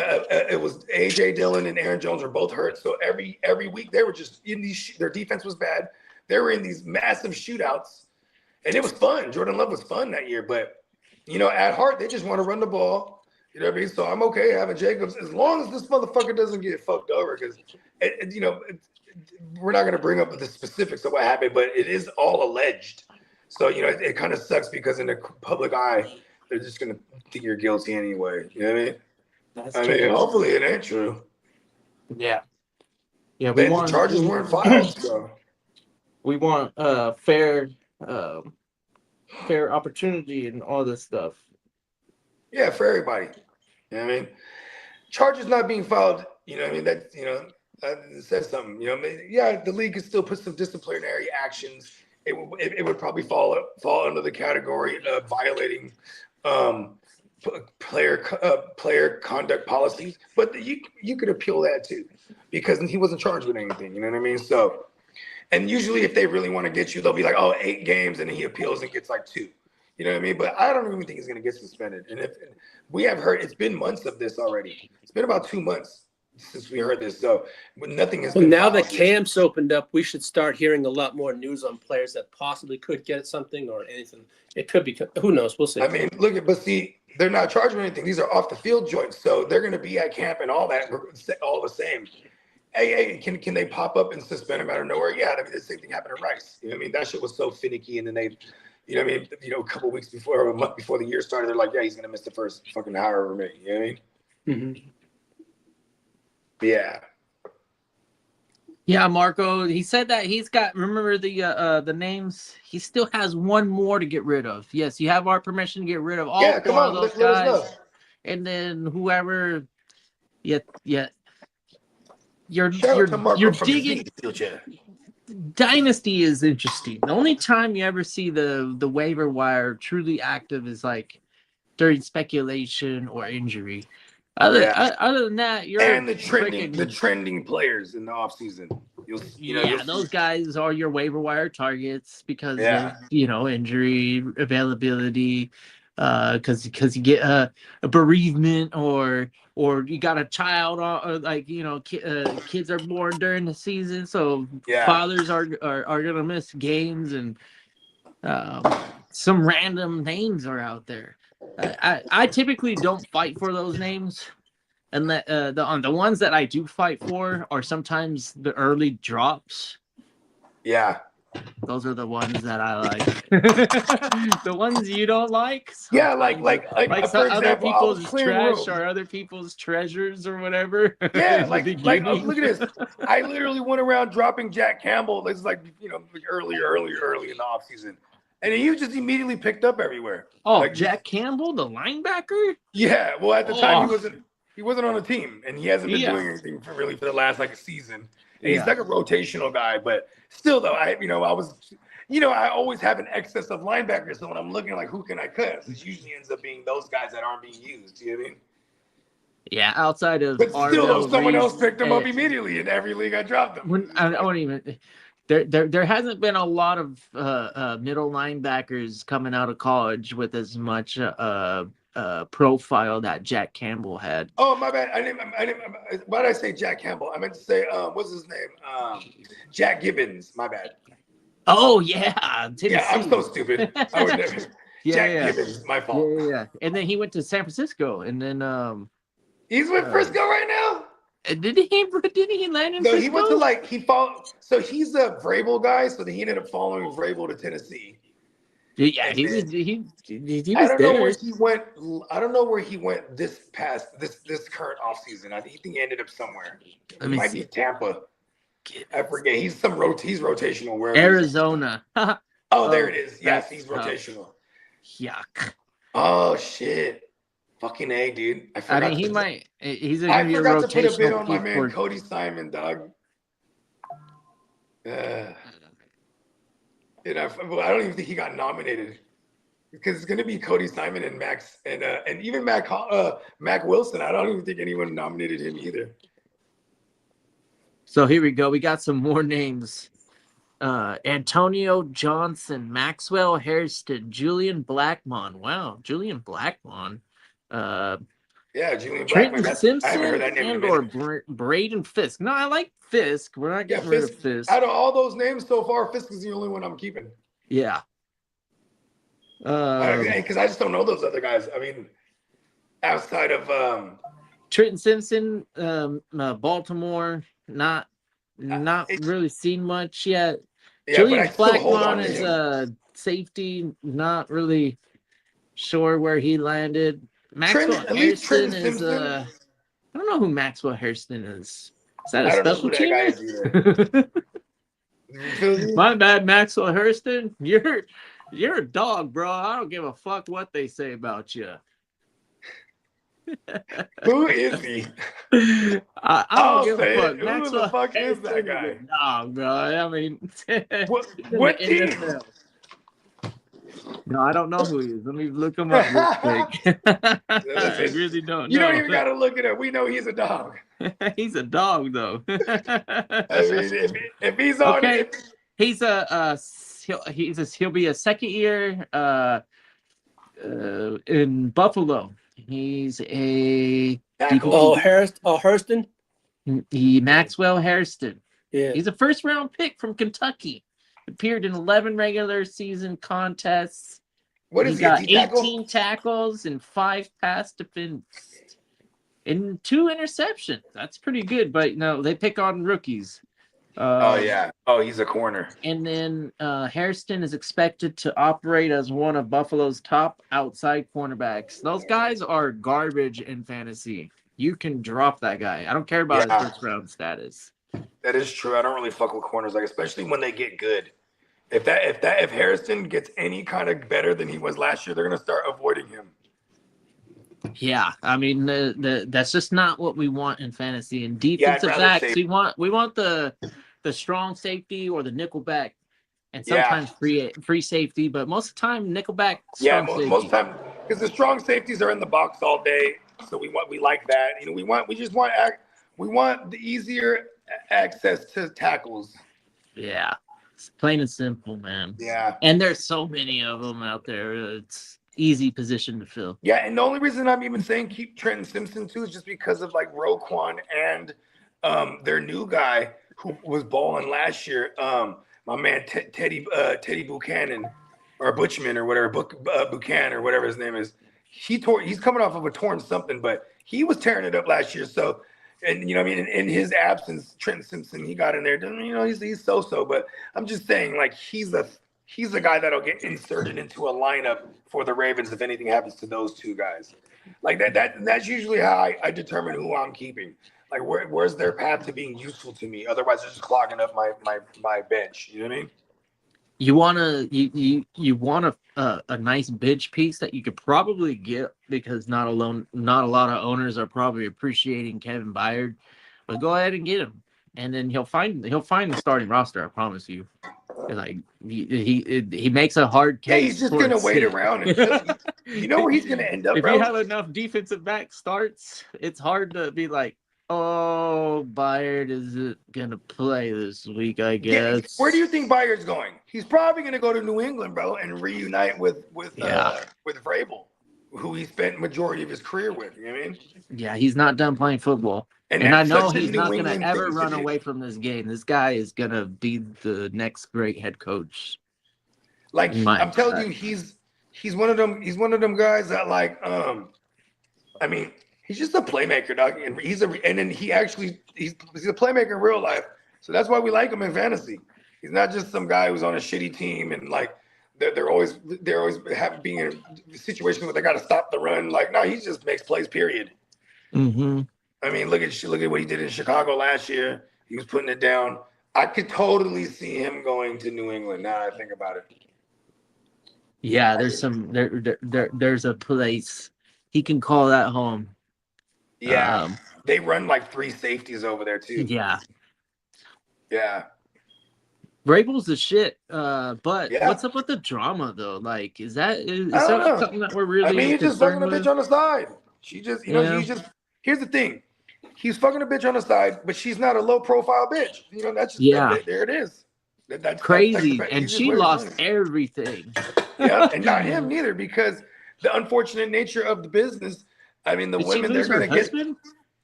it was AJ Dillon and Aaron Jones were both hurt. So every week they were just in these. Their defense was bad. They were in these massive shootouts, and it was fun. Jordan Love was fun that year, but at heart they just want to run the ball. You know what I mean? So I'm okay having Jacobs as long as this motherfucker doesn't get fucked over because we're not going to bring up the specifics of what happened, but it is all alleged. So, it kind of sucks because in the public eye, they're just going to think you're guilty anyway. You know what I mean? I mean, hopefully it ain't true. Yeah. Yeah. The charges weren't filed, so. We want fair opportunity and all this stuff. Yeah, for everybody. You know what I mean? Charges not being filed, that says something. The league could still put some disciplinary actions. It would probably fall under the category of violating player conduct policies. But you could appeal that too, because he wasn't charged with anything. You know what I mean? So, and usually if they really want to get you, they'll be like, 8 games, and then he appeals and gets like 2. You know what I mean? But I don't even think he's going to get suspended. And if we have heard, it's been months of this already. It's been about 2 months since we heard this. So nothing has been now that camp's opened up, we should start hearing a lot more news on players that possibly could get something or anything. It could be, who knows? We'll see. I mean, they're not charging anything. These are off the field joints. So they're going to be at camp and all that, all the same. Hey, can they pop up and suspend him out of nowhere? Yeah, I mean, the same thing happened to Rice. You know what I mean? That shit was so finicky. And then they, a couple weeks before, or a month before the year started, they're like, yeah, he's going to miss the first fucking however many. You know what I mean? Mm-hmm. Yeah. Yeah, Marco. He said that he's got. Remember the names. He still has one more to get rid of. Yes, you have our permission to get rid of all four of those guys, and then whoever. You're digging. Dynasty is interesting. The only time you ever see the waiver wire truly active is like during speculation or injury. Other than that, you're and the trending players in the offseason. Those guys are your waiver wire targets because of injury availability. because you get a bereavement or you got a child, or like kids are born during the season, so fathers are gonna miss games, and some random names are out there. I typically don't fight for those names, and the ones that I do fight for are sometimes the early drops. Yeah. Those are the ones that I like. The ones you don't like. Yeah, like for some other example, I was people's clearing trash room. or other people's treasures or whatever. Yeah, In the like beginning. look at this. I literally went around dropping Jack Campbell. This is like early in the offseason. And he was just immediately picked up everywhere. Oh, like, Jack Campbell, the linebacker? Yeah, well at the time he wasn't on the team, and he hasn't been doing anything for the last like a season. And he's like a rotational guy, but still though, I always have an excess of linebackers. So when I'm looking like who can I cut, it usually ends up being those guys that aren't being used. You know what I mean? Yeah, outside of but still though, someone Reed, else picked them up immediately in every league I dropped them. I won't even. There hasn't been a lot of middle linebackers coming out of college with as much profile that Jack Campbell had. Oh, my bad. I didn't. Why did I say Jack Campbell? I meant to say what's his name? Jack Gibbons. My bad. Oh yeah, Tennessee. Yeah, I'm so stupid. I would never. Jack Gibbons. My fault. Yeah. And then he went to San Francisco, and then he's with Frisco right now. Did he land in? No, Frisco? he went to he followed. So he's a Vrabel guy. So he ended up following Vrabel to Tennessee. Yeah, he was I don't there. know where he went. I don't know where he went this current offseason. I think he ended up somewhere. He might be Tampa. I forget. He's he's rotational. Where Arizona. Oh, there it is. Yes, he's rotational. Yuck. Oh shit. Fucking A, dude. I forgot. He might. He's I gonna be a forgot to put a bid rotational on my man for... Cody Simon, dog. And I don't even think he got nominated because it's gonna be Cody Simon and Max and even Mac Wilson. I don't even think anyone nominated him either. So here we go. We got some more names. Antonio Johnson, Maxwell Hairston, Julian Blackmon. Wow, Julian Blackmon. Yeah, Julian Trenton Blackmon. Simpson I haven't heard that name or Braden Fisk. No, I like Fisk. We're not getting rid of Fisk. Out of all those names so far, Fisk is the only one I'm keeping. Yeah. Because I just don't know those other guys. I mean, outside of Trenton Simpson, Baltimore, not really seen much yet. Yeah, Julian Blackmon is a safety, not really sure where he landed. Maxwell Hairston is I don't know who Maxwell Hairston is. Is that a special team? My bad, Maxwell Hairston. You're a dog, bro. I don't give a fuck what they say about you. Who is he? I don't give a fuck. Who the fuck is that guy? Dog, bro. I mean, what team? No, I don't know who he is. Let me look him up real quick. I really don't know. You don't even got to look it up. We know he's a dog. He's a dog, though. I mean, if he's on it. He'll be a second year in Buffalo. He's a Hairston. Maxwell Hairston. Yeah, he's a first-round pick from Kentucky. Appeared in 11 regular season contests. What is he got 18 tackles and 5 pass defense and 2 interceptions. That's pretty good, but no, they pick on rookies. He's a corner. And then Hairston is expected to operate as one of Buffalo's top outside cornerbacks. Those guys are garbage in fantasy. You can drop that guy. I don't care about his first round status. That is true. I don't really fuck with corners, especially when they get good. If Hairston gets any kind of better than he was last year, they're gonna start avoiding him. Yeah, I mean that's just not what we want in fantasy. And defensive backs, we want the strong safety or the nickel back, and sometimes free safety, but most of the time nickel back. Most of the time, because the strong safeties are in the box all day, so we like that. We want the easier access to tackles. Yeah, it's plain and simple, man. Yeah, and there's so many of them out there. easy position to fill. Yeah, and the only reason I'm even saying keep Trenton Simpson too is just because of like Roquan and their new guy who was balling last year. My man Teddy Buchanan or Butchman or whatever, Buchanan or whatever his name is. He's coming off of a torn something, but he was tearing it up last year. So, and you know what I mean, in his absence, Trenton Simpson, he got in there. You know, he's so. But I'm just saying, like he's a guy that'll get inserted into a lineup for the Ravens if anything happens to those two guys. Like that's usually how I determine who I'm keeping. Like where's their path to being useful to me? Otherwise, they're just clogging up my bench. You know what I mean? You want a nice bench piece that you could probably get because not a lot of owners are probably appreciating Kevin Byard, but go ahead and get him, and then he'll find the starting roster. I promise you. Like he makes a hard case. Yeah, he's just gonna wait around. You know where he's gonna end up. If you have enough defensive back starts, it's hard to be like, oh, Byard isn't gonna play this week, I guess. Yeah, where do you think Byard's going? He's probably gonna go to New England, bro, and reunite with Vrabel, who he spent majority of his career with. You know what I mean? Yeah, he's not done playing football. And I know he's not going to ever run away from this game. This guy is going to be the next great head coach. Like I'm telling you, he's one of them guys that like I mean, he's just a playmaker, dog. And he's a playmaker in real life. So that's why we like him in fantasy. He's not just some guy who's on a shitty team and like they're always being in a situation where they got to stop the run. Like, no, he just makes plays, period. Mm-hmm. I mean, look at what he did in Chicago last year. He was putting it down. I could totally see him going to New England now that I think about it. Yeah, there's a place he can call that home. Yeah, they run like 3 safeties over there too. Yeah. Vrabel's the shit. But what's up with the drama though? Like, is that something that we're really? I mean, he's just fucking a bitch on the side. She just, here's the thing. He's fucking a bitch on the side, but she's not a low-profile bitch. You know, that's just there it is. That's crazy, and she lost everything. Yeah, and not him neither, because the unfortunate nature of the business. I mean, the women they're going to get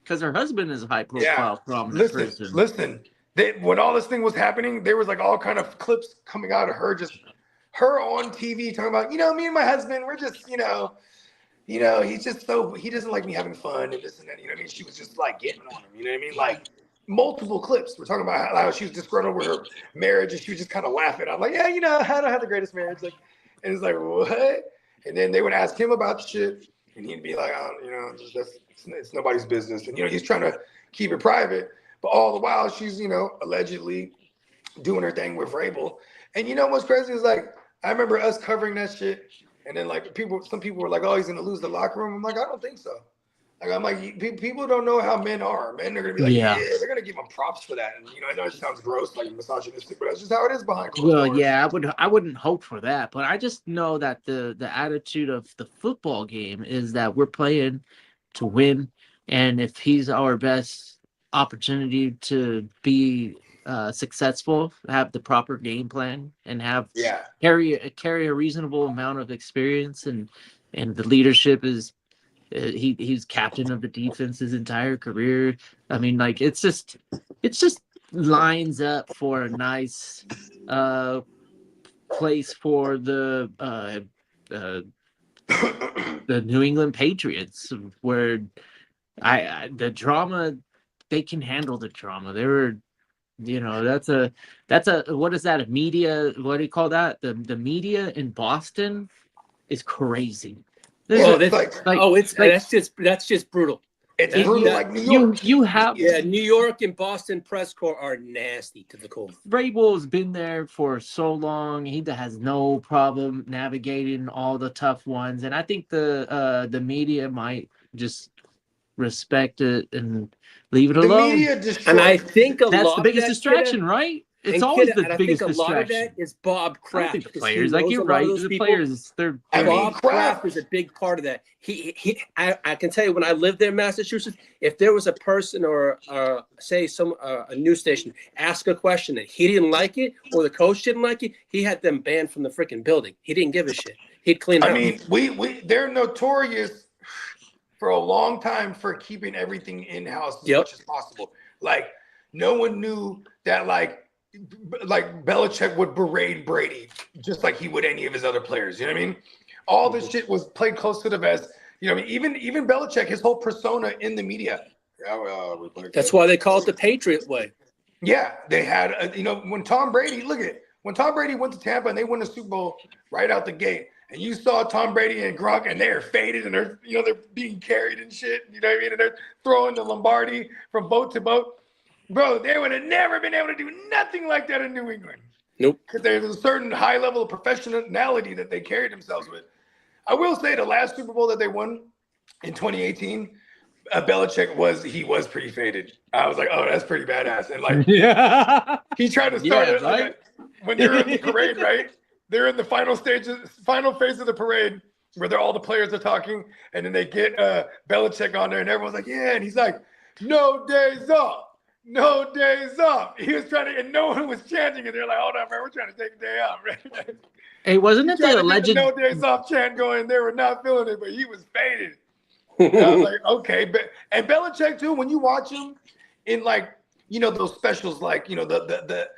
because her husband is a high-profile, prominent person. Listen, when all this thing was happening, there was like all kind of clips coming out of her, just her on TV talking about, me and my husband, we're just, he's just he doesn't like me having fun and this and that. You know what I mean? She was just like getting on him. You know what I mean? Like multiple clips. We're talking about how she was disgruntled with her marriage and she was just kind of laughing. I'm like, yeah, I don't have the greatest marriage. Like, and it's like, what? And then they would ask him about the shit, and he'd be like, it's nobody's business. And he's trying to keep it private, but all the while she's allegedly doing her thing with Vrabel. And what's crazy is like I remember us covering that shit. And then, like, some people were like, oh, he's going to lose the locker room. I'm like, I don't think so. Like, I'm like, people don't know how men are. Men are going to be like, yeah, they're going to give them props for that. And, I know it sounds gross, like misogynistic, but that's just how it is behind closed doors. Yeah, I wouldn't hope for that. But I just know that the attitude of the football game is that we're playing to win. And if he's our best opportunity to be successful, have the proper game plan, and have carry a reasonable amount of experience, and the leadership is he's captain of the defense his entire career. I mean, like it's just lines up for a nice place for the New England Patriots, where the drama, they can handle the drama. They were that's a what is that, a media, what do you call that, the media in Boston is crazy. That's just brutal. It's brutal, like New York. You have New York and Boston press corps are nasty to the core. Vrabel's been there for so long. He has no problem navigating all the tough ones, and I think the media might just respect it and leave it alone. And I think that's the biggest distraction, right? It's always the biggest distraction. A lot of that is Bob Kraft. The players, like you're right, the players. Bob Kraft is a big part of that. I can tell you, when I lived there in Massachusetts, if there was a person or say a news station ask a question that he didn't like it or the coach didn't like it, he had them banned from the freaking building. He didn't give a shit He'd clean house. I mean, they're notorious for a long time for keeping everything in-house as much as possible. Like, no one knew that, like Belichick would berate Brady just like he would any of his other players. You know what I mean? All this shit was played close to the vest. You know what I mean? Even Belichick, his whole persona in the media. That's why they call it the Patriot way. Yeah, they had, when Tom Brady went to Tampa and they won the Super Bowl right out the gate, and you saw Tom Brady and Gronk, and they're faded and they're being carried and shit. You know what I mean? And they're throwing the Lombardi from boat to boat. Bro, they would have never been able to do nothing like that in New England. Nope. Because there's a certain high level of professionality that they carried themselves with. I will say the last Super Bowl that they won in 2018, Belichick was pretty faded. I was like, oh, that's pretty badass. And like, he tried to start it like, when they're in the parade, right? They're in the final phase of the parade where all the players are talking, and then they get Belichick on there, and everyone's like, yeah, and he's like, no days off. No days off. He was trying to, and no one was chanting, and they're like, hold on, man, we're trying to take a day off, right? Hey, wasn't it the alleged no days off chant going? They were not feeling it, but he was faded. And I was like, okay, and Belichick too. When you watch him in those specials, like the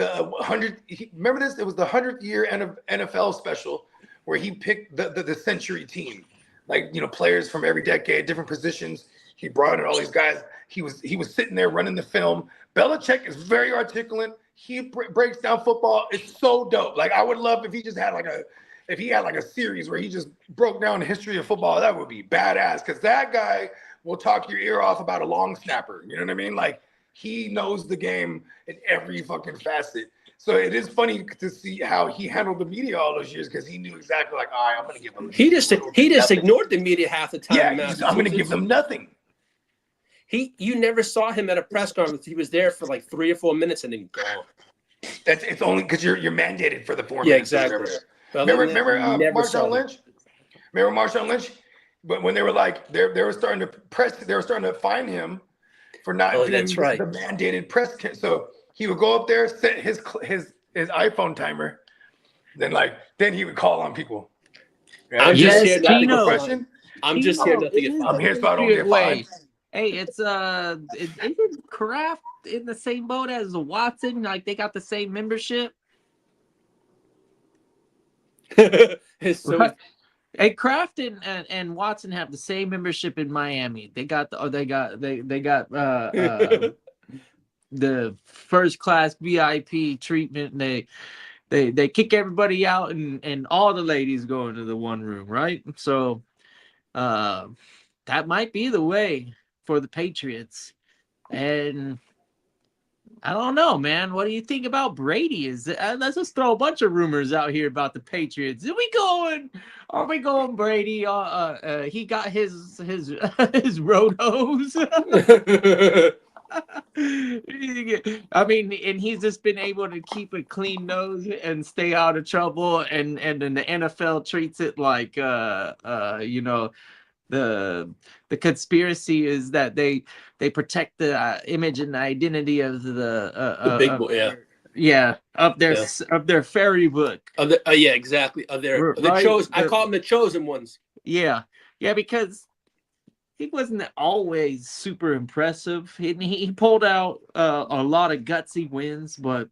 100. Remember this? It was the 100th year NFL special where he picked the century team, like players from every decade, different positions. He brought in all these guys. He was sitting there running the film. Belichick is very articulate. He breaks down football. It's so dope. Like, I would love if he just had a series where he just broke down the history of football. That would be badass, because that guy will talk your ear off about a long snapper. You know what I mean? Like, he knows the game in every fucking facet. So it is funny to see how he handled the media all those years, because he knew exactly, like, all right, I'm going to give him. He just ignored the media half the time. Yeah, I'm going to give them nothing. You never saw him at a press conference. He was there for like 3 or 4 minutes and then gone. It's only because you're mandated for the 4 minutes. Yeah, exactly. Remember Marshawn Lynch? Remember Marshawn Lynch? But when they were like, they were starting to fine him for not doing the mandated press. So he would go up there, set his iPhone timer, then he would call on people. Yeah, I'm just here not to get fined. I'm just here not to get fined. I'm here so I don't get fined. Hey, isn't Kraft in the same boat as Watson? Like, they got the same membership. Hey, Kraft and Watson have the same membership in Miami. They got the first class VIP treatment. And they kick everybody out, and all the ladies go into the one room, right? So that might be the way for the Patriots. And I don't know, man. What do you think about Brady? Let's just throw a bunch of rumors out here about the Patriots. Are we going Brady? He got his road hose. I mean, and he's just been able to keep a clean nose and stay out of trouble. And then the NFL treats it like the conspiracy is that they protect the image and the identity of the big boy, of their fairy book. Exactly. Of their chosen. I call them the chosen ones. Yeah, because he wasn't always super impressive. He pulled out a lot of gutsy wins, but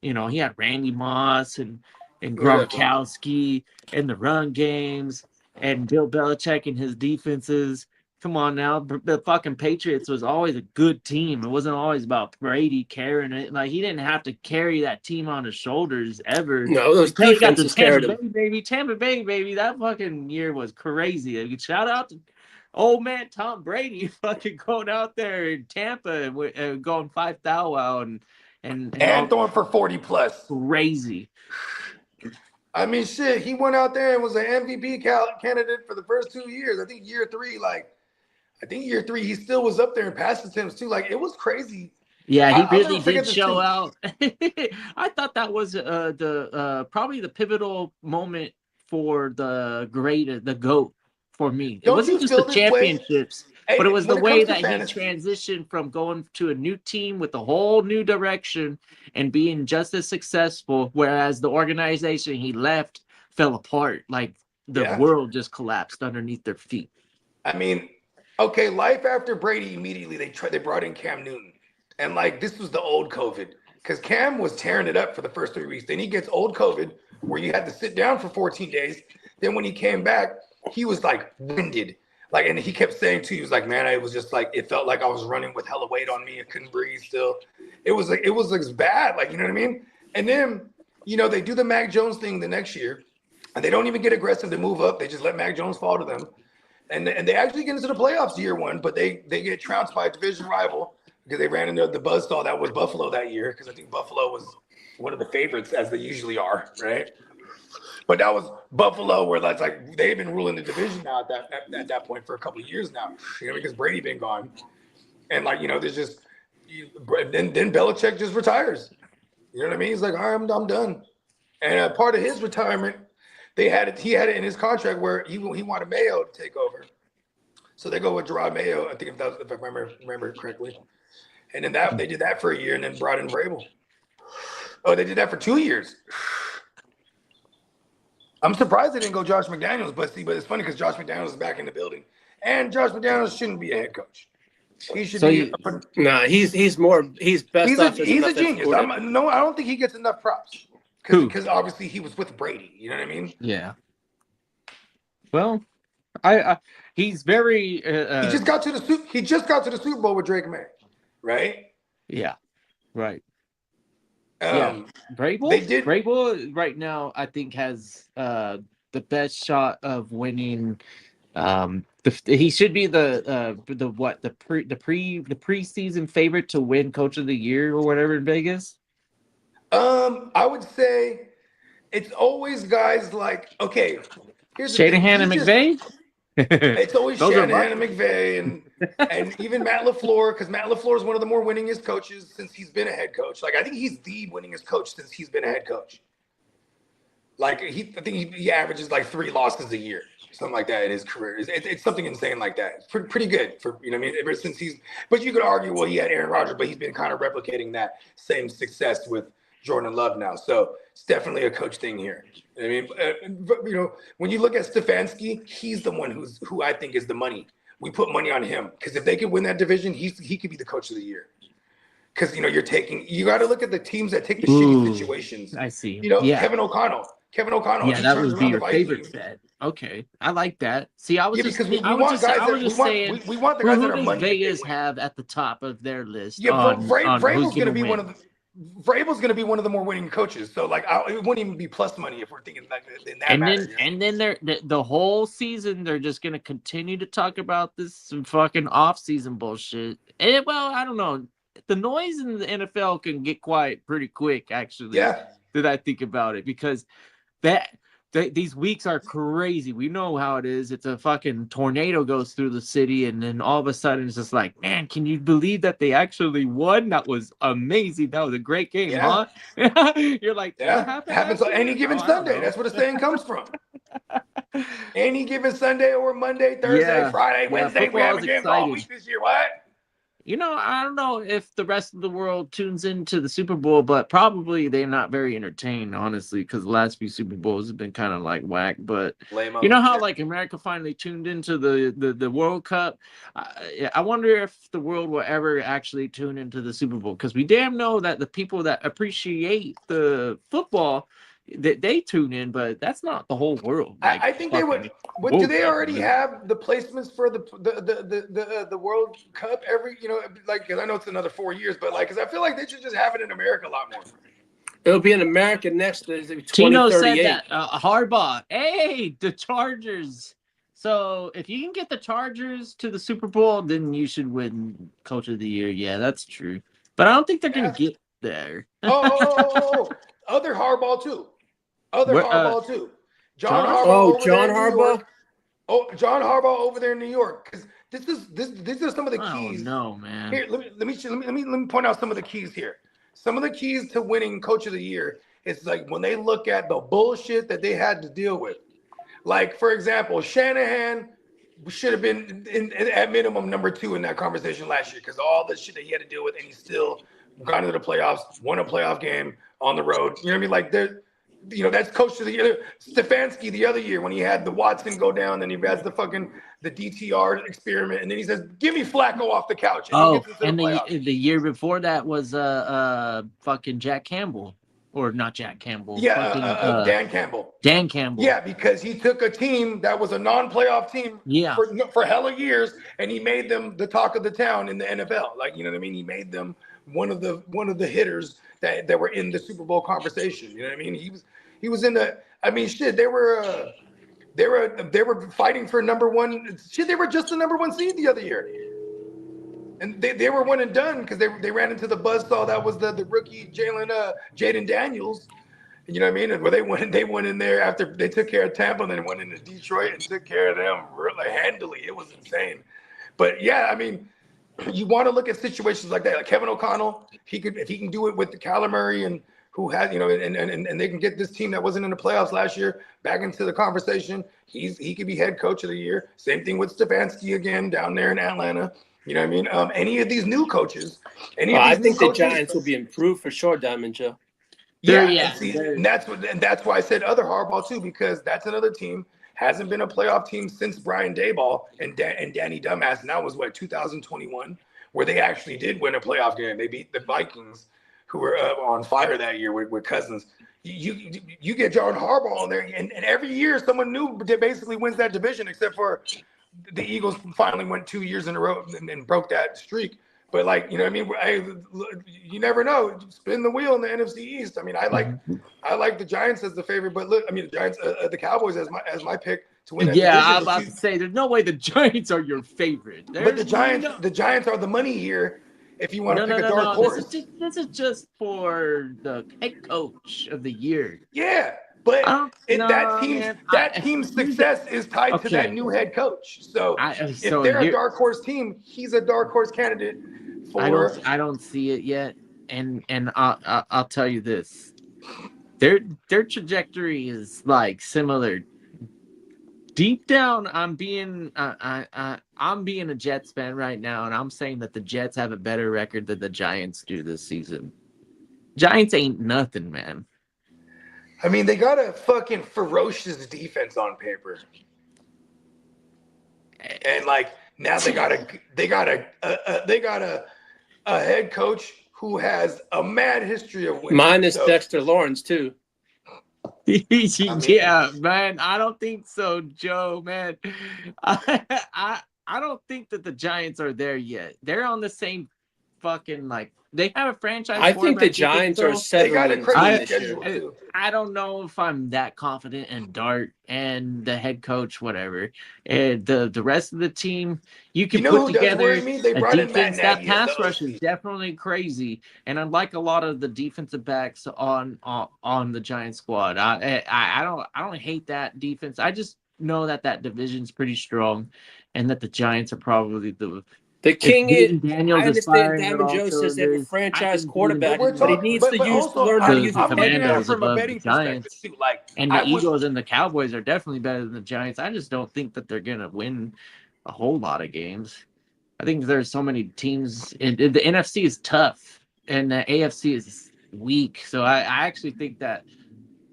he had Randy Moss and Gronkowski and the run games. And Bill Belichick and his defenses. Come on now. The fucking Patriots was always a good team. It wasn't always about Brady carrying it. Like, he didn't have to carry that team on his shoulders ever. No, those defenses carried him. Tampa Bay, baby. That fucking year was crazy. Shout out to old man Tom Brady fucking going out there in Tampa and going 5,000 and throwing for 40 plus. Crazy. I mean, shit, he went out there and was an MVP candidate for the first 2 years. I think year three, he still was up there in pass attempts too. Like, it was crazy. Yeah, he really did show out. I thought that was probably the pivotal moment for the GOAT for me. It wasn't just the championships, but it was the way that he transitioned from going to a new team with a whole new direction and being just as successful, whereas the organization he left fell apart. Like the world just collapsed underneath their feet. I mean, okay, life after Brady, immediately they brought in Cam Newton. And like this was the old COVID. Because Cam was tearing it up for the first 3 weeks. Then he gets old COVID where you had to sit down for 14 days. Then when he came back, he was like winded. Like, and he kept saying too, he was like, man, it was just like, it felt like I was running with hella weight on me. I couldn't breathe still. It was like bad. Like, you know what I mean? And then, you know, they do the Mac Jones thing the next year and they don't even get aggressive to move up. They just let Mac Jones fall to them. And they actually get into the playoffs year one, but they get trounced by a division rival because they ran into the buzzsaw that was Buffalo that year. Because I think Buffalo was one of the favorites as they usually are. Right. But that was Buffalo, where that's like they've been ruling the division now at that point for a couple of years now, you know, because Brady been gone, and like you know, there's just then Belichick just retires. You know what I mean? He's like, all right, I'm done. And part of his retirement, he had it in his contract where he wanted Mayo to take over, so they go with Gerard Mayo. I think if I remember correctly, and then they did that for a year, and then brought in Vrabel. Oh, they did that for 2 years. I'm surprised they didn't go Josh McDaniels, but it's funny because Josh McDaniels is back in the building, and Josh McDaniels shouldn't be a head coach. He should be. He's best. He's a genius. I don't think he gets enough props because obviously he was with Brady. You know what I mean? Yeah. Well, he's very. He just got to the Super Bowl with Drake May, right? Yeah. Right. Vrabel right now I think has the best shot of winning. He should be the preseason favorite to win Coach of the Year or whatever in Vegas. I would say it's always guys like here's Shanahan and McVay. It's always Shanahan and McVay and even Matt LaFleur, because Matt LaFleur is one of the more winningest coaches since he's been a head coach. Like I think he's the winningest coach since he's been a head coach. Like I think he averages like 3 losses a year, something like that in his career. It's something insane like that. It's pretty good for you know what I mean. Ever since but you could argue, well, he had Aaron Rodgers, but he's been kind of replicating that same success with Jordan Love now. So it's definitely a coach thing here. I mean, you know, when you look at Stefanski, he's the one who I think is the money. We put money on him because if they could win that division, he could be the coach of the year. Because you know you got to look at the teams that take the shitty situations. I see. You know, Kevin O'Connell. Yeah, that would be your favorite bet. Okay, I like that. See, I was just saying, we want the guys that are money. Vegas have at the top of their list. Yeah, Vrabel's going to be one of the. Vrabel's going to be one of the more winning coaches, so like it wouldn't even be plus money if we're thinking like in that. And then the whole season they're just going to continue to talk about this fucking off-season bullshit. And well, I don't know, the noise in the NFL can get quiet pretty quick. Actually, that I think about it because these weeks are crazy. We know how it is. It's a fucking tornado goes through the city, and then all of a sudden it's just like, man, can you believe that they actually won? That was amazing. That was a great game, huh? You're like, happens on any given Sunday. That's where the saying comes from. Any given Sunday or Monday, Thursday, Friday, Wednesday. We have a game all week this year. What? You know, I don't know if the rest of the world tunes into the Super Bowl, but probably they're not very entertained, honestly, because the last few Super Bowls have been kind of like whack. But you know how like America finally tuned into the World Cup? I wonder if the world will ever actually tune into the Super Bowl, because we damn know that the people that appreciate the football, they tune in, but that's not the whole world. Like, I think they would. But do they already have the placements for the World Cup every? You know, like because I know it's another 4 years, but like because I feel like they should just have it in America a lot more. It'll be in America next. Tino said that Harbaugh. Hey, the Chargers. So if you can get the Chargers to the Super Bowl, then you should win Coach of the Year. Yeah, that's true. But I don't think they're gonna get there. Other Harbaugh too. Harbaugh too. John Harbaugh. John Harbaugh over there in New York. Because these are some of the keys. Oh no, man. Here, let me point out some of the keys here. Some of the keys to winning Coach of the Year is like when they look at the bullshit that they had to deal with. Like for example, Shanahan should have been at minimum number 2 in that conversation last year because all the shit that he had to deal with, and he still got into the playoffs, won a playoff game on the road. You know what I mean? Like that's coach of the year. Stefanski the other year when he had the Watson go down, and he has the DTR experiment, and then he says, "Give me Flacco off the couch." And he gets into and the playoffs. the year before that was fucking Jack Campbell, or not Jack Campbell. Yeah, Dan Campbell. Dan Campbell. Yeah, because he took a team that was a non-playoff team for hella years, and he made them the talk of the town in the NFL. Like, you know what I mean? He made them one of the hitters that were in the Super Bowl conversation. You know what I mean? He was in the. I mean, shit. They were fighting for number one. Shit, they were just the number one seed the other year, and they were one and done because they ran into the buzzsaw that was the rookie Jaden Daniels. You know what I mean? And where they went in there after they took care of Tampa, and then went into Detroit and took care of them really handily. It was insane. But yeah, I mean, you want to look at situations like that. Like Kevin O'Connell, if he can do it with the Kyler Murray and who has, and they can get this team that wasn't in the playoffs last year back into the conversation. He could be head coach of the year. Same thing with Stefanski again down there in Atlanta. You know what I mean? Any of these new coaches, I think the Giants will be improved for sure, Diamond Joe. And that's why I said other Harbaugh too, because that's another team hasn't been a playoff team since Brian Daboll and Danny Dumbass. And that was 2021, where they actually did win a playoff game. They beat the Vikings, who were on fire that year with Cousins. You get John Harbaugh on there, and every year someone new basically wins that division, except for the Eagles finally went 2 years in a row and broke that streak. But you know what I mean? You never know. Spin the wheel in the NFC East. I mean, I like the Giants as the favorite, but look, I mean, the Giants, the Cowboys as my pick to win. Yeah, I'm about to say there's no way the Giants are your favorite. But the Giants are the money here. If you want to pick a dark horse, this is just for the head coach of the year. Yeah, but that team's success is tied to that new head coach. So if they're a dark horse team, he's a dark horse candidate. I don't see it yet, and I'll tell you this: their trajectory is similar. Deep down, I'm being a Jets fan right now, and I'm saying that the Jets have a better record than the Giants do this season. Giants ain't nothing, man. I mean, they got a fucking ferocious defense on paper, and now they got a head coach who has a mad history of winning. Minus Dexter Lawrence too. Yeah, man. I don't think so, Joe. Man, I don't think that the Giants are there yet. They're on the same fucking they have a franchise. I think the Giants are settling. I don't know if I'm that confident in Dart and the head coach, whatever. And the rest of the team, you can put together a defense. That pass rush is definitely crazy, and I like a lot of the defensive backs on the Giants squad. I don't hate that defense. I just know that division's pretty strong, and that the Giants are probably the king is Daniels. I understand Diamond Joe says they have a franchise quarterback, but he needs to learn how to use the Commanders above the Giants. And the Eagles and the Cowboys are definitely better than the Giants. I just don't think that they're going to win a whole lot of games. I think there's so many teams. The NFC is tough, and the AFC is weak. So I actually think that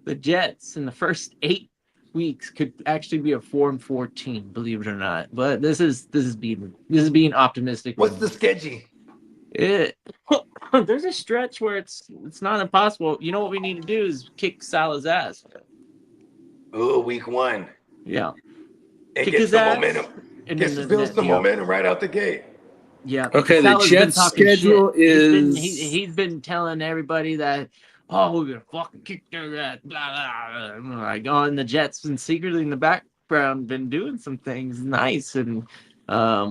the Jets in the first 8 weeks could actually be a 4-4 team, believe it or not. But this is being optimistic. What's the schedule? There's a stretch where it's not impossible. You know what we need to do is kick Salah's ass. Oh, week 1. Yeah. And get some momentum. And build some momentum right out the gate. Yeah. Okay, the Jets schedule is he's been telling everybody that we're gonna fucking kick their ass, blah blah. And the Jets and secretly in the background been doing some things nice, and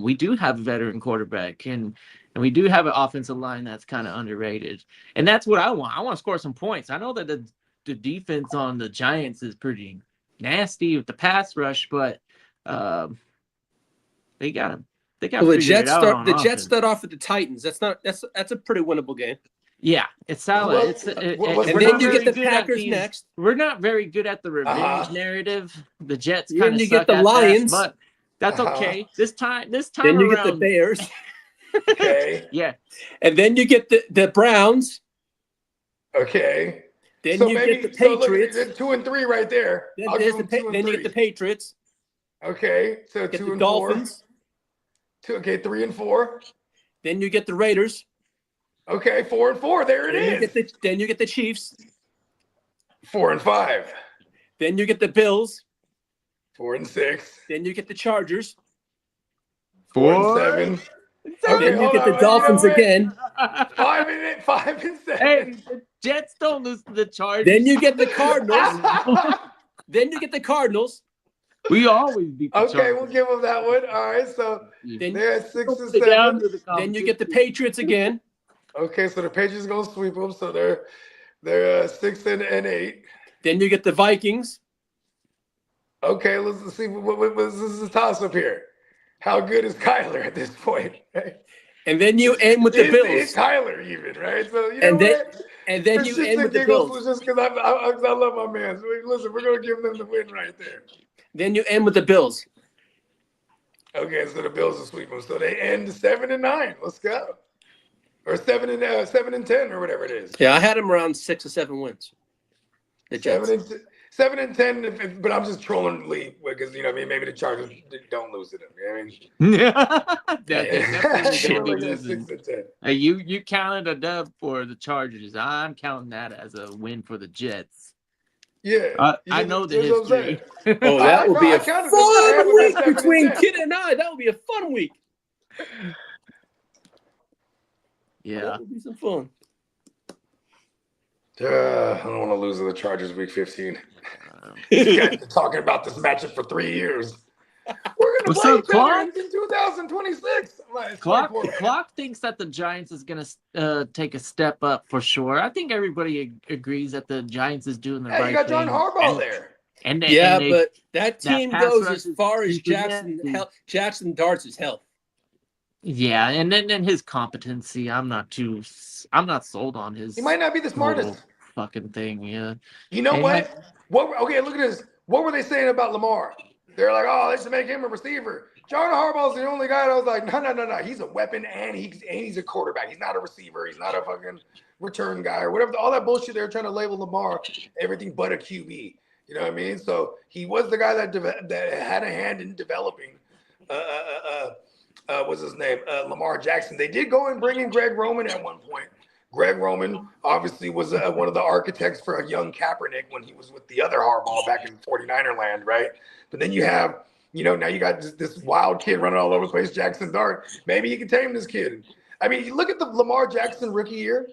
we do have a veteran quarterback, and we do have an offensive line that's kind of underrated, and that's what I want. I want to score some points. I know that the defense on the Giants is pretty nasty with the pass rush, but they got the Jets start off with the Titans. That's a pretty winnable game. Yeah, it's solid. And then you get the Packers next. We're not very good at the revenge narrative. The Jets kind of you suck get the at Lions, that, but that's okay. This time then you around, get the Bears. Okay. Yeah. And then you get the Browns. Okay. Then So you maybe, get the so look, Patriots. there's 2 and 3 right there. Then, I'll give them 2 and then 3. you get the Patriots. Okay, so Get 2 the and Dolphins. 4. 3 and 4. Then you get the Raiders. Okay, 4 and 4. There it is. Then you get the Chiefs. 4 and 5. Then you get the Bills. 4 and 6. Then you get the Chargers. 4 and 7. Okay, Then you get the hold on. Dolphins again. 5 and 7. Hey, the Jets don't lose to the Chargers. Then you get the Cardinals. Then you get the Cardinals. We always beat the Okay, Chargers. we'll give them that one. All right, so Then, they're at 6 and Sit down 7. to the then you get the Patriots again. Okay, so the Patriots gonna sweep them, so they're 6 and 8. Then you get the Vikings. Okay, let's see. What this is a toss up here. How good is Kyler at this point? And then you end with the Is Bills. Kyler even, right? So you know And then, what? and then For you shits end and with the giggles, Bills. just because I love my man. So listen, we're gonna give them the win right there. Then you end with the Bills. Okay, so the Bills will sweep them. So they end 7 and 9. Let's go. Or 7 and 10 or whatever it is. Yeah, I had them around 6 or 7 wins. The Jets. 7 and 10, but I'm just trolling Lee because you know what I mean. Maybe the Chargers don't lose to them. You know what I mean? They were looking at 6 and 10. Hey, you counted a dub for the Chargers. I'm counting that as a win for the Jets. Yeah, I know the that's what I'm history. saying. Oh, that will be a counted fun it. week I had between them at 7 and 10. Kitteh and I. That will be a fun week. Yeah. That will be some fun. I don't want to lose to the Chargers week 15. These guys been talking about this matchup for 3 years. We're gonna What's play up, each other Clark? in 2026. I'm like, it's Clock 24. thinks that the Giants is going to take a step up for sure. I think everybody agrees that the Giants is doing the Yeah, right you got John thing. Harbaugh there. And Yeah, they, but that team pass goes rush as is far as super nasty. Jackson Dart's health. yeah, and then his competency, I'm not sold on his He might not be the smartest. whole fucking thing. Yeah. You know Hey, what? Okay, look at this. What were they saying about Lamar? They're like, oh, they should make him a receiver. John Harbaugh's the only guy that was like, no. He's a weapon and he's a quarterback. He's not a receiver. He's not a fucking return guy or whatever. All that bullshit they're trying to label Lamar everything but a QB. You know what I mean? So he was the guy that had a hand in developing. What's his name? Lamar Jackson. They did go and bring in Greg Roman at one point. Greg Roman obviously was one of the architects for a young Kaepernick when he was with the other Harbaugh back in 49er land, right? But then you have, now you got this wild kid running all over the place, Jackson Dart. Maybe you can tame this kid. I mean, you look at the Lamar Jackson rookie year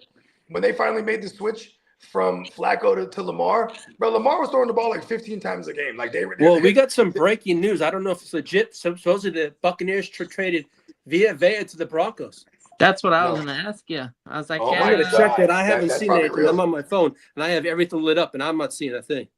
when they finally made the switch from Flacco to Lamar. Bro, Lamar was throwing the ball like 15 times a game. Like we got some breaking news. I don't know if it's legit. Supposedly the Buccaneers traded Vea to the Broncos. That's what I was going to ask you. I was like, Oh I'm my going to check that. I haven't that's seen probably it. real. I'm on my phone and I have everything lit up and I'm not seeing a thing.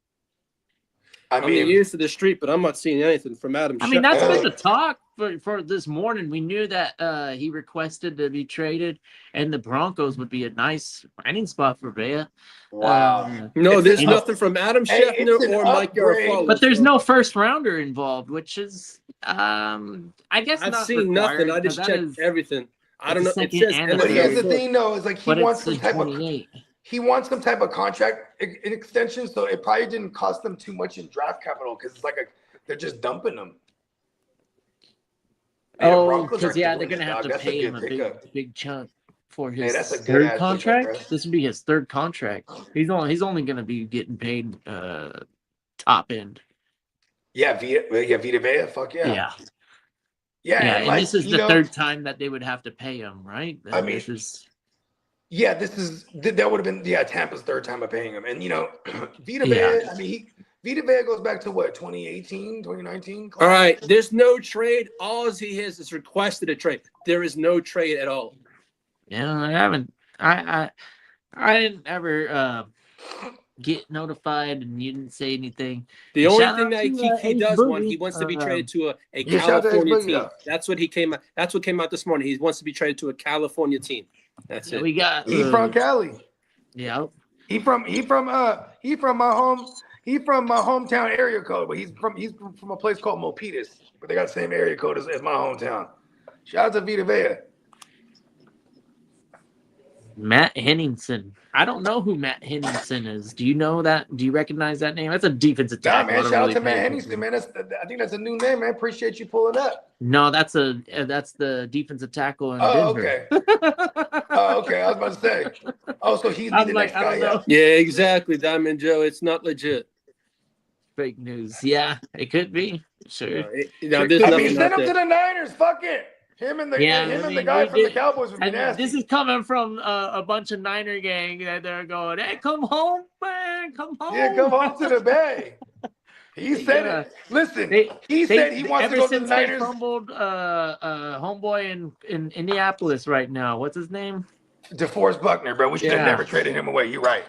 I I'm mean, used to the street, but I'm not seeing anything from Adam. I mean, that's been the talk for this morning. We knew that he requested to be traded, and the Broncos would be a nice landing spot for Vea. wow. No, there's an nothing from Adam Hey, it's Scheffner an or Mike upgrade. Garafolo. But there's no first rounder involved, which is, I guess, I've not seen required, nothing. I just but checked that is- everything. I don't know. it's a It second says and a But here's the third. thing, though, is like But he wants it's some in type of 28. he wants some type of contract extension, so it probably didn't cost them too much in draft capital because it's like they're just dumping them. Man, Oh, Broncos because are they're doing gonna it, have dog. to That's a pay good him a pickup. big chunk for Hey, his that's a good third ass pickup, contract. bro. This would be his third contract. He's only gonna be getting paid top end. Yeah, Vita Vea, fuck yeah. Yeah. Yeah, And like, this is the third time that they would have to pay him, right? I mean, this is that would have been Tampa's third time of paying him. And Vita Yeah. Vea, I mean Vita Vea goes back to what, 2018, 2019? All right, there's no trade. All he has is requested a trade. There is no trade at all. yeah. I haven't. I didn't ever get notified, and you didn't say anything. The And only shout thing out that to, he Ace does Boogie. want, he wants to be traded to a Yeah, shout out to Ace California Boogie, team. though. That's what came out this morning. He wants to be traded to a California team. That's it. We got. He's from Cali. Yeah. He from my hometown area code, but he's from a place called Milpitas, but they got the same area code as my hometown. Shout out to Vita Vea. Matt Henningsen. I don't know who Matt Henningsen is. Do you know that? Do you recognize that name? That's a defensive Nah, tackle. man. Shout out to Matt Henningsen, man. I think that's a new name, man. Appreciate you pulling up. No, that's the defensive tackle in Okay. Denver. Oh, okay. I was about to say. Oh, so he's the next guy. Yeah, exactly, Diamond Joe. It's not legit. Fake news. Yeah, it could be. Sure. There's I mean, send him to the Niners. Fuck it. Him and the guy from the Cowboys would be nasty. This is coming from a bunch of Niner gang that they're going, "Hey, come home, man, come home." Yeah, come home to the Bay. He said it. Listen, he said he wants to go to the Niners. They fumbled homeboy in Indianapolis right now. What's his name? DeForest Buckner, bro. We should have never traded him away. You're right.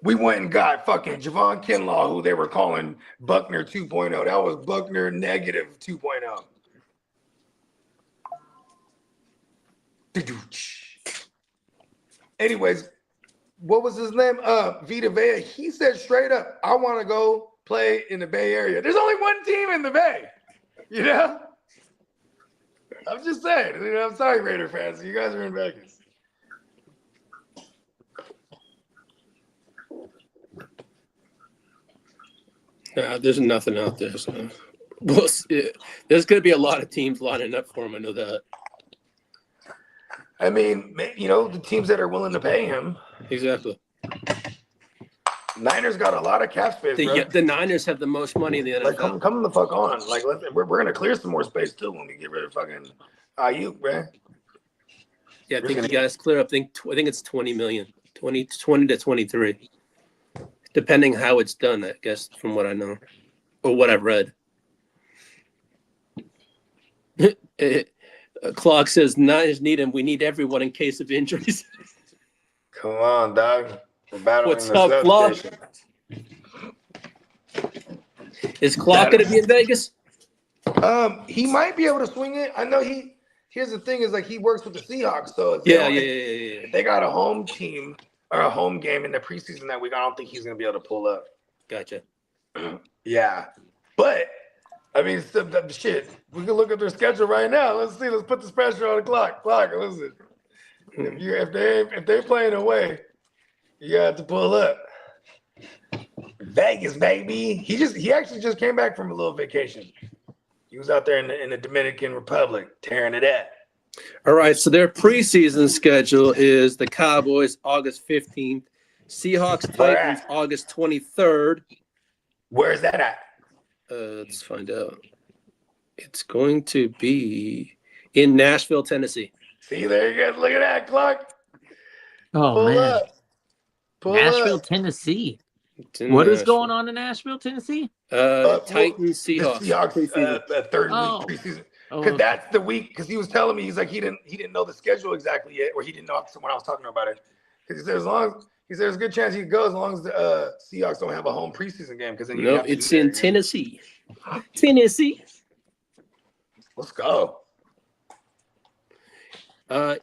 We went and got fucking Javon Kinlaw, who they were calling Buckner 2.0. That was Buckner negative 2.0. Anyways, what was his name? Vita Vea. He said straight up, I want to go play in the Bay Area. There's only one team in the Bay. You know? I'm just saying. You know, I'm sorry, Raider fans. You guys are in Vegas. There's nothing out there. So. There's going to be a lot of teams lining up for him. I know that. I mean, you know, the teams that are willing to pay him. Exactly. Niners got a lot of cap space, bro. The Niners have the most money in the NFL. Like, come the fuck on. Like, we're going to clear some more space, too, when we get rid of fucking Aiyuk, man. Yeah, I think you guys clear up. I think it's 20 million. 20 to 23. Depending how it's done, I guess, from what I know. Or what I've read. Clark says Niners need him. We need everyone in case of injuries. Come on, dog. We're battling. What's up, Clark? Is Clark going to be in Vegas? He might be able to swing it. I know he. Here's the thing: is like he works with the Seahawks, so if they got a home team or a home game in the preseason that week, I don't think he's going to be able to pull up. Gotcha. Yeah, but. I mean, shit. We can look at their schedule right now. Let's see. Let's put this pressure on the clock. Listen. If they're playing away, you got to pull up. Vegas, baby. He actually just came back from a little vacation. He was out there in the Dominican Republic tearing it up. All right. So their preseason schedule is the Cowboys August 15th, Seahawks Titans August 23rd. Where's that at? Let's find out. It's going to be in Nashville, Tennessee. See, there you go. Look at that clock. Oh, pull man. Up. Nashville, Tennessee. What is going on in Nashville, Tennessee? Titans, Seahawks. Seahawks, third week preseason. Because that's the week. Because he was telling me, he's like, he didn't know the schedule exactly yet, or he didn't know someone I was talking about it. Because he said there's a good chance he goes as long as the Seahawks don't have a home preseason game. Because no, it's in Tennessee. Tennessee. Let's go.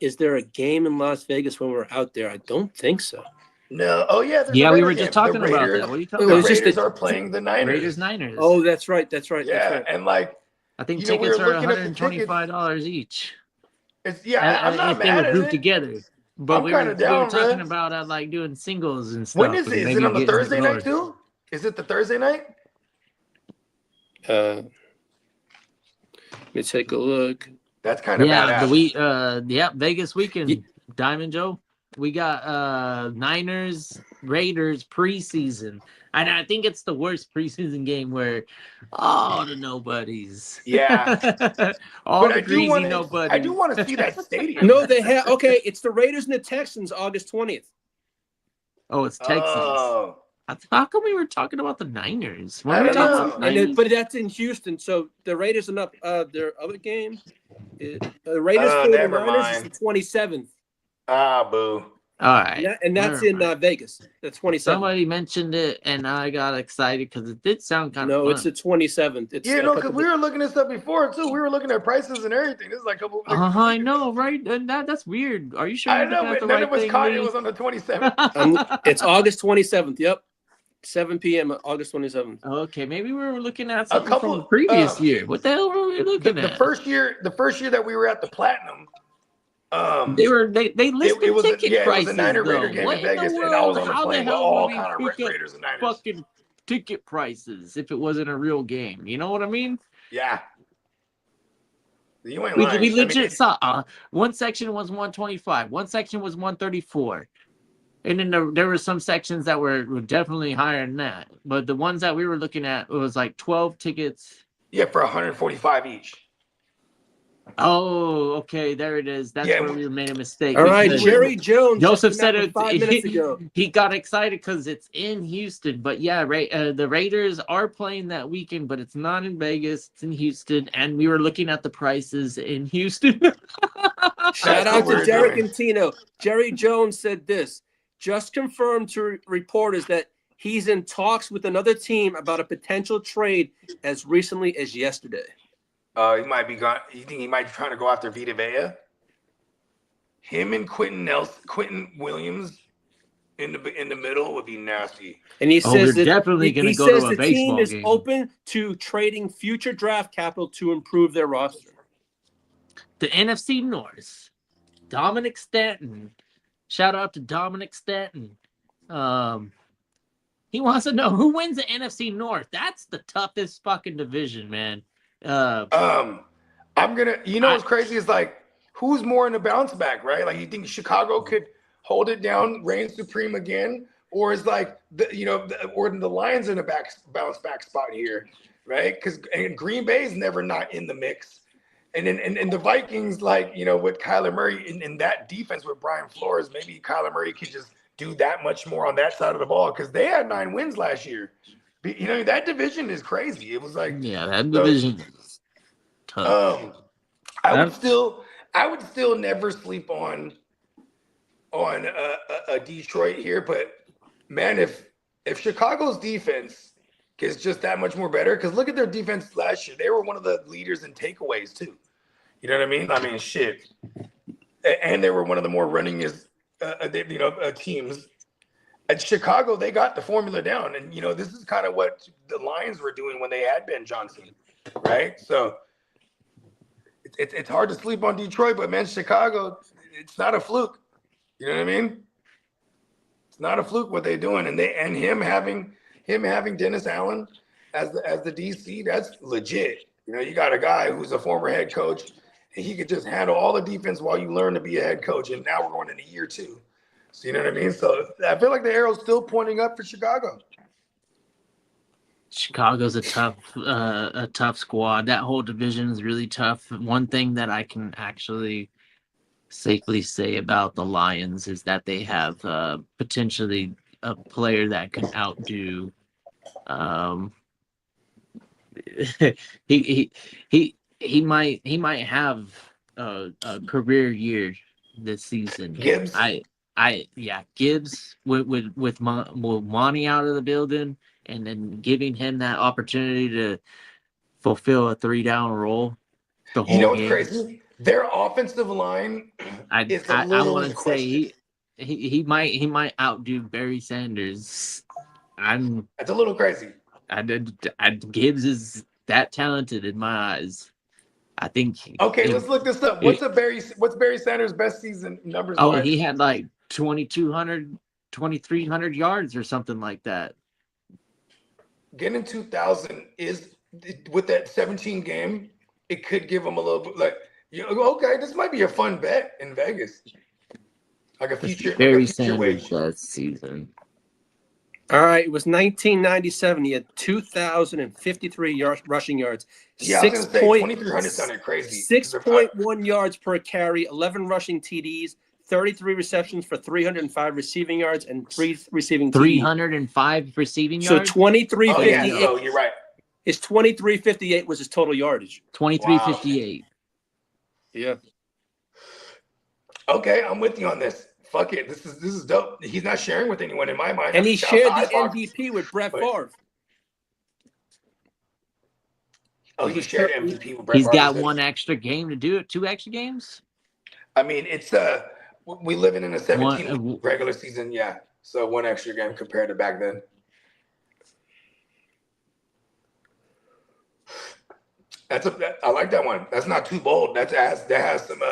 Is there a game in Las Vegas when we're out there? I don't think so. No. Oh yeah. Yeah, we were just talking about that. What are you talking about? The Raiders are playing the Niners. Niners. Oh, that's right. Yeah, that's right. And like I think tickets are $125 each. I'm not if they mad were at grouped it. together. But we were talking about like doing singles and stuff. When is it? Is it on the Thursday night too? Is it the Thursday night? Let me take a look. That's kind of badass. Vegas weekend. Diamond Joe. We got Niners Raiders preseason. And I think it's the worst preseason game where all the nobodies. Yeah. all the greasy nobodies. I do want to see that stadium. No, they have. Okay, it's the Raiders and the Texans August 20th. Oh, it's Texans. Oh. How come we were talking about the Niners? I don't know. But that's in Houston. So the Raiders are not their other game. The Raiders play the Niners is the 27th. Ah, boo. All right. And that's in Vegas. The 27th. Somebody mentioned it, and I got excited because it did sound kind of fun. No, it's the 27th. Because we were looking at stuff before, too. We were looking at prices and everything. This is like a couple. I know, right? And that's weird. Are you sure? I know, but none of us caught it. It was on the 27th. It's August 27th. Yep. 7 p.m. August 27th. Okay, maybe we were looking at something from the previous year. What the hell were we looking at? The first year that we were at the Platinum, They listed ticket it was a prices Niner Raider though. game What in in the Vegas, and I was world? on the How the plane with hell all would we kind of pick up Raiders and Niners. fucking ticket prices if it wasn't a real game? You know what I mean? Yeah. You ain't We lying. legit saw one section was 125, one section was 134. And then there were some sections that were definitely higher than that. But the ones that we were looking at, it was like 12 tickets. Yeah, for 145 each. Oh, okay, there it is. That's where we made a mistake. All right, Jerry Jones. Joseph said it 5 minutes ago. He got excited because it's in Houston. But yeah, the Raiders are playing that weekend, but it's not in Vegas. It's in Houston, and we were looking at the prices in Houston. Shout out to Derek and Tino. Jerry Jones said this. Just confirmed to reporters that he's in talks with another team about a potential trade as recently as yesterday. He might be gone. You think he might be trying to go after Vita Vea? Him and Quentin Williams in the middle would be nasty. And he says they're definitely going to go to a baseball game. He says the team is open to trading future draft capital to improve their roster. The NFC North, Dominic Stanton. Shout out to Dominic Stanton. He wants to know who wins the NFC North. That's the toughest fucking division, man. I'm gonna. What's crazy is like who's more in a bounce back, right? Like you think Chicago could hold it down, reign supreme again, or is like or the Lions in a bounce back spot here, right? Because Green Bay is never not in the mix. And then the Vikings, like, with Kyler Murray in that defense with Brian Flores, maybe Kyler Murray could just do that much more on that side of the ball because they had 9 wins last year. That division is crazy. It was like that division is tough. I would still never sleep on a Detroit here, but man, if Chicago's defense is just that much more better, because look at their defense last year. They were one of the leaders in takeaways too. You know what I mean? I mean, shit. And they were one of the more runningest, teams. At Chicago, they got the formula down. And, this is kind of what the Lions were doing when they had Ben Johnson, right? So it's hard to sleep on Detroit, but, man, Chicago, it's not a fluke. You know what I mean? It's not a fluke what they're doing. And him having Dennis Allen as the DC, that's legit. You got a guy who's a former head coach, and he could just handle all the defense while you learn to be a head coach. And now we're going into year 2. So you know what I mean? So I feel like the arrow's still pointing up for Chicago. Chicago's a tough squad. That whole division is really tough. One thing that I can actually safely say about the Lions is that they have potentially a player that can outdo. He might have a career year this season. Gibbs. Gibbs with Monty out of the building, and then giving him that opportunity to fulfill a 3-down role. The whole what's crazy? Their offensive line. I want to say he might outdo Barry Sanders. That's a little crazy. Gibbs is that talented in my eyes. I think. Okay, let's look this up. What's Barry Sanders' best season numbers? Oh, he had like 2,200, 2,300 yards or something like that. Getting 2,000 is with that 17 game. It could give him a little bit like, okay, this might be a fun bet in Vegas, like a future. Barry Sanders that season. All right, it was 1997. He had 2,053 rushing yards. Yeah, 2,300 sounded crazy. 6.1 yards per carry, 11 rushing TDs, 33 receptions for 305 receiving yards, and 3 receiving TDs. 305 receiving yards? So 2358. Oh, you're right. His 2358 was his total yardage. 2358. Wow. Yeah. Okay, I'm with you on this. Fuck it. This is dope. He's not sharing with anyone in my mind. And he shared the MVP with Brett Favre. Oh, he shared MVP with Brett Favre. He's got one extra game to do it. 2 extra games? I mean, it's we living in a 17 regular season, yeah. So 1 extra game compared to back then. I like that one. That's not too bold. That has some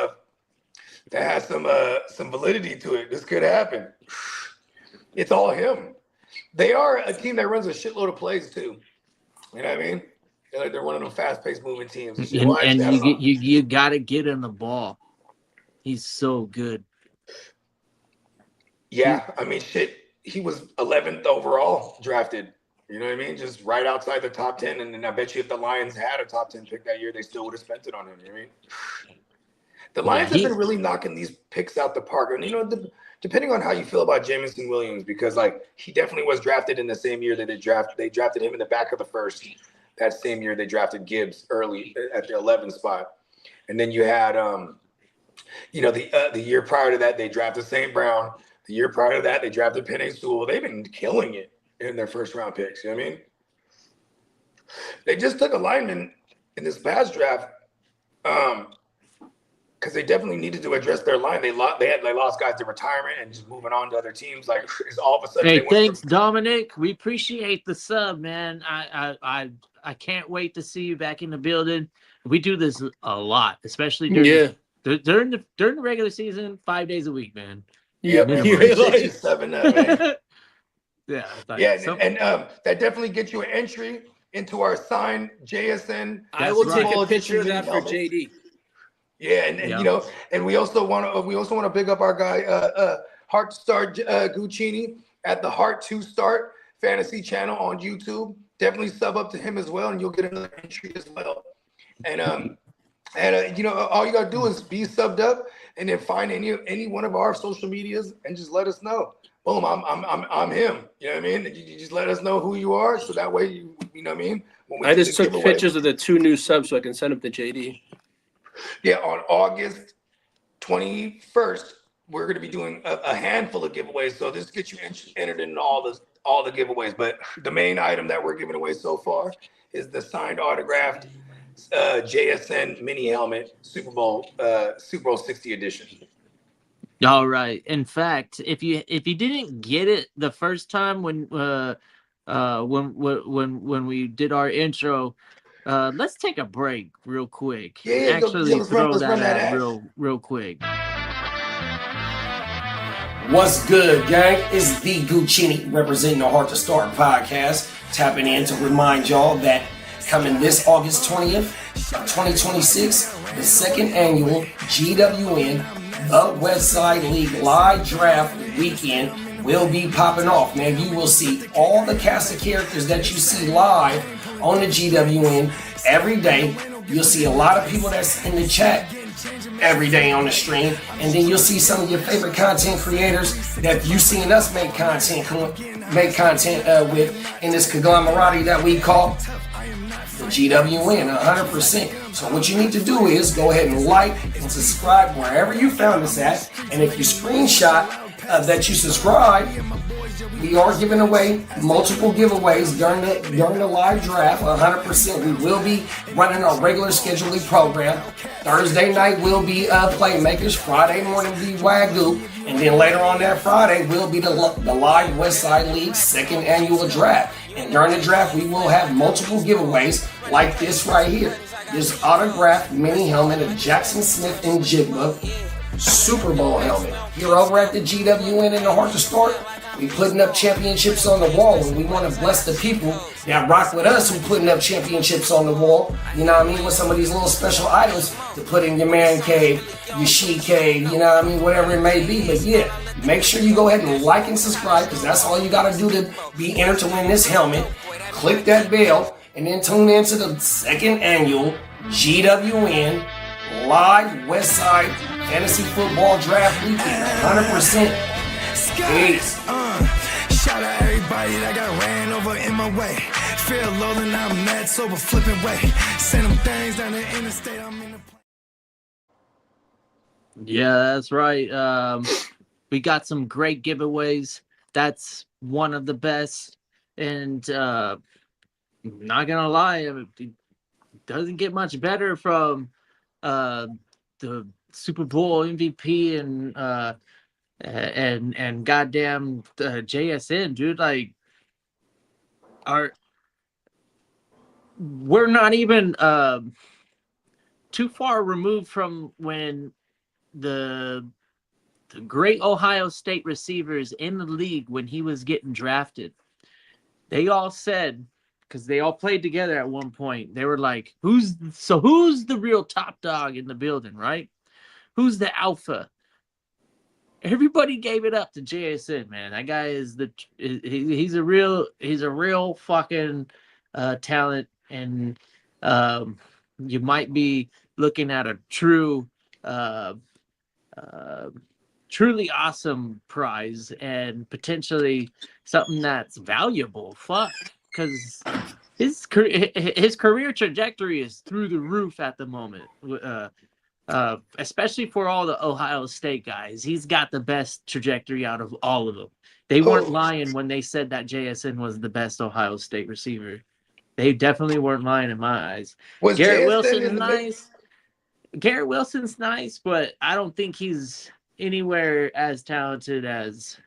that has some validity to it. This could happen. It's all him. They are a team that runs a shitload of plays too. You know what I mean? They're one of them fast-paced moving teams. And you got to get him the ball. He's so good. Yeah, I mean, shit. He was 11th overall drafted. You know what I mean? Just right outside the top 10. And then I bet you if the Lions had a top 10 pick that year, they still would have spent it on him. You know what I mean? The Lions have been really knocking these picks out the park. And, you know, depending on how you feel about Jameson Williams, because, like, he definitely was drafted in the same year that they drafted him in the back of the first. That same year they drafted Gibbs early at the 11th spot. And then you had, you know, the year prior to that, they drafted St. Brown. The year prior to that, they drafted Penei Sewell. They've been killing it in their first-round picks. You know what I mean? They just took a lineman in this past draft because they definitely needed to address their line. They lost guys to retirement and just moving on to other teams. Like, it's all of a sudden. Hey, thanks, Dominic. We appreciate the sub, man. I can't wait to see you back in the building. We do this a lot, especially during the regular season, 5 days a week, man. Yeah, man. Yeah, 7 man. Yeah, and that definitely gets you an entry into our signed JSN. I will take a picture of that for JD. Yeah, and you know, and we also want to big up our guy Heart to Start Guchinni at the Heart to Start Fantasy channel on YouTube. Definitely sub up to him as well, and you'll get another entry as well. And you know, all you gotta do is be subbed up, and then find any one of our social medias and just let us know. Boom, I'm him. You know what I mean? You just let us know who you are, so that way you know what I mean. I just took pictures of the 2 new subs so I can send them to JD. Yeah, on August 21st, we're going to be doing a handful of giveaways. So this gets you entered in all the giveaways. But the main item that we're giving away so far is the signed autographed JSN mini helmet Super Bowl 60 edition. All right. In fact, if you didn't get it the first time when we did our intro, let's take a break real quick. Let's throw that out real quick. What's good, gang? It's the Guchinni representing the Heart to Start podcast, tapping in to remind y'all that coming this August 20th, 2026, the second annual GWN The Westside League live draft weekend will be popping off. Man, you will see all the cast of characters that you see live on the GWN every day. You'll see a lot of people that's in the chat every day on the stream, and then you'll see some of your favorite content creators that you've seen us make content with in this conglomerate that we call the GWN 100%. So what you need to do is go ahead and like and subscribe wherever you found us at, and if you screenshot that you subscribe, we are giving away multiple giveaways during the live draft. 100%. We will be running our regular scheduling program. Thursday night will be Playmakers. Friday morning will be WYGU, and then later on that Friday will be the live Westside League second annual draft. And during the draft, we will have multiple giveaways like this right here. This autographed mini helmet of Jackson Smith and Jigba Super Bowl helmet. Here over at the GWN in the Heart to Start, we putting up championships on the wall, and we want to bless the people that rock with us who putting up championships on the wall. You know what I mean? With some of these little special items to put in your man cave, your she cave, you know what I mean? Whatever it may be. But yeah, make sure you go ahead and like and subscribe, because that's all you got to do to be entered to win this helmet. Click that bell, and then tune into the second annual GWN live Westside Fantasy Football Draft Weekend. 100%. Peace. Shout out everybody that got ran over in my way. Feel low and I'm mad sober flipping way. Send them things down the interstate. I'm in the Yeah, that's right. We got some great giveaways. That's one of the best. And not gonna lie, it doesn't get much better from the Super Bowl MVP and goddamn JSN, dude. Like, we're not even too far removed from when the great Ohio State receivers in the league when he was getting drafted, they all said, because they all played together at one point, they were like, who's the real top dog in the building, right? Who's the alpha? Everybody gave it up to JSN, man. That guy is he's a real fucking talent, and you might be looking at a true truly awesome prize and potentially something that's valuable. Fuck, because his career trajectory is through the roof at the moment. Especially for all the Ohio State guys, he's got the best trajectory out of all of them. They weren't lying when they said that JSN was the best Ohio State receiver. They definitely weren't lying in my eyes. Garrett Wilson's nice. Garrett Wilson's nice, but I don't think he's anywhere as talented as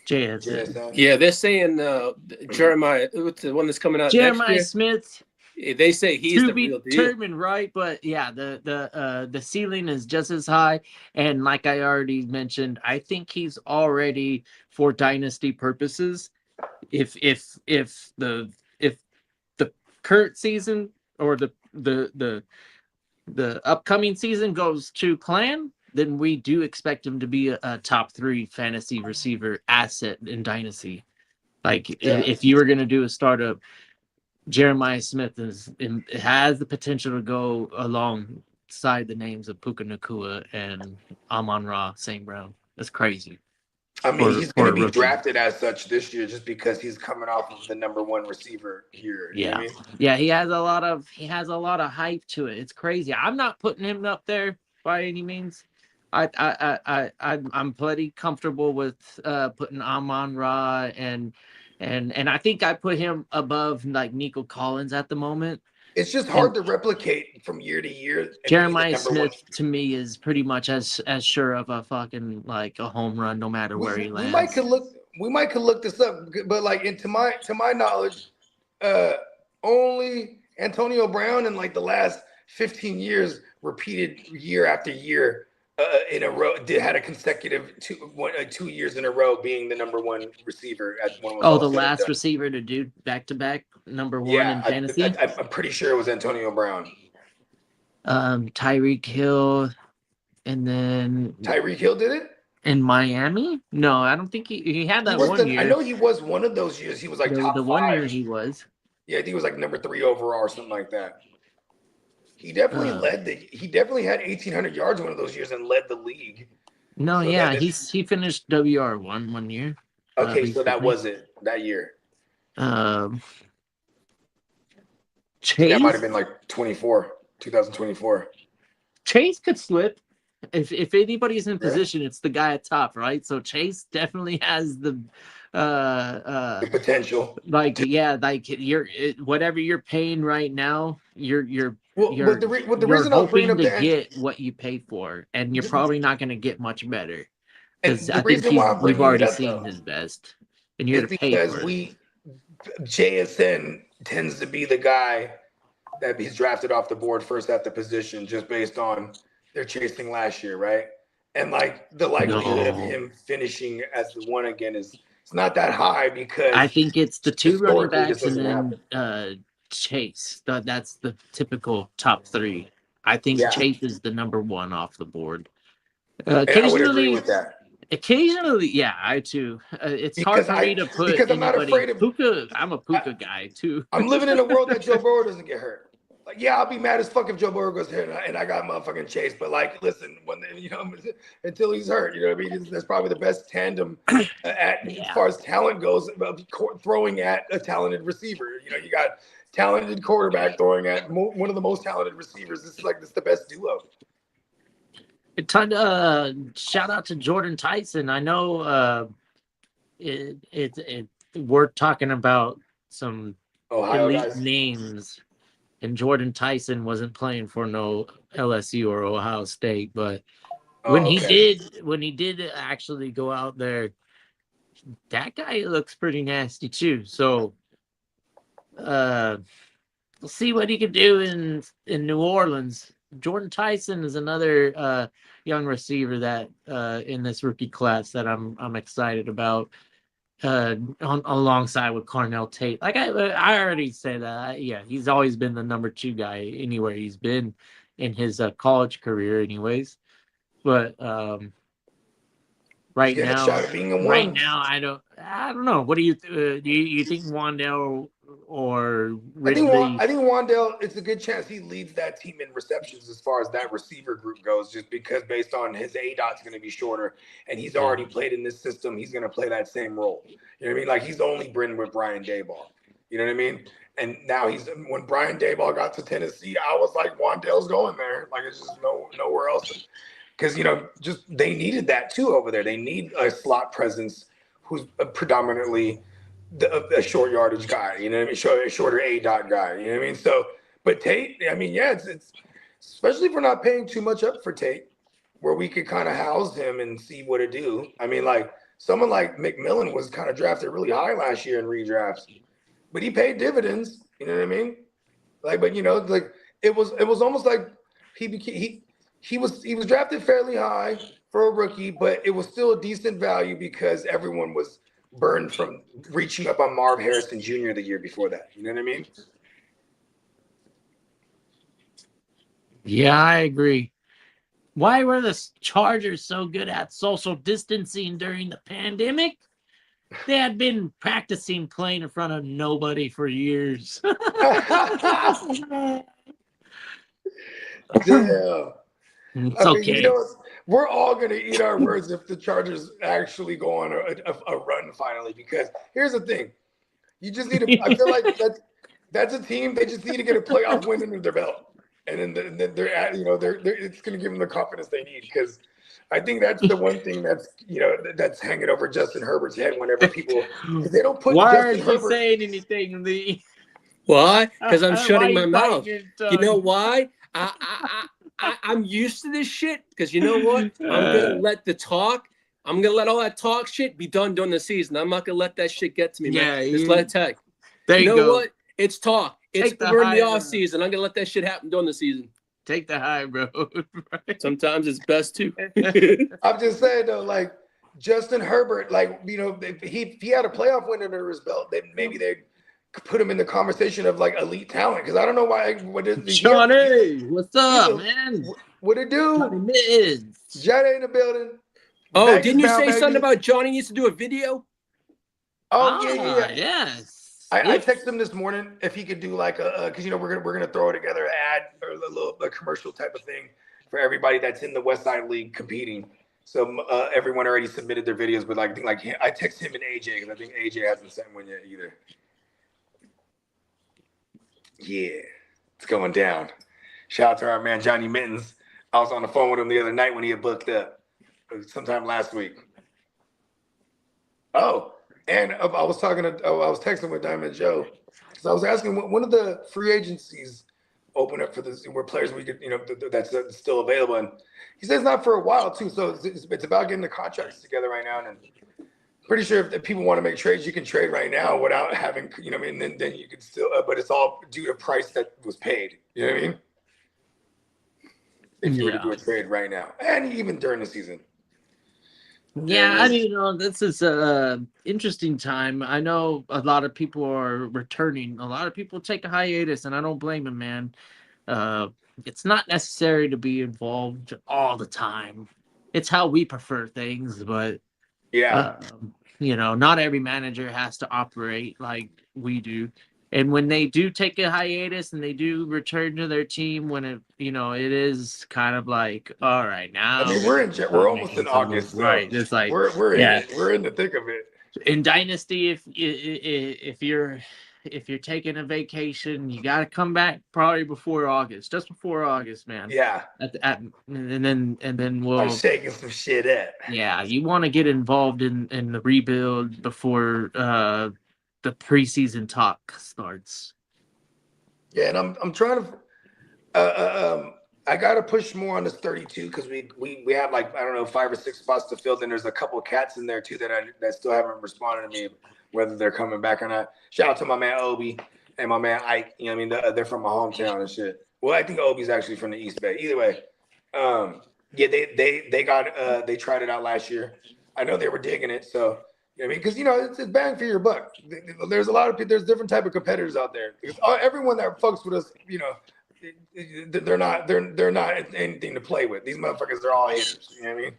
JSN. Yeah, they're saying Jeremiah, the one that's coming out Jeremiah next year. Smith. They say he's the real deal. Determined, right? But yeah, the ceiling is just as high. And like I already mentioned, I think he's already for dynasty purposes. If the current season or the upcoming season goes to plan, then we do expect him to be a top 3 fantasy receiver asset in dynasty. Like if you were going to do a startup, Jeremiah Smith has the potential to go alongside the names of Puka Nacua and Amon-Ra St. Brown. That's crazy. I mean, he's going to be drafted as such this year just because he's coming off of the number 1 receiver here. Yeah, you know what I mean? Yeah, he has a lot of hype to it. It's crazy. I'm not putting him up there by any means. I'm pretty comfortable with putting Amon-Ra and I think I put him above like Nico Collins at the moment. It's just hard to replicate from year to year. Jeremiah Smith to me is pretty much as sure of a fucking like a home run no matter where he lands. We might could look this up, but like to my knowledge, only Antonio Brown in like the last 15 years repeated year after year in a row had a consecutive 2 years in a row being the number 1 receiver at one. The last receiver to do back-to-back number 1 in fantasy. I'm pretty sure it was Antonio Brown. Tyreek Hill, and then Tyreek Hill did it in Miami. No, I don't think he had that one year. I know he was one of those years. He was like top 5. 1 year he was. Yeah, I think he was like number 3 overall or something like that. He definitely he definitely had 1,800 yards one of those years and led the league. No, so yeah, he finished WR1 1 year. Okay, so that was it that year. Chase, that might have been like 2024. Chase could slip. If anybody's in position, it's the guy at top, right? So Chase definitely has the potential. Like whatever you're paying right now, you're the reason I'm bringing up to get what you pay for, and you're probably not going to get much better because I think we've already seen his best, and you're to pay for it. JSN tends to be the guy that he's drafted off the board first at the position, just based on their chasing last year, right? And like the likelihood of him finishing as the 1 again it's not that high because I think it's the 2 running backs and then Chase. That's the typical top 3. I think Chase is the number 1 off the board. Occasionally, I would agree with that. Occasionally, yeah, I too. It's hard for me to put because I'm not afraid of Puka. I'm a Puka guy too. I'm living in a world that Joe Burrow doesn't get hurt. Like, yeah, I'll be mad as fuck if Joe Burrow goes hurt and I got motherfucking Chase. But like, listen, until he's hurt, you know what I mean? That's probably the best tandem as far as talent goes, throwing at a talented receiver. You know, you got talented quarterback throwing at one of the most talented receivers. This is the best duo. Shout out to Jordan Tyson. I know we're talking about some Ohio elite guys. Names, and Jordan Tyson wasn't playing for no LSU or Ohio State, but when he did actually go out there, that guy looks pretty nasty too. So we'll see what he can do in New Orleans. Jordan Tyson is another young receiver that in this rookie class that I'm excited about. Alongside with Cornell Tate, like I already said, yeah, he's always been the number 2 guy anywhere he's been in his college career, anyways. But right now, I don't know. What do you think Wandale or Ridley? I think Wandale, it's a good chance he leads that team in receptions as far as that receiver group goes, just because based on his ADOT's going to be shorter, and he's already played in this system. He's going to play that same role. You know what I mean? Like, he's only been with Brian Daboll. You know what I mean? And now when Brian Daboll got to Tennessee, I was like, Wandale's going there. Like, it's just nowhere else. Because, just they needed that too over there. They need a slot presence who's predominantly a short yardage guy, you know what I mean? A shorter A-dot guy, you know what I mean? So, but Tate, I mean, yeah, it's especially if we're not paying too much up for Tate, where we could kind of house him and see what it do. I mean, like, someone like McMillan was kind of drafted really high last year in redrafts, but he paid dividends, you know what I mean? Like, but like it was almost like he was drafted fairly high for a rookie, but it was still a decent value because everyone was burned from reaching up on Marv Harrison Jr. the year before that. You know what I mean? Yeah, I agree. Why were the Chargers so good at social distancing during the pandemic? They had been practicing playing in front of nobody for years. Damn. It's okay. We're all going to eat our words if the Chargers actually go on a run finally, because here's the thing. You just need to – I feel like that's a team. They just need to get a playoff win under their belt. And then they're at, it's going to give them the confidence they need, because I think that's the one thing that's hanging over Justin Herbert's head whenever people – because they don't put Why Justin aren't you Herbert – saying anything, Lee? Why? Because I'm shutting my Why mouth. you You know why? I'm used to this shit, because you know what? I'm gonna let all that talk shit be done during the season. I'm not gonna let that shit get to me, man. Just let it take. There you know go. What? It's talk. We're in the off season. I'm gonna let that shit happen during the season. Take the high road. Right? Sometimes it's best to. I'm just saying though, like Justin Herbert, like if he had a playoff win under his belt, then maybe they'd put him in the conversation of like elite talent, because I don't know why. Johnny, what's up, man? What it do? Johnny in the building. Oh, Beck didn't you say baby. something about Johnny needs to do a video? Oh yeah. Yes. I texted him this morning if he could do like because we're gonna throw together an ad or a commercial type of thing for everybody that's in the West Side League competing. So everyone already submitted their videos, but like I texted him and AJ, because I think AJ hasn't sent one yet either. Yeah, it's going down. Shout out to our man Johnny Mittens. I was on the phone with him the other night when he had booked up, sometime last week. Oh, and I was texting with Diamond Joe, because I was asking when of the free agencies open up for this, where players we could, that's still available, and he says not for a while too. So it's about getting the contracts together right now, and pretty sure if people want to make trades, you can trade right now without having, then you can still, but it's all due to price that was paid. You know what I mean? If you were to do a trade right now, and even during the season. Yeah, I mean, this is a interesting time. I know a lot of people are returning. A lot of people take a hiatus, and I don't blame them, man. It's not necessary to be involved all the time. It's how we prefer things, but not every manager has to operate like we do. And when they do take a hiatus and they do return to their team, when it is kind of like, all right, now. I mean, we're almost in August, so right? It's like we're in the thick of it. In Dynasty, if you're taking a vacation, you got to come back probably before August, just before August, man. Yeah. And then we'll I'm shaking some shit up. Yeah, you want to get involved in the rebuild before the preseason talk starts. Yeah, and I'm trying to. I got to push more on this 32, because we have like, I don't know, 5 or 6 spots to fill. Then there's a couple of cats in there too that still haven't responded to me, whether they're coming back or not. Shout out to my man Obi and my man Ike. You know what I mean? They're from my hometown and shit. Well, I think Obi's actually from the East Bay. Either way, yeah, they tried it out last year. I know they were digging it, so you know what I mean, because it's bang for your buck. There's a lot of people. There's different type of competitors out there. Because everyone that fucks with us, they're not anything to play with. These motherfuckers are all haters. You know what I mean?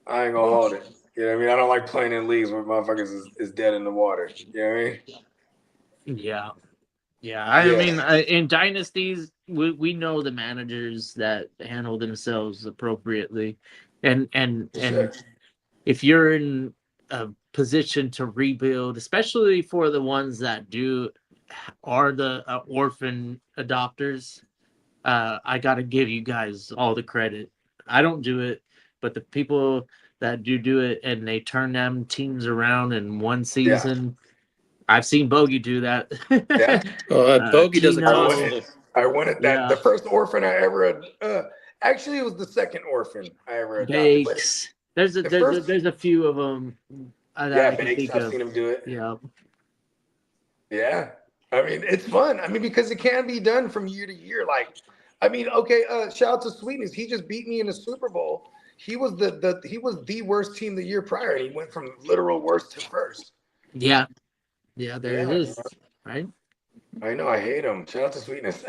I ain't gonna hold it. You know what I mean? I don't like playing in leagues where motherfuckers is dead in the water. You know what I mean? Yeah. Yeah, I mean, in dynasties, we know the managers that handle themselves appropriately, and Sure. if you're in a position to rebuild, especially for the ones that are the orphan adopters, I got to give you guys all the credit. I don't do it, but the people that do it and they turn them teams around in one season. I've seen Bogey do that. Yeah. Bogey does it constantly. I wanted that. The first orphan I ever actually it was the second orphan I ever adopted. Bakes. There's a few of them. Bakes. I've seen him do it. Yeah. Yeah. I mean, it's fun. I mean, because it can be done from year to year. Like, I mean, okay, shout out to Sweetness. He just beat me in the Super Bowl. He was the worst team the year prior, and he went from literal worst to first. Yeah. Yeah, there it is. Right? I know. I hate him. Shout out to Sweetness.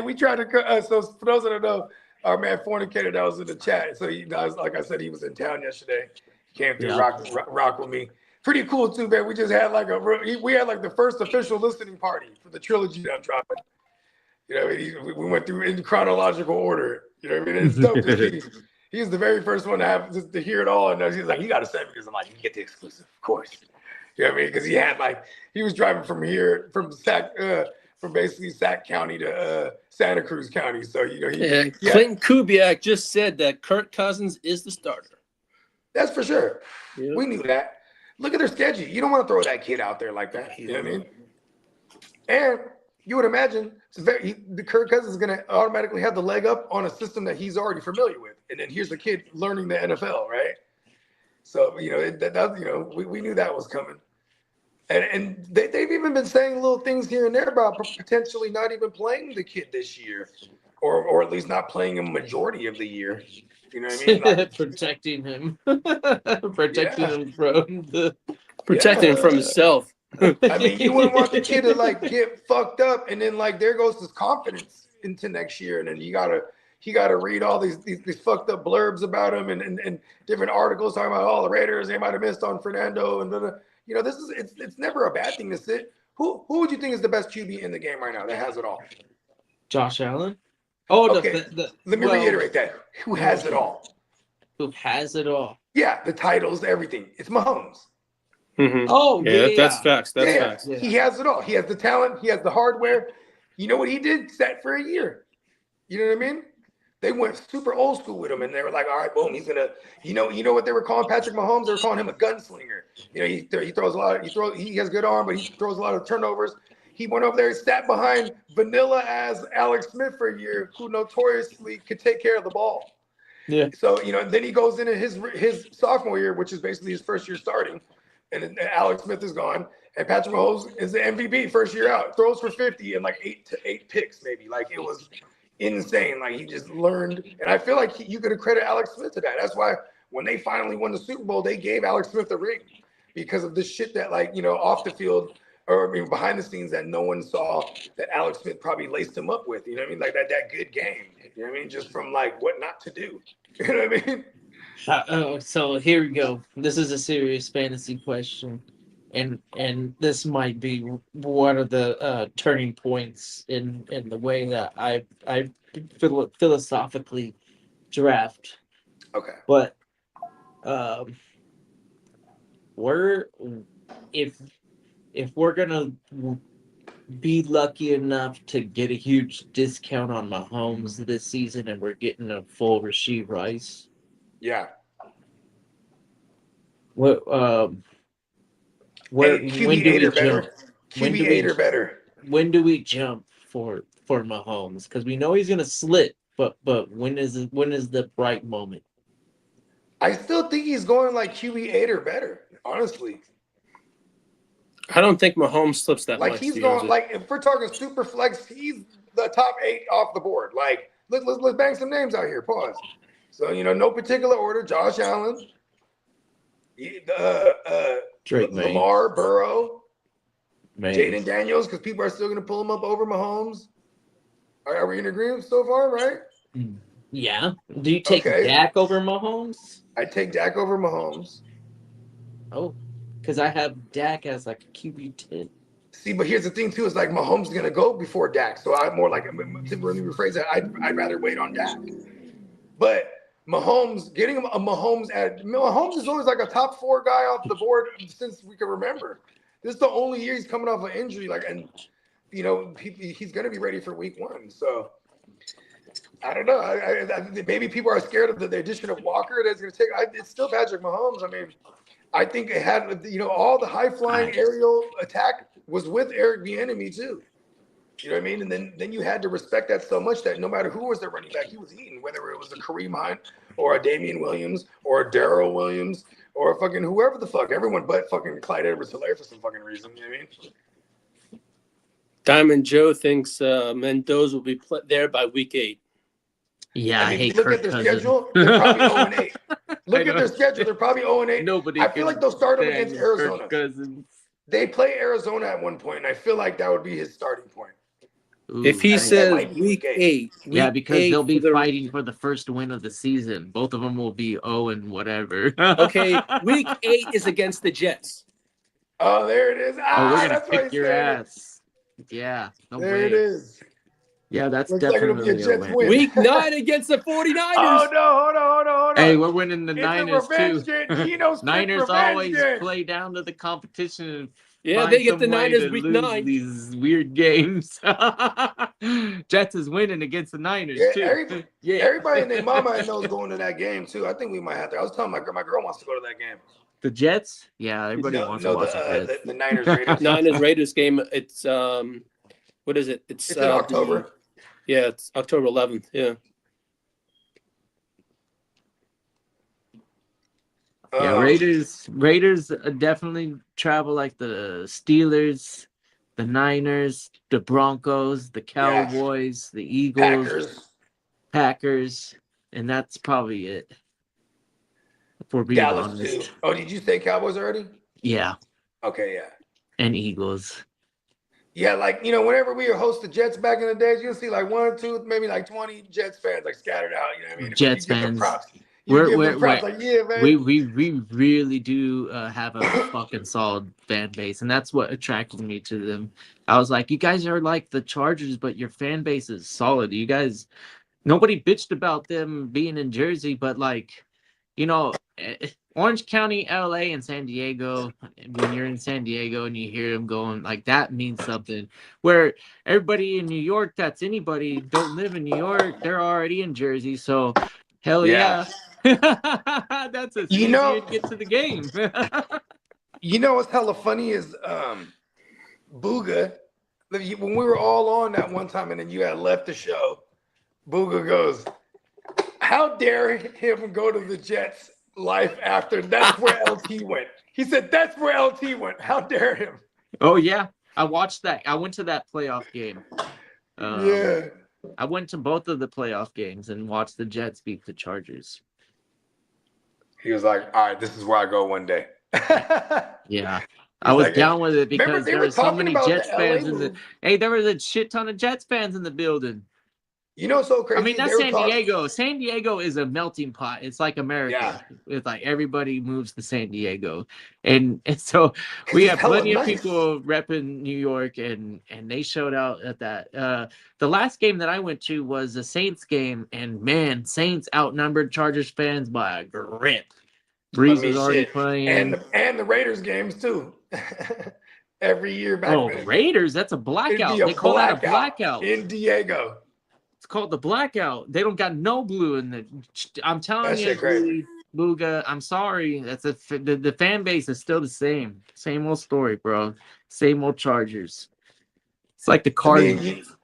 We tried to. So for those that don't know, our man Fornicator that was in the chat. So like I said, he was in town yesterday. He came through rock with me. Pretty cool too, man. We just had we had the first official listening party for the trilogy that I'm dropping. You know, we went through in chronological order. You know what I mean? It's dope. He was the very first one to hear it all, and he's like, "You got to send me," because I'm like, "You get the exclusive, of course." You know what I mean? Because he was driving from basically Sac County to Santa Cruz County. So Clinton Kubiak just said that Kirk Cousins is the starter. That's for sure. Yep. We knew that. Look at their schedule. You don't want to throw that kid out there like that. You know what I mean? And you would imagine the Kirk Cousins is going to automatically have the leg up on a system that he's already familiar with. And then here's the kid learning the NFL, right? So, we knew that was coming. And they've even been saying little things here and there about potentially not even playing the kid this year, or at least not playing him majority of the year. You know what I mean? Protecting him. Protecting him from himself. I mean, you wouldn't want the kid to get fucked up and then there goes his confidence into next year, and then he gotta read all these fucked up blurbs about him and different articles talking about all the Raiders they might have missed on Fernando and it's never a bad thing to sit. Who would you think is the best QB in the game right now that has it all? Josh Allen. Oh, okay. Let me reiterate that. Who has it all? Who has it all? Yeah, the titles, everything. It's Mahomes. Mm-hmm. Oh, that's facts. That's facts. Yeah. He has it all. He has the talent. He has the hardware. You know what he did? Set for a year. You know what I mean? They went super old school with him, and they were like, "All right, boom, he's gonna." You know what they were calling Patrick Mahomes? They were calling him a gunslinger. He throws a lot. He has good arm, but he throws a lot of turnovers. He went over there and sat behind vanilla as Alex Smith for a year, who notoriously could take care of the ball. Yeah. So then he goes into his sophomore year, which is basically his first year starting, and Alex Smith is gone, and Patrick Mahomes is the MVP first year out, throws for 50 and 8 picks maybe. It was insane. He just learned, and I feel like you could have credited Alex Smith to that. That's why when they finally won the Super Bowl, they gave Alex Smith the ring because of the shit that off the field. Or behind the scenes that no one saw that Alex Smith probably laced him up with, you know what I mean? That good game, you know what I mean? Just from what not to do, you know what I mean? So here we go. This is a serious fantasy question, and this might be one of the turning points in the way that I philosophically draft. Okay. But if we're gonna be lucky enough to get a huge discount on Mahomes this season, and we're getting a full Rashee Rice, yeah. What? When do we jump? QB8 or better. When do we jump for Mahomes? Because we know he's gonna slip, but when is the right moment? I still think he's going QB8 or better. Honestly. I don't think Mahomes slips that Like much. he's going like if we're talking super flex, he's the top 8 off the board. Like let's bang some names out here. Pause. So no particular order. Josh Allen, Drake May. Lamar, Burrow, May. Jaden Daniels, because people are still going to pull him up over Mahomes. Are we in agreement so far, right? Yeah. Do you take Dak over Mahomes? I take Dak over Mahomes. Oh, because I have Dak as like a QB10. See, but here's the thing too: is like Mahomes is going to go before Dak, so I'm more like to really rephrase that. I'd rather wait on Dak, but Mahomes getting a Mahomes is always like a top 4 guy off the board since we can remember. This is the only year he's coming off an injury, he's going to be ready for week 1. So I don't know. I maybe people are scared of the addition of Walker. That's going to take. It's still Patrick Mahomes. I mean, I think it had all the high flying aerial attack was with Eric Bieniemy too. You know what I mean? And then you had to respect that so much that no matter who was their running back, he was eating, whether it was a Kareem Hunt or a Damian Williams or a Darrell Williams or fucking whoever the fuck, everyone but fucking Clyde Edwards-Helaire for some fucking reason. You know what I mean? Diamond Joe thinks Mendoza will be there by week 8. Yeah, I hate look Kirk at their Cousins. schedule, they're probably 0-8. Look at their schedule, they're probably 0-8. Nobody. I feel like they'll start them against Arizona. Kirk Cousins. They play Arizona at one point, and I feel like that would be his starting point. Ooh, If he says week 8, yeah, because they'll be fighting for the first win of the season. Both of them will be 0 and whatever. Okay, week 8 is against the Jets. Oh, there it is. We're gonna that's kick your ass. Yeah, no there way. it is. Yeah, that's Looks like it'll be a definitely Jets win. win. Week 9 against the 49ers. Oh no, hold on. Hey, we're winning the It's Niners a revenge too. game. Geno Smith Niners revenge always game. play down to the competition. And Yeah, find they get the some way Niners to week lose 9. These weird games. Jets is winning against the Niners too. Everybody and their mama I know is going to that game too. I think we might have to. I was telling my girl wants to go to that game. The Jets? Yeah, everybody wants to watch the Jets. The Niners Raiders. Niners Raiders game. It's what is it? It's in October. Yeah, it's October 11th. Yeah. Yeah, Raiders definitely travel like the Steelers, the Niners, the Broncos, the Cowboys, the Eagles, Packers, and that's probably it. For being honest. Too. Oh, did you say Cowboys already? Yeah. Okay, yeah. And Eagles. Yeah, whenever we host the Jets back in the days, you'll see like 1, 2, maybe like 20 Jets fans like scattered out. You know what I mean? Jets fans. We're like, yeah, man. We really do have a fucking solid fan base, and that's what attracted me to them. I was like, you guys are like the Chargers, but your fan base is solid. You guys, nobody bitched about them being in Jersey, but Orange County, LA, and San Diego, when you're in San Diego and you hear them going, like, that means something. Where everybody in New York, that's anybody, don't live in New York, they're already in Jersey, so hell yeah. That's a easy to get to the game. What's hella funny is Booga, when we were all on that one time and then you had left the show, Booga goes, how dare him go to the Jets life after that's where LT went. He said that's where LT went. How dare him? Oh yeah, I watched that. I went to that playoff game. Yeah, I went to both of the playoff games and watched the Jets beat the Chargers. He was like, all right, this is where I go one day. Yeah, I was down with it because there were so many Jets fans there was a shit ton of Jets fans in the building. So crazy. I mean, that's San Diego. San Diego is a melting pot. It's like America. Yeah. It's like everybody moves to San Diego. And so we have plenty of people repping New York, and they showed out at that. The last game that I went to was a Saints game, and man, Saints outnumbered Chargers fans by a grip. Breeze was already playing. And the Raiders games, too. Every year back then. Oh, Raiders? That's a blackout. They call that a blackout. In Diego. It's called the blackout. They don't got no blue in the. I'm telling you, Booga. I'm sorry. That's the fan base is still the same. Same old story, bro. Same old Chargers. It's like the Cardinals.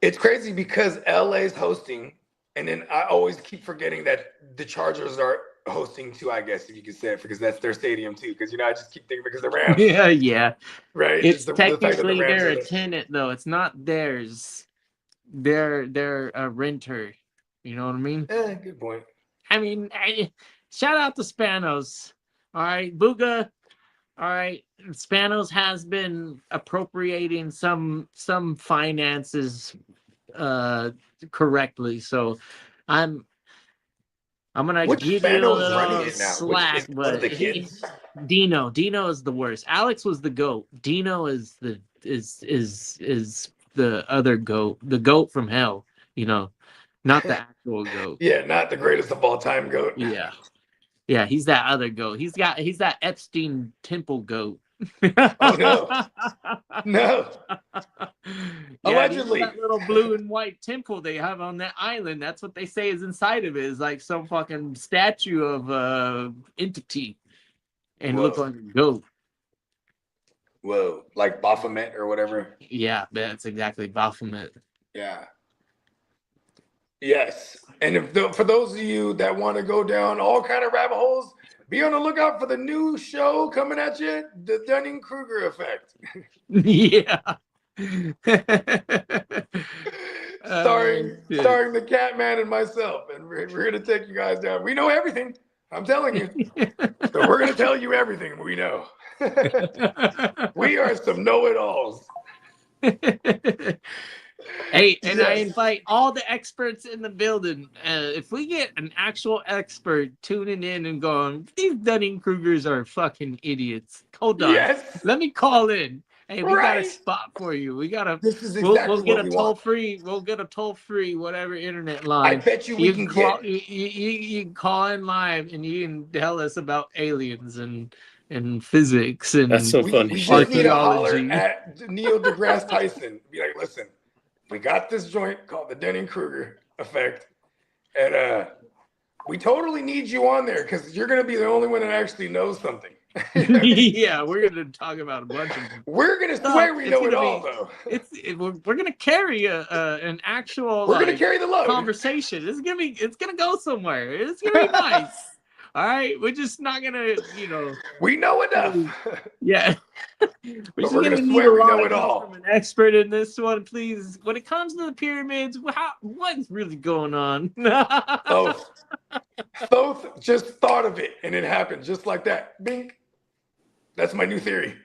It's crazy because LA's hosting, and then I always keep forgetting that the Chargers are hosting too, I guess, if you could say it, because that's their stadium too. Because I just keep thinking because the Rams. Yeah. Right. It's the fact that technically the Rams they're are a tenant though. It's not theirs. They're a renter. You know what I mean? Good point. I mean, shout out to Spanos. All right, Puka. All right, Spanos has been appropriating some finances correctly. So I'm gonna Which give you a Spanos running little it now? slack, but the kids? Dino is the worst. Alex was the GOAT. Dino is the other GOAT, the GOAT from hell. Not the actual GOAT. Yeah, not the greatest of all time GOAT. Yeah, he's that other GOAT. He's that Epstein Temple GOAT. Oh no. Allegedly. That little blue and white temple they have on that island. That's what they say is inside of it. Is like some fucking statue of entity, and look like a goat. Whoa, like Baphomet or whatever. Yeah, that's exactly Baphomet. Yeah. Yes, and for those of you that want to go down all kind of rabbit holes, be on the lookout for the new show coming at you, the Dunning-Kruger effect. Yeah. starring the Catman and myself, and we're going to take you guys down. We know everything. I'm telling you. So we're going to tell you everything we know. We are some know-it-alls. Hey, and I invite all the experts in the building. If we get an actual expert tuning in and going, these Dunning-Krugers are fucking idiots. Hold on. Yes. Let me call in. Hey, we got a spot for you. We got a. This is exactly we'll get what a we toll want. free. We'll get a toll free whatever internet line. I bet you can call. get. You can call in live and you can tell us about aliens and physics and. That's so funny. We just need to holler at Neil deGrasse Tyson. Be like, listen, we got this joint called the Dunning-Kruger effect, and we totally need you on there because you're going to be the only one that actually knows something. Yeah, we're gonna talk about a bunch of. We're gonna swear we know it all, though. We're gonna carry an actual. We're gonna carry the load. Conversation. It's gonna go somewhere. It's gonna be nice. All right, we're just not gonna, We know enough. Yeah. We're gonna swear we know it all. From an expert in this one, please. When it comes to the pyramids, what's really going on? Thoth just thought of it, and it happened just like that. Bink. That's my new theory.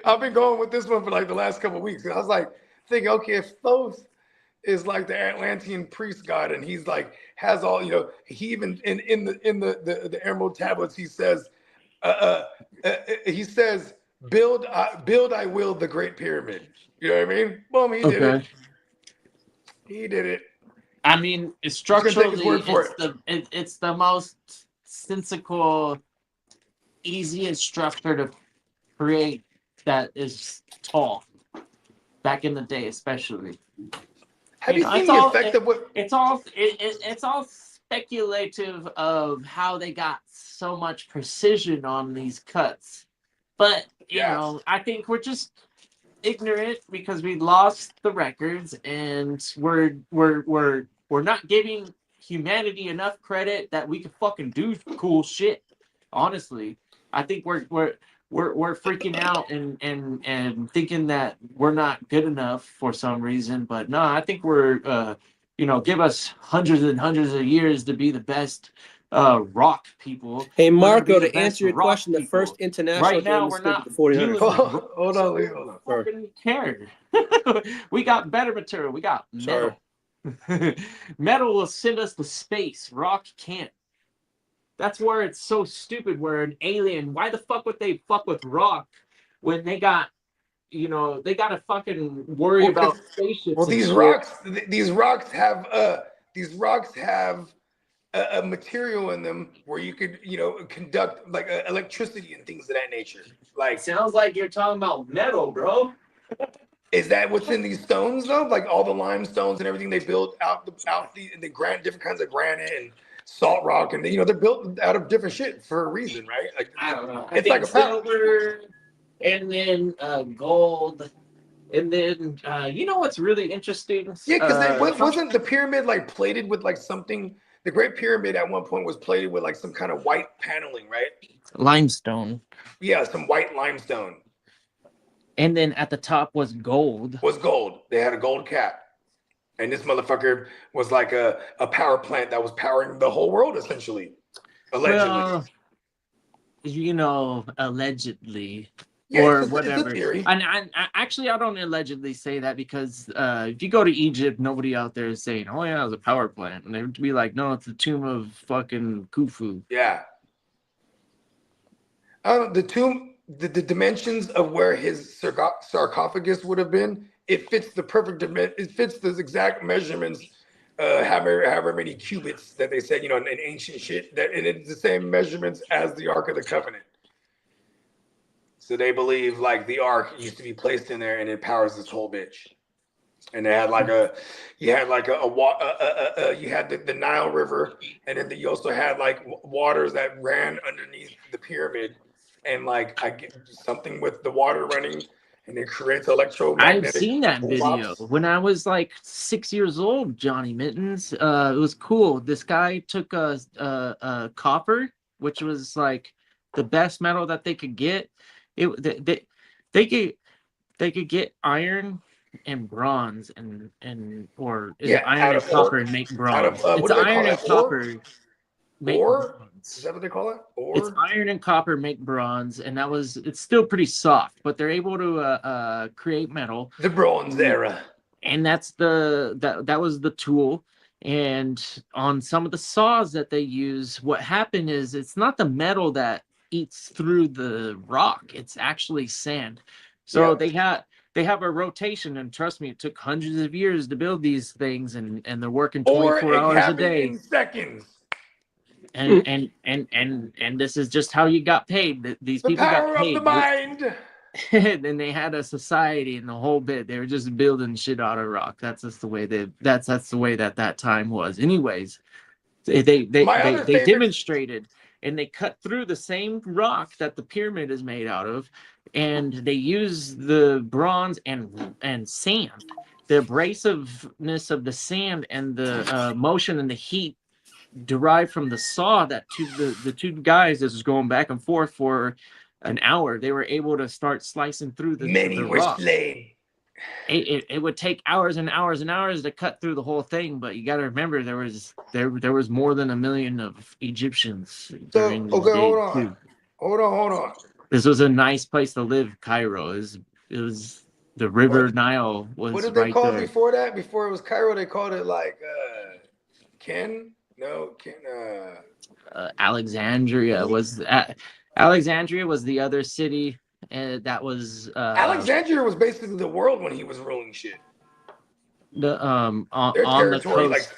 I've been going with this one for like the last couple of weeks. I was like thinking, okay, if Thoth is like the Atlantean priest god, and he's like has all, he even in the Emerald Tablets he says, build I will the Great Pyramid. You know what I mean? Boom, he did it. He did it. I mean, structurally, it's the most sensical, easiest structure to create that is tall. Back in the day, especially. Have you seen the effect of what? It's all speculative of how they got so much precision on these cuts, but I think we're just ignorant because we lost the records, and we're not giving humanity enough credit that we can fucking do cool shit. Honestly, I think we're freaking out and thinking that we're not good enough for some reason. But no, I think we're give us hundreds and hundreds of years to be the best rock people. Hey Marco, to answer your question, the first international right now we're not the 49ers. Hold on. Fucking care. We got better material. We got metal. Metal will send us to space. Rock can't. That's where it's so stupid. Where an alien, why the fuck would they fuck with rock when they got, they got to fucking worry about spaceships? Well, these rocks have a material in them where you could, conduct like electricity and things of that nature. Like, sounds like you're talking about metal, bro. Is that what's in these stones though? Like all the limestones and everything they built out the different kinds of granite and salt rock, and they're built out of different shit for a reason, right? Like, I don't know. It's like a silver, and then gold, and then what's really interesting? Yeah, because wasn't the pyramid like plated with like something the Great Pyramid at one point was plated with like some kind of white paneling, right? Limestone. Yeah, some white limestone. And then at the top was gold. They had a gold cap. And this motherfucker was like a power plant that was powering the whole world, essentially. Allegedly. Well, you know, allegedly. Yeah, Or it's whatever. a theory. And actually, I don't allegedly say that because if you go to Egypt, nobody out there is saying, "Oh yeah, it was a power plant," and they would be like, "No, it's the tomb of fucking Khufu." Yeah. The tomb, the dimensions of where his sarcophagus would have been, it fits the perfect dimension. It fits the exact measurements. However many cubits that they said, in ancient shit, and it's the same measurements as the Ark of the Covenant. So they believe like the Ark used to be placed in there and it powers this whole bitch. And they had you had the Nile River, and then you also had like waters that ran underneath the pyramid, and like I get something with the water running, and it creates electromagnetic. I've seen that video when I was like 6 years old. Johnny Mittens. It was cool. This guy took a copper, which was like the best metal that they could get. They could get iron and bronze and iron and copper and make bronze. It's iron and copper. Ore? Is that what they call it? Ore? It's iron and copper make bronze, and it's still pretty soft, but they're able to create metal. The Bronze Era. And that was the tool. And on some of the saws that they use, what happened is it's not the metal that eats through the rock, it's actually sand. So they have a rotation, and trust me, it took hundreds of years to build these things, and they're working 24 hours a day. In seconds. And this is just how you got paid. These people got paid. The power of the mind. Then they had a society and the whole bit. They were just building shit out of rock. That's just the way that's the way that time was. Anyways, they demonstrated, and they cut through the same rock that the pyramid is made out of, and they use the bronze and sand. The abrasiveness of the sand and the motion and the heat derived from the saw that the two guys that was going back and forth for an hour. They were able to start slicing through the rock. It would take hours and hours and hours to cut through the whole thing, but you got to remember there was more than 1 million of Egyptians during this day. Hold on. This was a nice place to live, Cairo. It was the River Nile was. What did they right call there. it before that? Before it was Cairo, they called it like Alexandria was Alexandria was the other city, and that was Alexandria was basically the world when he was ruling shit. On the coast,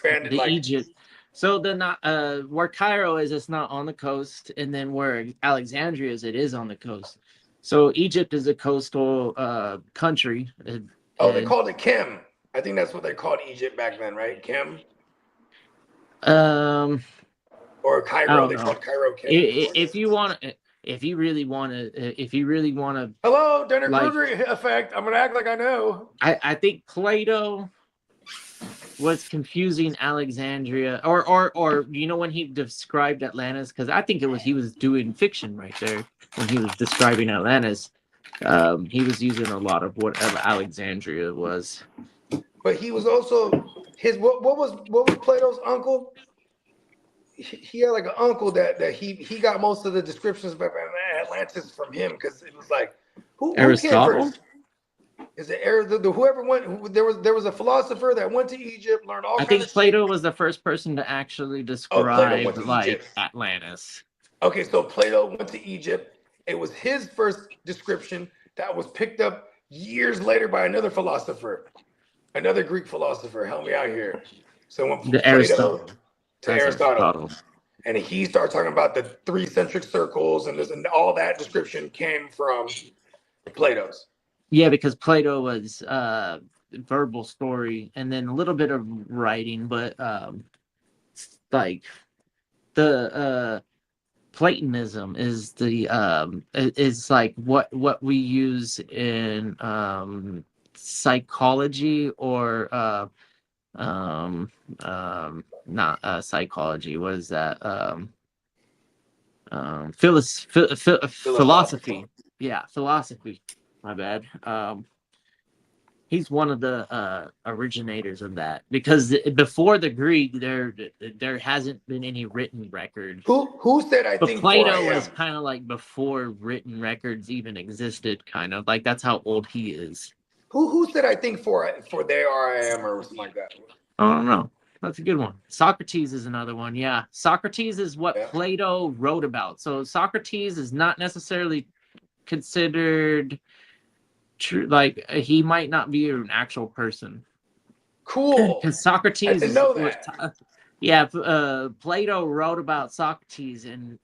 Egypt. So where Cairo is, it's not on the coast, and then where Alexandria is, it is on the coast. So Egypt is a coastal country. They called it Kem. I think that's what they called Egypt back then, right? Kem. Or Cairo. They called Cairo Kem. If you really want to. Hello, Denner Kruger effect. I'm gonna act like I know. I think Plato was confusing Alexandria, or when he described Atlantis, because I think he was doing fiction right there when he was describing Atlantis. He was using a lot of whatever Alexandria was. But he was also what was Plato's uncle? He had like an uncle that he got most of the descriptions of Atlantis from him, because it was like who Aristotle? Is it whoever went? There was a philosopher that went to Egypt, learned all. I think Plato was the first person to actually describe Atlantis. Okay, so Plato went to Egypt. It was his first description that was picked up years later by another philosopher, another Greek philosopher. Help me out here. So when Aristotle. And he started talking about the 3 centric circles and all that description came from Plato's. Yeah, because Plato was verbal story and then a little bit of writing, but like the Platonism is is like what we use in psychology or not psychology. What is that? Philosophy. Yeah, philosophy. My bad. He's one of the originators of that, because before the Greek, there hasn't been any written record. Who said I But think Plato was kind of like before written records even existed, kind of like that's how old he is. Who said I think for there I am or something like that? I don't know. That's a good one. Socrates is another one. Yeah, Socrates is what Plato wrote about. So Socrates is not necessarily considered true. Like he might not be an actual person. Cool. Because Socrates. I didn't know that. Yeah, Plato wrote about Socrates, and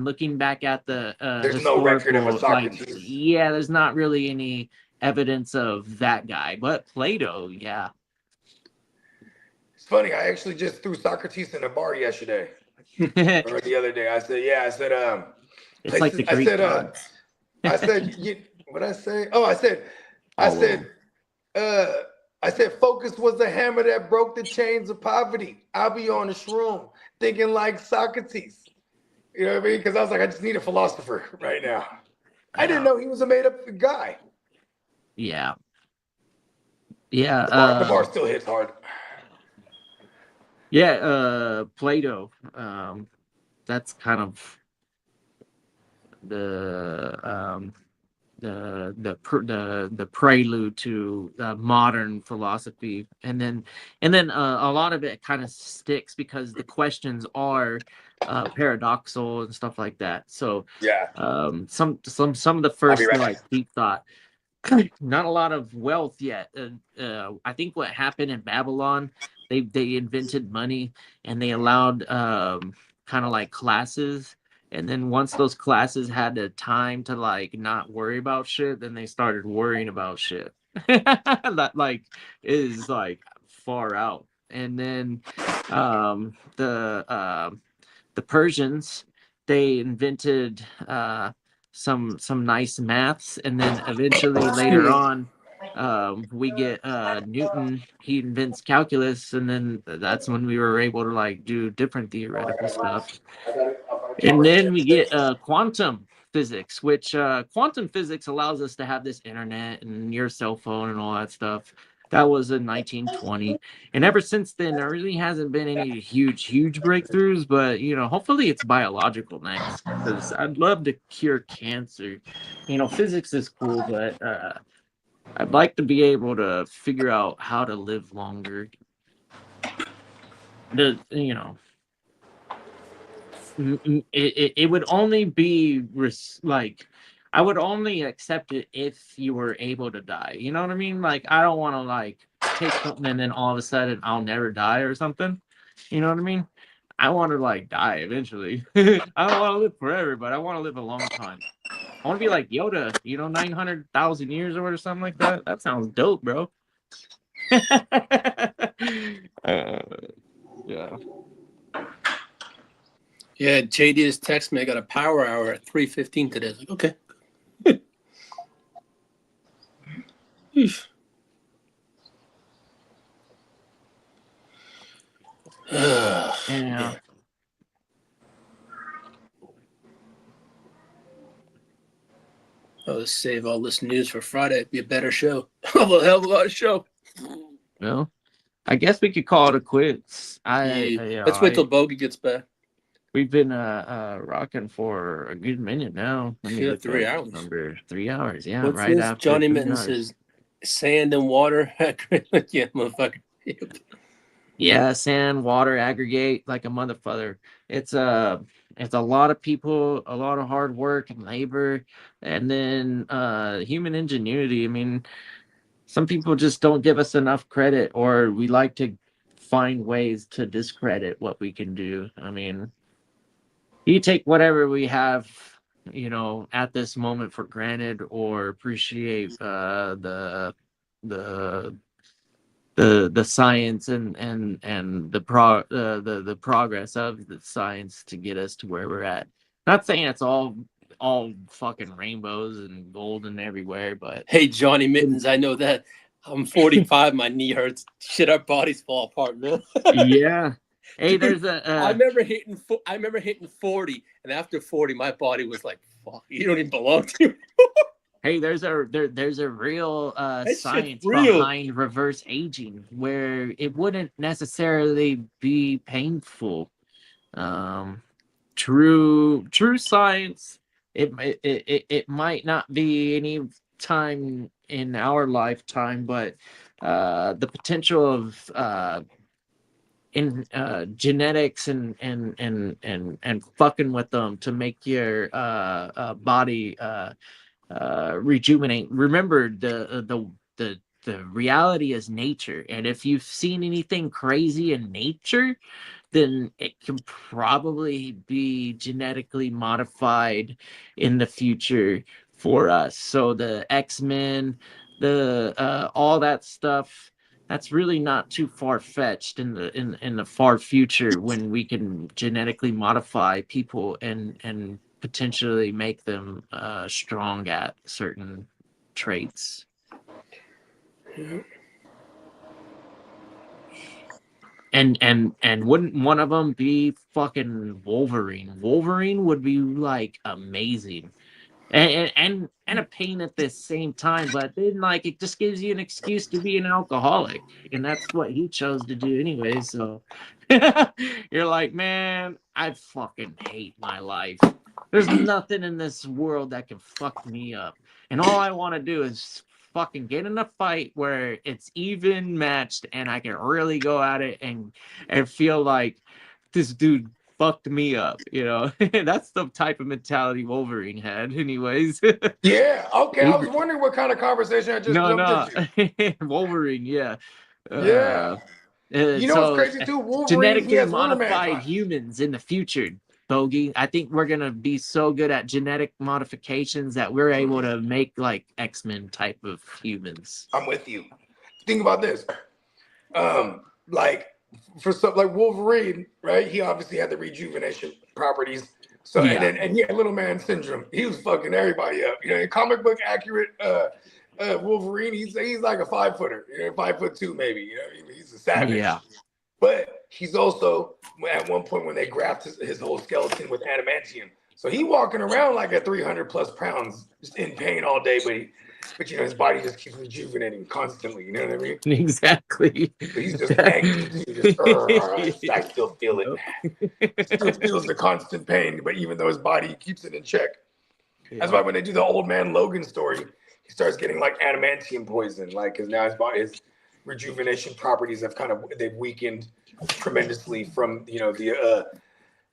looking back at the there's no record of a Socrates. Yeah, there's not really any evidence of that guy, but Plato, yeah. It's funny. I actually just threw Socrates in a bar yesterday or the other day. I said, it's places, like the Greek gods. I said, what I say? Oh, I said, focus was the hammer that broke the chains of poverty. I'll be on a shroom thinking like Socrates. You know what I mean? Because I was like, I just need a philosopher right now. I didn't know he was a made-up guy. Yeah. Yeah. The bar still hits hard. Yeah, Plato. That's kind of the prelude to modern philosophy, and then a lot of it kind of sticks because the questions are paradoxical and stuff like that. So some of the first like deep thought. Not a lot of wealth yet. I think what happened in Babylon, they invented money and they allowed kind of like classes. And then once those classes had the time to like not worry about shit, then they started worrying about shit. That like is like far out. And then the Persians, they invented some nice maths, and then eventually later on we get Newton. He invents calculus, and then that's when we were able to like do different theoretical stuff. And then we get quantum physics, which quantum physics allows us to have this internet and your cell phone and all that stuff. That was in 1920. And ever since then, there really hasn't been any huge breakthroughs. But, hopefully it's biological next. Because I'd love to cure cancer. Physics is cool, but I'd like to be able to figure out how to live longer. It would only be like, I would only accept it if you were able to die. You know what I mean? Like, I don't want to like take something and then all of a sudden I'll never die or something. You know what I mean? I want to like die eventually. I don't want to live forever, but I want to live a long time. I want to be like Yoda, 900,000 years or something like that. That sounds dope, bro. Yeah. Yeah, JD just texted me. I got a power hour at 3:15 today. I was like, okay. Yeah. I'll just save all this news for Friday. It'd be a better show. A hell of a lot of show. Well, I guess we could call it a quits. Let's wait till Bogey gets back. We've been rocking for a good minute now. 3 hours. 3 hours, yeah. What's right this? after Johnny Mitten says sand and water. Yeah, motherfucker. Yeah, sand, water, aggregate like a motherfucker. It's a lot of people, a lot of hard work and labor, and then human ingenuity. I mean, some people just don't give us enough credit, or we like to find ways to discredit what we can do. I mean, you take whatever we have, at this moment for granted, or appreciate the science and the progress of the science to get us to where we're at. Not saying it's all fucking rainbows and golden everywhere, but hey, Johnny Mittens, I know that I'm 45. My knee hurts. Shit, our bodies fall apart, man. Yeah. Hey, Dude, there's I remember hitting 40, and after 40, my body was like, "Fuck, you don't even belong to me." Hey, there's a real That science shit's real. behind reverse aging where it wouldn't necessarily be painful. True science. It might not be any time in our lifetime, but the potential of in genetics and fucking with them to make your body rejuvenate. Remember the reality is nature, and if you've seen anything crazy in nature, then it can probably be genetically modified in the future for us. So the X-Men, the all that stuff, that's really not too far-fetched in the far future when we can genetically modify people and potentially make them strong at certain traits. And wouldn't one of them be fucking Wolverine? Wolverine would be like amazing, and a pain at the same time. But then like it just gives you an excuse to be an alcoholic, and that's what he chose to do anyway. So you're like, man, I fucking hate my life. There's nothing in this world that can fuck me up, and all I want to do is fucking get in a fight where it's even matched and I can really go at it and feel like this dude fucked me up, you know. That's the type of mentality Wolverine had anyways. Yeah, okay. I was wondering what kind of conversation I just jumped into. Wolverine, yeah. Yeah. You know what's crazy too? Wolverine, genetically modified humans in the future, Bogey. I think we're gonna be so good at genetic modifications that we're able to make like X-Men type of humans. I'm with you. Think about this. Like for stuff like Wolverine, right? He obviously had the rejuvenation properties. So Yeah. and he had little man syndrome. He was fucking everybody up. You know, in comic book accurate Wolverine, he's like a 5-footer, you know, 5'2" maybe. You know, he's a savage. Yeah. But he's also at one point when they grafted his whole skeleton with adamantium. So he walking around like at 300 plus pounds, just in pain all day, but you know, his body just keeps rejuvenating constantly. You know what I mean? Exactly. But he's just angry. I still feel it. Still feels the constant pain, but even though his body keeps it in check. Yeah. That's why when they do the old man Logan story, he starts getting like adamantium poison, like because now his rejuvenation properties have they've weakened tremendously from, you know, the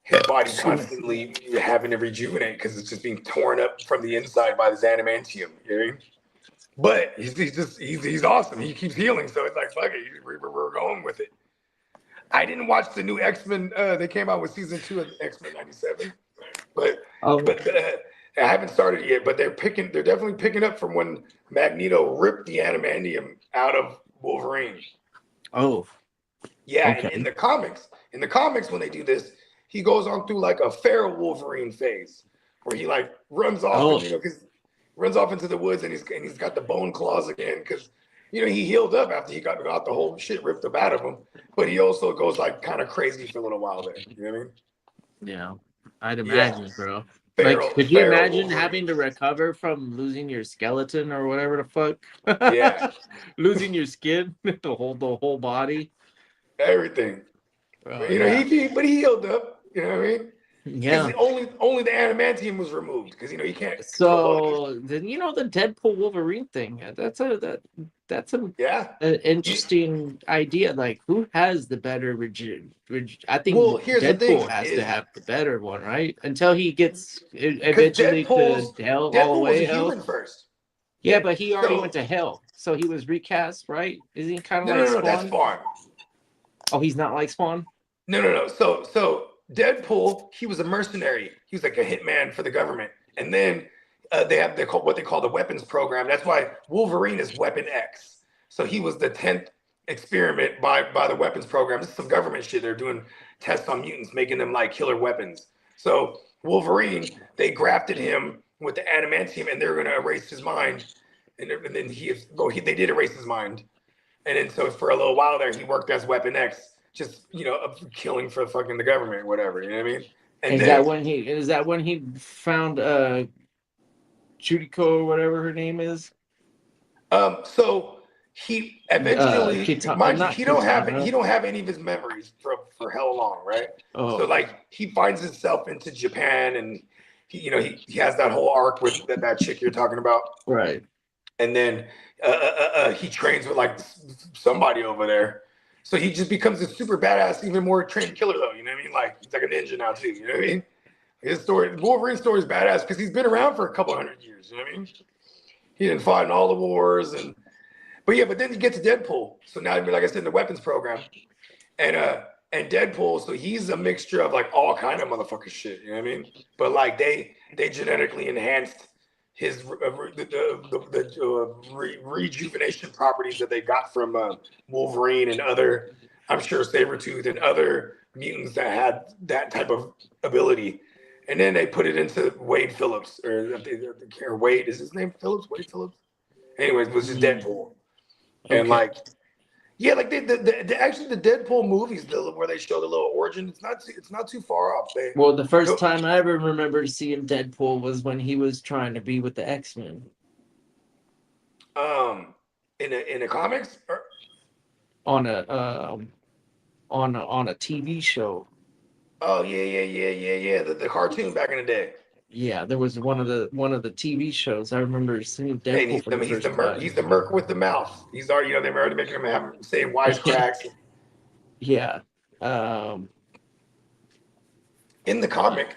his body constantly having to rejuvenate because it's just being torn up from the inside by this adamantium. You know what I mean? But he's awesome. He keeps healing, so it's like fuck it, we're going with it. I didn't watch the new X-Men. They came out with season 2 of X-Men '97, but I haven't started yet. But they're definitely picking up from when Magneto ripped the adamantium out of Wolverine. Oh, yeah. Okay. And in the comics, when they do this, he goes on through like a feral Wolverine phase where he like runs off, and, you know, because runs off into the woods and he's got the bone claws again because, you know, he healed up after he got the whole shit ripped up out of him. But he also goes like kind of crazy for a little while there. You know what I mean? Yeah, I'd imagine, bro. Feral, like, could you imagine Wolverine. having to recover from losing your skeleton or whatever the fuck? Yeah. Losing your skin, the whole body, everything. You know, he healed up. You know what I mean? Yeah. Only the adamantium was removed because, you know, he can't. So then, you know, the Deadpool Wolverine thing. That's an interesting idea. Like, who has the better I think Deadpool has to have the better one, right? Until he gets eventually to hell all the way. Deadpool was a human first. Yeah, but he already went to hell, so he was recast, right? Isn't he kind of like Spawn? No, that's Spawn. Oh, he's not like Spawn? No. So Deadpool, he was a mercenary. He was like a hitman for the government. And then they have what they call the weapons program. That's why Wolverine is Weapon X. So he was the 10th experiment by the weapons program. This is some government shit. They're doing tests on mutants, making them like killer weapons. So Wolverine, they grafted him with the adamantium, and they're going to erase his mind and then they did erase his mind, and then so for a little while there, he worked as Weapon X, just killing for fucking the government, whatever. You know what I mean? And is that when he found Chutico or whatever her name is? So he eventually, he don't have any of his memories for hell long, right? Oh. So like he finds himself into Japan, and he has that whole arc with that chick you're talking about, right? And then he trains with like somebody over there, so he just becomes a super badass, even more trained killer though. You know what I mean? Like he's like a ninja now too. You know what I mean? Wolverine's story is badass because he's been around for a couple 100 years. You know what I mean? He didn't fight in all the wars, but then you get to Deadpool. So now, like I said, in the weapons program, and Deadpool, so he's a mixture of like all kind of motherfucking shit. You know what I mean? But like they genetically enhanced his rejuvenation properties that they got from Wolverine and other, I'm sure Sabretooth and other mutants that had that type of ability. And then they put it into Wade Phillips, or Wade, is his name Phillips? Wade Phillips? Anyways, it was just Deadpool. Okay. And like, yeah, like actually the Deadpool movies where they show the little origin, it's not too far off. The first time I ever remember seeing Deadpool was when he was trying to be with the X-Men. In the comics, or? On a TV show. Oh yeah. The cartoon back in the day. Yeah, there was one of the TV shows. I remember seeing Deadpool. He's the merc with the mouth. He's already, they're already making him say wisecracks. Yeah. In the comic,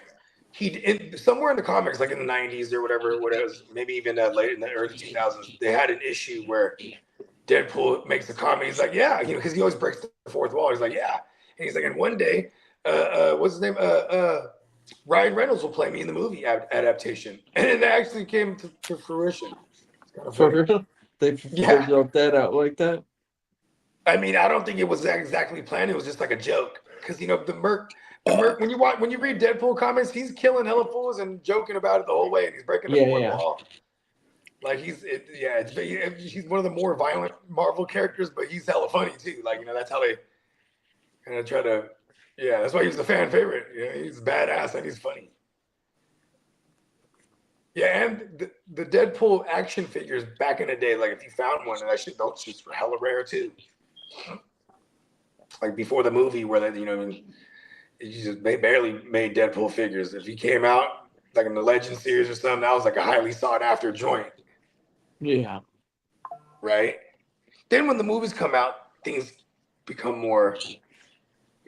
somewhere in the comics, like in the 90s or whatever it was, maybe even late in the early 2000s, they had an issue where Deadpool makes a comment. He's like, yeah, because he always breaks the fourth wall. He's like, yeah, and he's like, and one day, what's his name? Ryan Reynolds will play me in the movie adaptation, and it actually came to fruition. For real? They wrote that out like that? I mean, I don't think it was exactly planned. It was just like a joke, because the merc. When you read Deadpool comics, he's killing hella fools and joking about it the whole way, and he's breaking the fourth wall. Like he's one of the more violent Marvel characters, but he's hella funny too. Like that's how they kind of try to. Yeah, that's why he was the fan favorite. He's badass and he's funny. Yeah, and the Deadpool action figures back in the day, like if you found one, and that shit, those shits were hella rare too. Like before the movie, where they barely made Deadpool figures. If he came out like in the Legend series or something, that was like a highly sought after joint. Yeah. Right. Then when the movies come out, things become more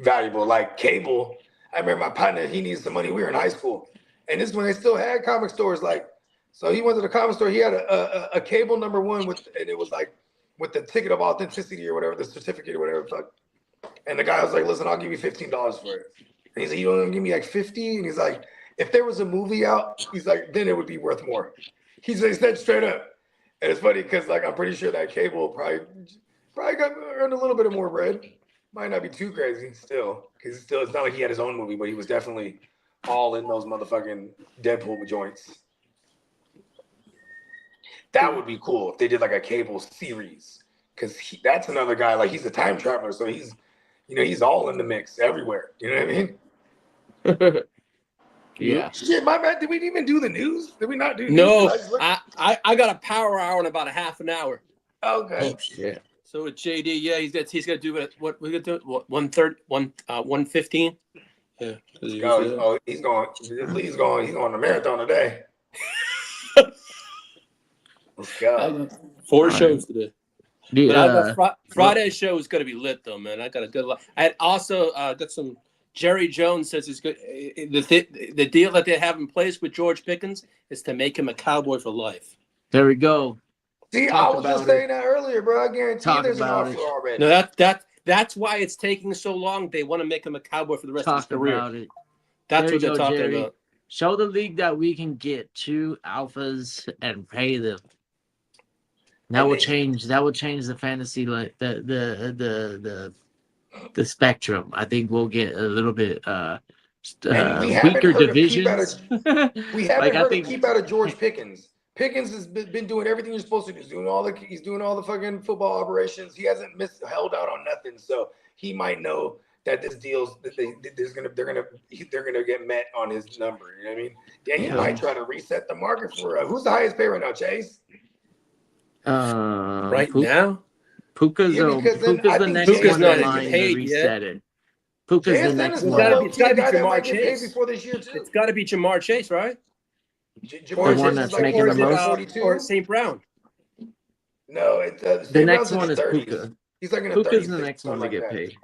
valuable. Like Cable, I remember my partner, he needed some money. We were in high school, and this is when they still had comic stores. Like, so he went to the comic store. He had a Cable #1 and it was like with the ticket of authenticity or whatever, the certificate or whatever. Fuck. And the guy was like, "Listen, I'll give you $15 for it." And he's like, "You don't even give me like 50?" And he's like, "If there was a movie out," he's like, "then it would be worth more." He said straight up. And it's funny because like I'm pretty sure that Cable probably earned a little bit of more bread. Might not be too crazy still, because it's not like he had his own movie, but he was definitely all in those motherfucking Deadpool joints. That would be cool if they did like a Cable series, because that's another guy, like he's a time traveler, so he's all in the mix everywhere. You know what I mean? Yeah. Shit, my bad. Did we even do the news? Did we not do? No, I got a power hour in about a half an hour. Okay. Oh shit. So with JD, yeah, he's got to do it. What we're gonna do? 1:15. Yeah. He's going a marathon today. Let's go. 4 shows today. Yeah. But Friday's show is gonna be lit though, man. I got a good. I had also got some. Jerry Jones says it's good. The deal that they have in place with George Pickens is to make him a Cowboy for life. There we go. See, I was just saying that earlier, bro. I guarantee there's an offer already. No, that's why it's taking so long. They want to make him a Cowboy for the rest of his career. About it. That's what they're talking about. Show the league that we can get 2 alphas and pay them. That will change the fantasy, like the spectrum. I think we'll get a little bit weaker divisions. We haven't heard a keep out of George Pickens. Pickens has been doing everything you're supposed to do. He's doing all the fucking football operations. He hasn't held out on nothing. So he might know that this deal's they're gonna get met on his number. You know what I mean? Then he might try to reset the market for who's the highest pay right now, Chase? Right now, Puka's the next one in line to reset it. Puka's the next one. It's got to be Jamar Chase before this year too. It's got to be Jamar Chase, right? Jamar the one that's making the most. Or St. Brown. No, the next one is Puka. He's like in the Puka's the next one to get paid.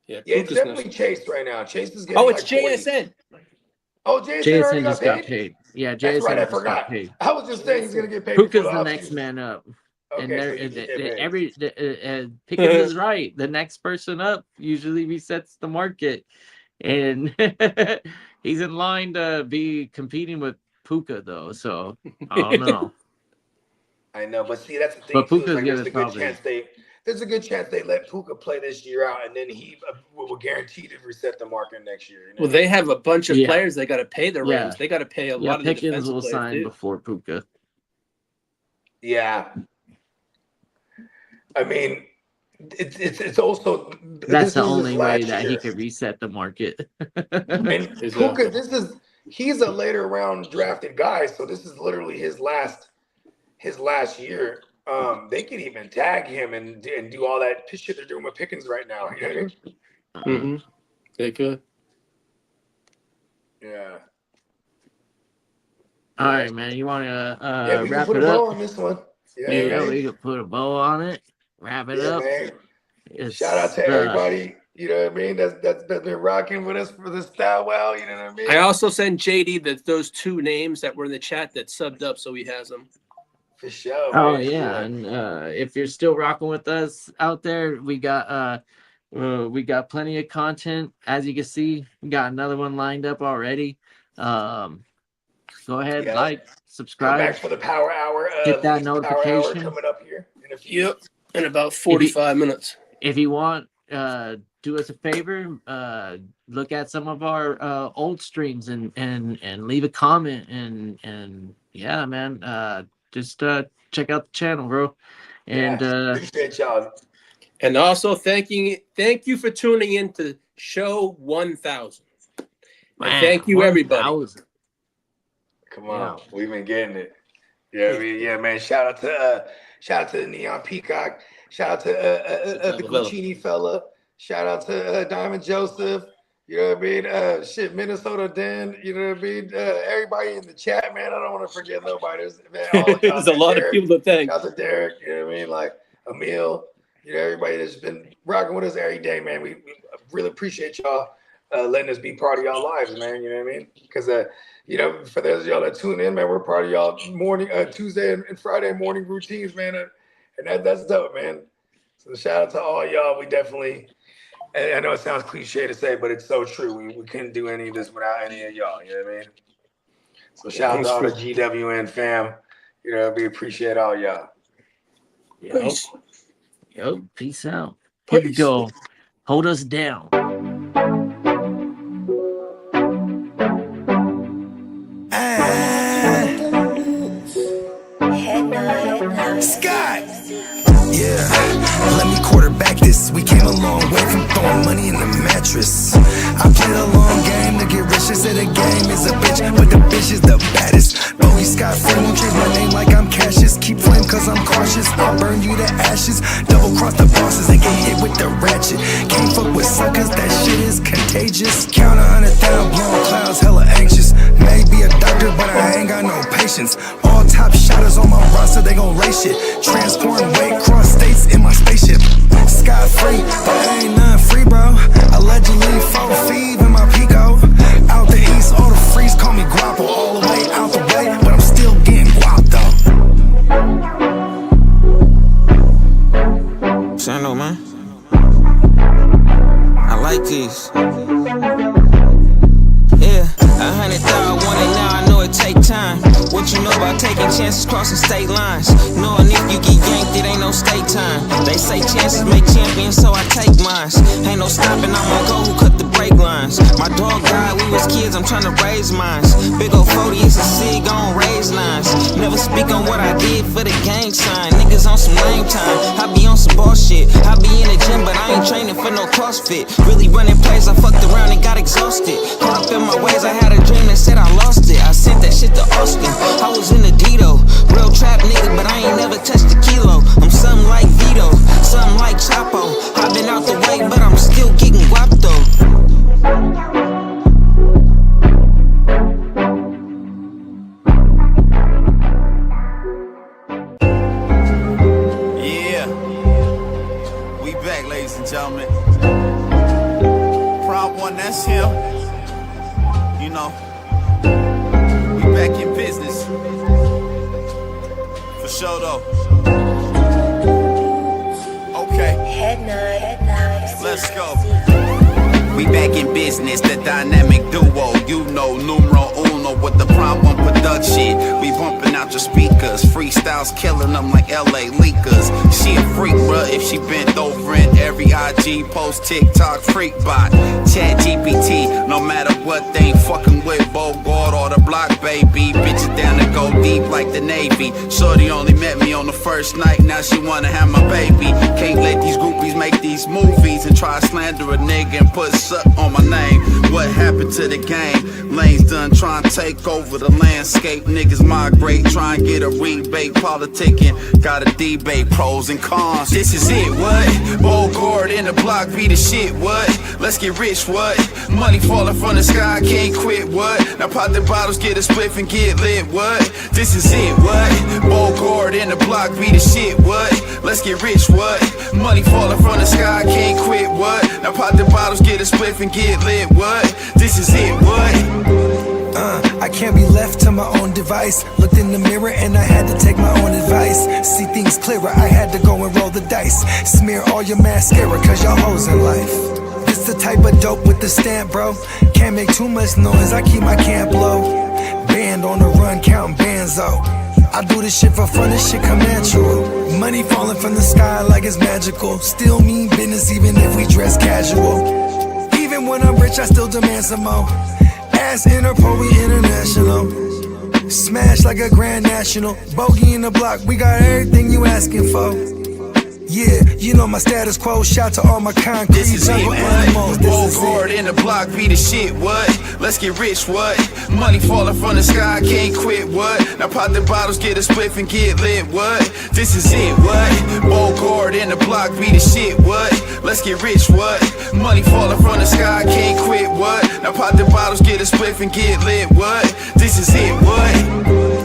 Yeah, it's definitely Chase right now. Chase is getting. Oh, it's JSN. Oh, JSN just got paid. Yeah, JSN right, just got paid. I was just saying he's gonna get paid. Puka's the next man up. Okay, and Pickens is right. The next person up usually resets the market, and he's in line to be competing with Puka though. So I don't know. I know, but see, that's the thing. But Puka's like, there's a good chance they let Puka play this year out, and then he will guarantee to reset the market next year. You know? Well, they have a bunch of players they got to pay the Rams. They got to pay a lot of the Pickens defensive will players sign too. before Puka. Yeah. I mean, it's also that's the only way that he could reset the market. And Puka, he's a later round drafted guy, so this is literally his last year. They could even tag him and do all that shit they're doing with Pickens right now. You know what I mean? Mm-hmm. They could. Yeah. All right, man. You want to we wrap can put it a bow up? on this one. Yeah, we can put a bow on it. Wrap it up. Shout out to everybody. You know what I mean? That's been rocking with us for the style. Well, you know what I mean? I also sent JD those two names that were in the chat that subbed up, so he has them. For sure. Oh yeah, and if you're still rocking with us out there, we got plenty of content. As you can see, we got another one lined up already. Go ahead, like, subscribe. Come back for the Power Hour. Get that notification coming up here in a few. Yep, in about 45 minutes. If you want, do us a favor. Look at some of our old streams and leave a comment and yeah, man. Just check out the channel, bro. And appreciate y'all. And also thank you for tuning in to show 1000. Thank you, 1, everybody. 1,000. Come on, we've been getting it. Yeah, man. Shout out to the Neon Peacock. Shout out to the Guchinni fella. Shout out to Diamond Joseph. You know what I mean? Minnesota Den. You know what I mean? Everybody in the chat, man. I don't want to forget nobody. There's a lot of people to thank. Shout out to Derek. You know what I mean? Like Emil. You know, everybody that's been rocking with us every day, man. We really appreciate y'all letting us be part of y'all lives, man. You know what I mean? Because you know, for those of y'all that tune in, man, we're part of y'all morning, Tuesday and Friday morning routines, man. And that's dope, man. So shout out to all y'all. We definitely, I know it sounds cliche to say, but it's so true. We couldn't do any of this without any of y'all. You know what I mean? So shout out to all the GWN fam. You know, we appreciate all y'all. Peace. Yo, peace out. Here we go. Hold us down. Scott! Yeah, let me quarterback this. We came a long way from throwing money in the mattress. I played a long game to get rich. They say the game is a bitch, but the bitch is the baddest. Bogey Scott Flame won't change my name like I'm Cassius. Keep flame cause I'm cautious. I'll burn you to ashes. Double cross the bosses and get hit with the ratchet. Can't fuck with suckers, that shit is contagious. Count 100,000 blowing clouds, hella anxious. Maybe a doctor, but I ain't got no patience. All top shotters on my roster, they gon' race shit. Transport weight, cross states in my spaceship. Sky free, but ain't nothing free, bro. Allegedly 4 feet in my Pico. Out the east, all the freaks call me Guapo. All the way out the way, but I'm still getting guap though. Sando, man. I like this. Yeah, 100,000 want it now. I know it take time. What you know about taking taking chances crossing state lines. Knowing if you get yanked, it ain't no state time. They say chances make champions, so I take mines. Ain't no stopping, I'm on go, who cut the brake lines. My dog died, we was kids, I'm trying to raise mines. Big ol' 40 is a sig, gon' raise lines. Never speak on what I did for the gang sign. Niggas on some lame time, I be on some bullshit. I be in the gym, but I ain't training for no CrossFit. Really running plays, I fucked around and got exhausted. Caught up in my ways, I had a dream that said I lost it. I sent that shit to Austin, I was in the Deebo. Real trap nigga, but I ain't never touched a kilo. I'm something like Vito, something like Chapo. I've been out the way, but I'm still getting guap though. Yeah, we back, ladies and gentlemen. Prop one, that's him. You know, we back in business. For sure though. Okay, let's go. We back in business, the dynamic duo. You know, numero uno with the Prime One production. We bumping out your speakers, freestyles killing them like LA leakers. She a freak, bruh, if she bent over in every IG post, TikTok freak bot. Chat GPT, no matter what, they ain't fucking with Bogard or the block, baby. Bitches down to go deep like the Navy. Shorty only met me on the first night, now she wanna have my baby. Can't let these groupies make these movies and try to slander a nigga and put suck on my name. What happened to the game? Lanes done trying to take over the landscape. Niggas migrate, try and get a rebate. Politicking, gotta debate pros and cons. This is it, what? Bogard in the block be the shit, what? Let's get rich, what? Money falling from the sky, can't quit, what? Now pop the bottles, get a spliff and get lit, what? This is it, what? Bogard in the block be the shit, what? Let's get rich, what? Money falling from the sky, can't quit, what? Now pop the bottles, get a spliff and get lit, what? This is it, what? I can't be left to my own device. Looked in the mirror and I had to take my own advice. See things clearer, I had to go and roll the dice. Smear all your mascara cause y'all hoes in life. This the type of dope with the stamp, bro. Can't make too much noise, I keep my camp low. Band on the run, counting banzo. I do this shit for fun, this shit come natural. Money falling from the sky like it's magical. Still mean business even if we dress casual. Even when I'm rich, I still demand some more. Ass Interpol, we international. Smash like a grand national. Bogey in the block, we got everything you asking for. Yeah, you know my status quo. Shout to all my concrete this is jungle it, animals. Bogard in the block be the shit, what? Let's get rich, what? Money falling from the sky, can't quit, what? Now pop the bottles, get a spliff and get lit, what? This is it, what? Bogard in the block be the shit, what? Let's get rich, what? Money falling from the sky, can't quit, what? Now pop the bottles, get a spliff and get lit, what? This is it, what?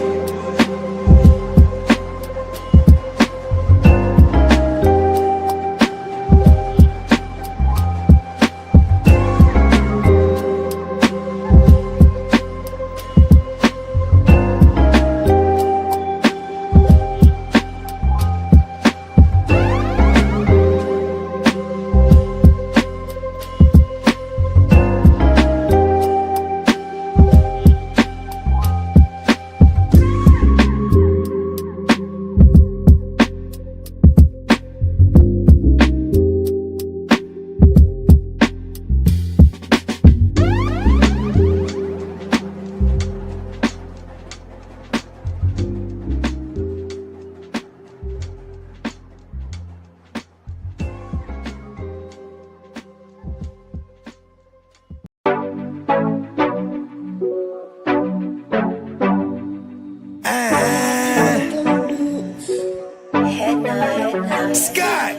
Scott!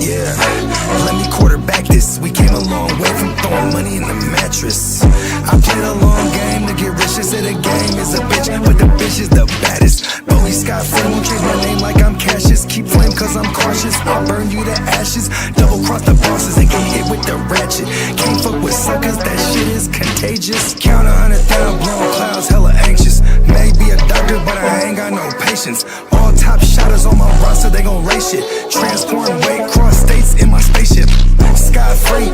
Yeah, let me quarterback this. We came a long way from throwing money in the mattress. I played a long game to get rich. They say the game is a bitch, but the bitch is the baddest. Only Scott Flame won't change my name like I'm Cassius. Keep flame cause I'm cautious. I'll burn you to ashes. Double cross the bosses and get hit with the ratchet. Can't fuck with suckers, that shit is contagious. Count 100,000 blowing clouds, hella anxious. Maybe a doctor, but I ain't got no patience. All top shotters on my roster, they gon' race shit. Transporting weight, cross states in my spaceship. Sky free,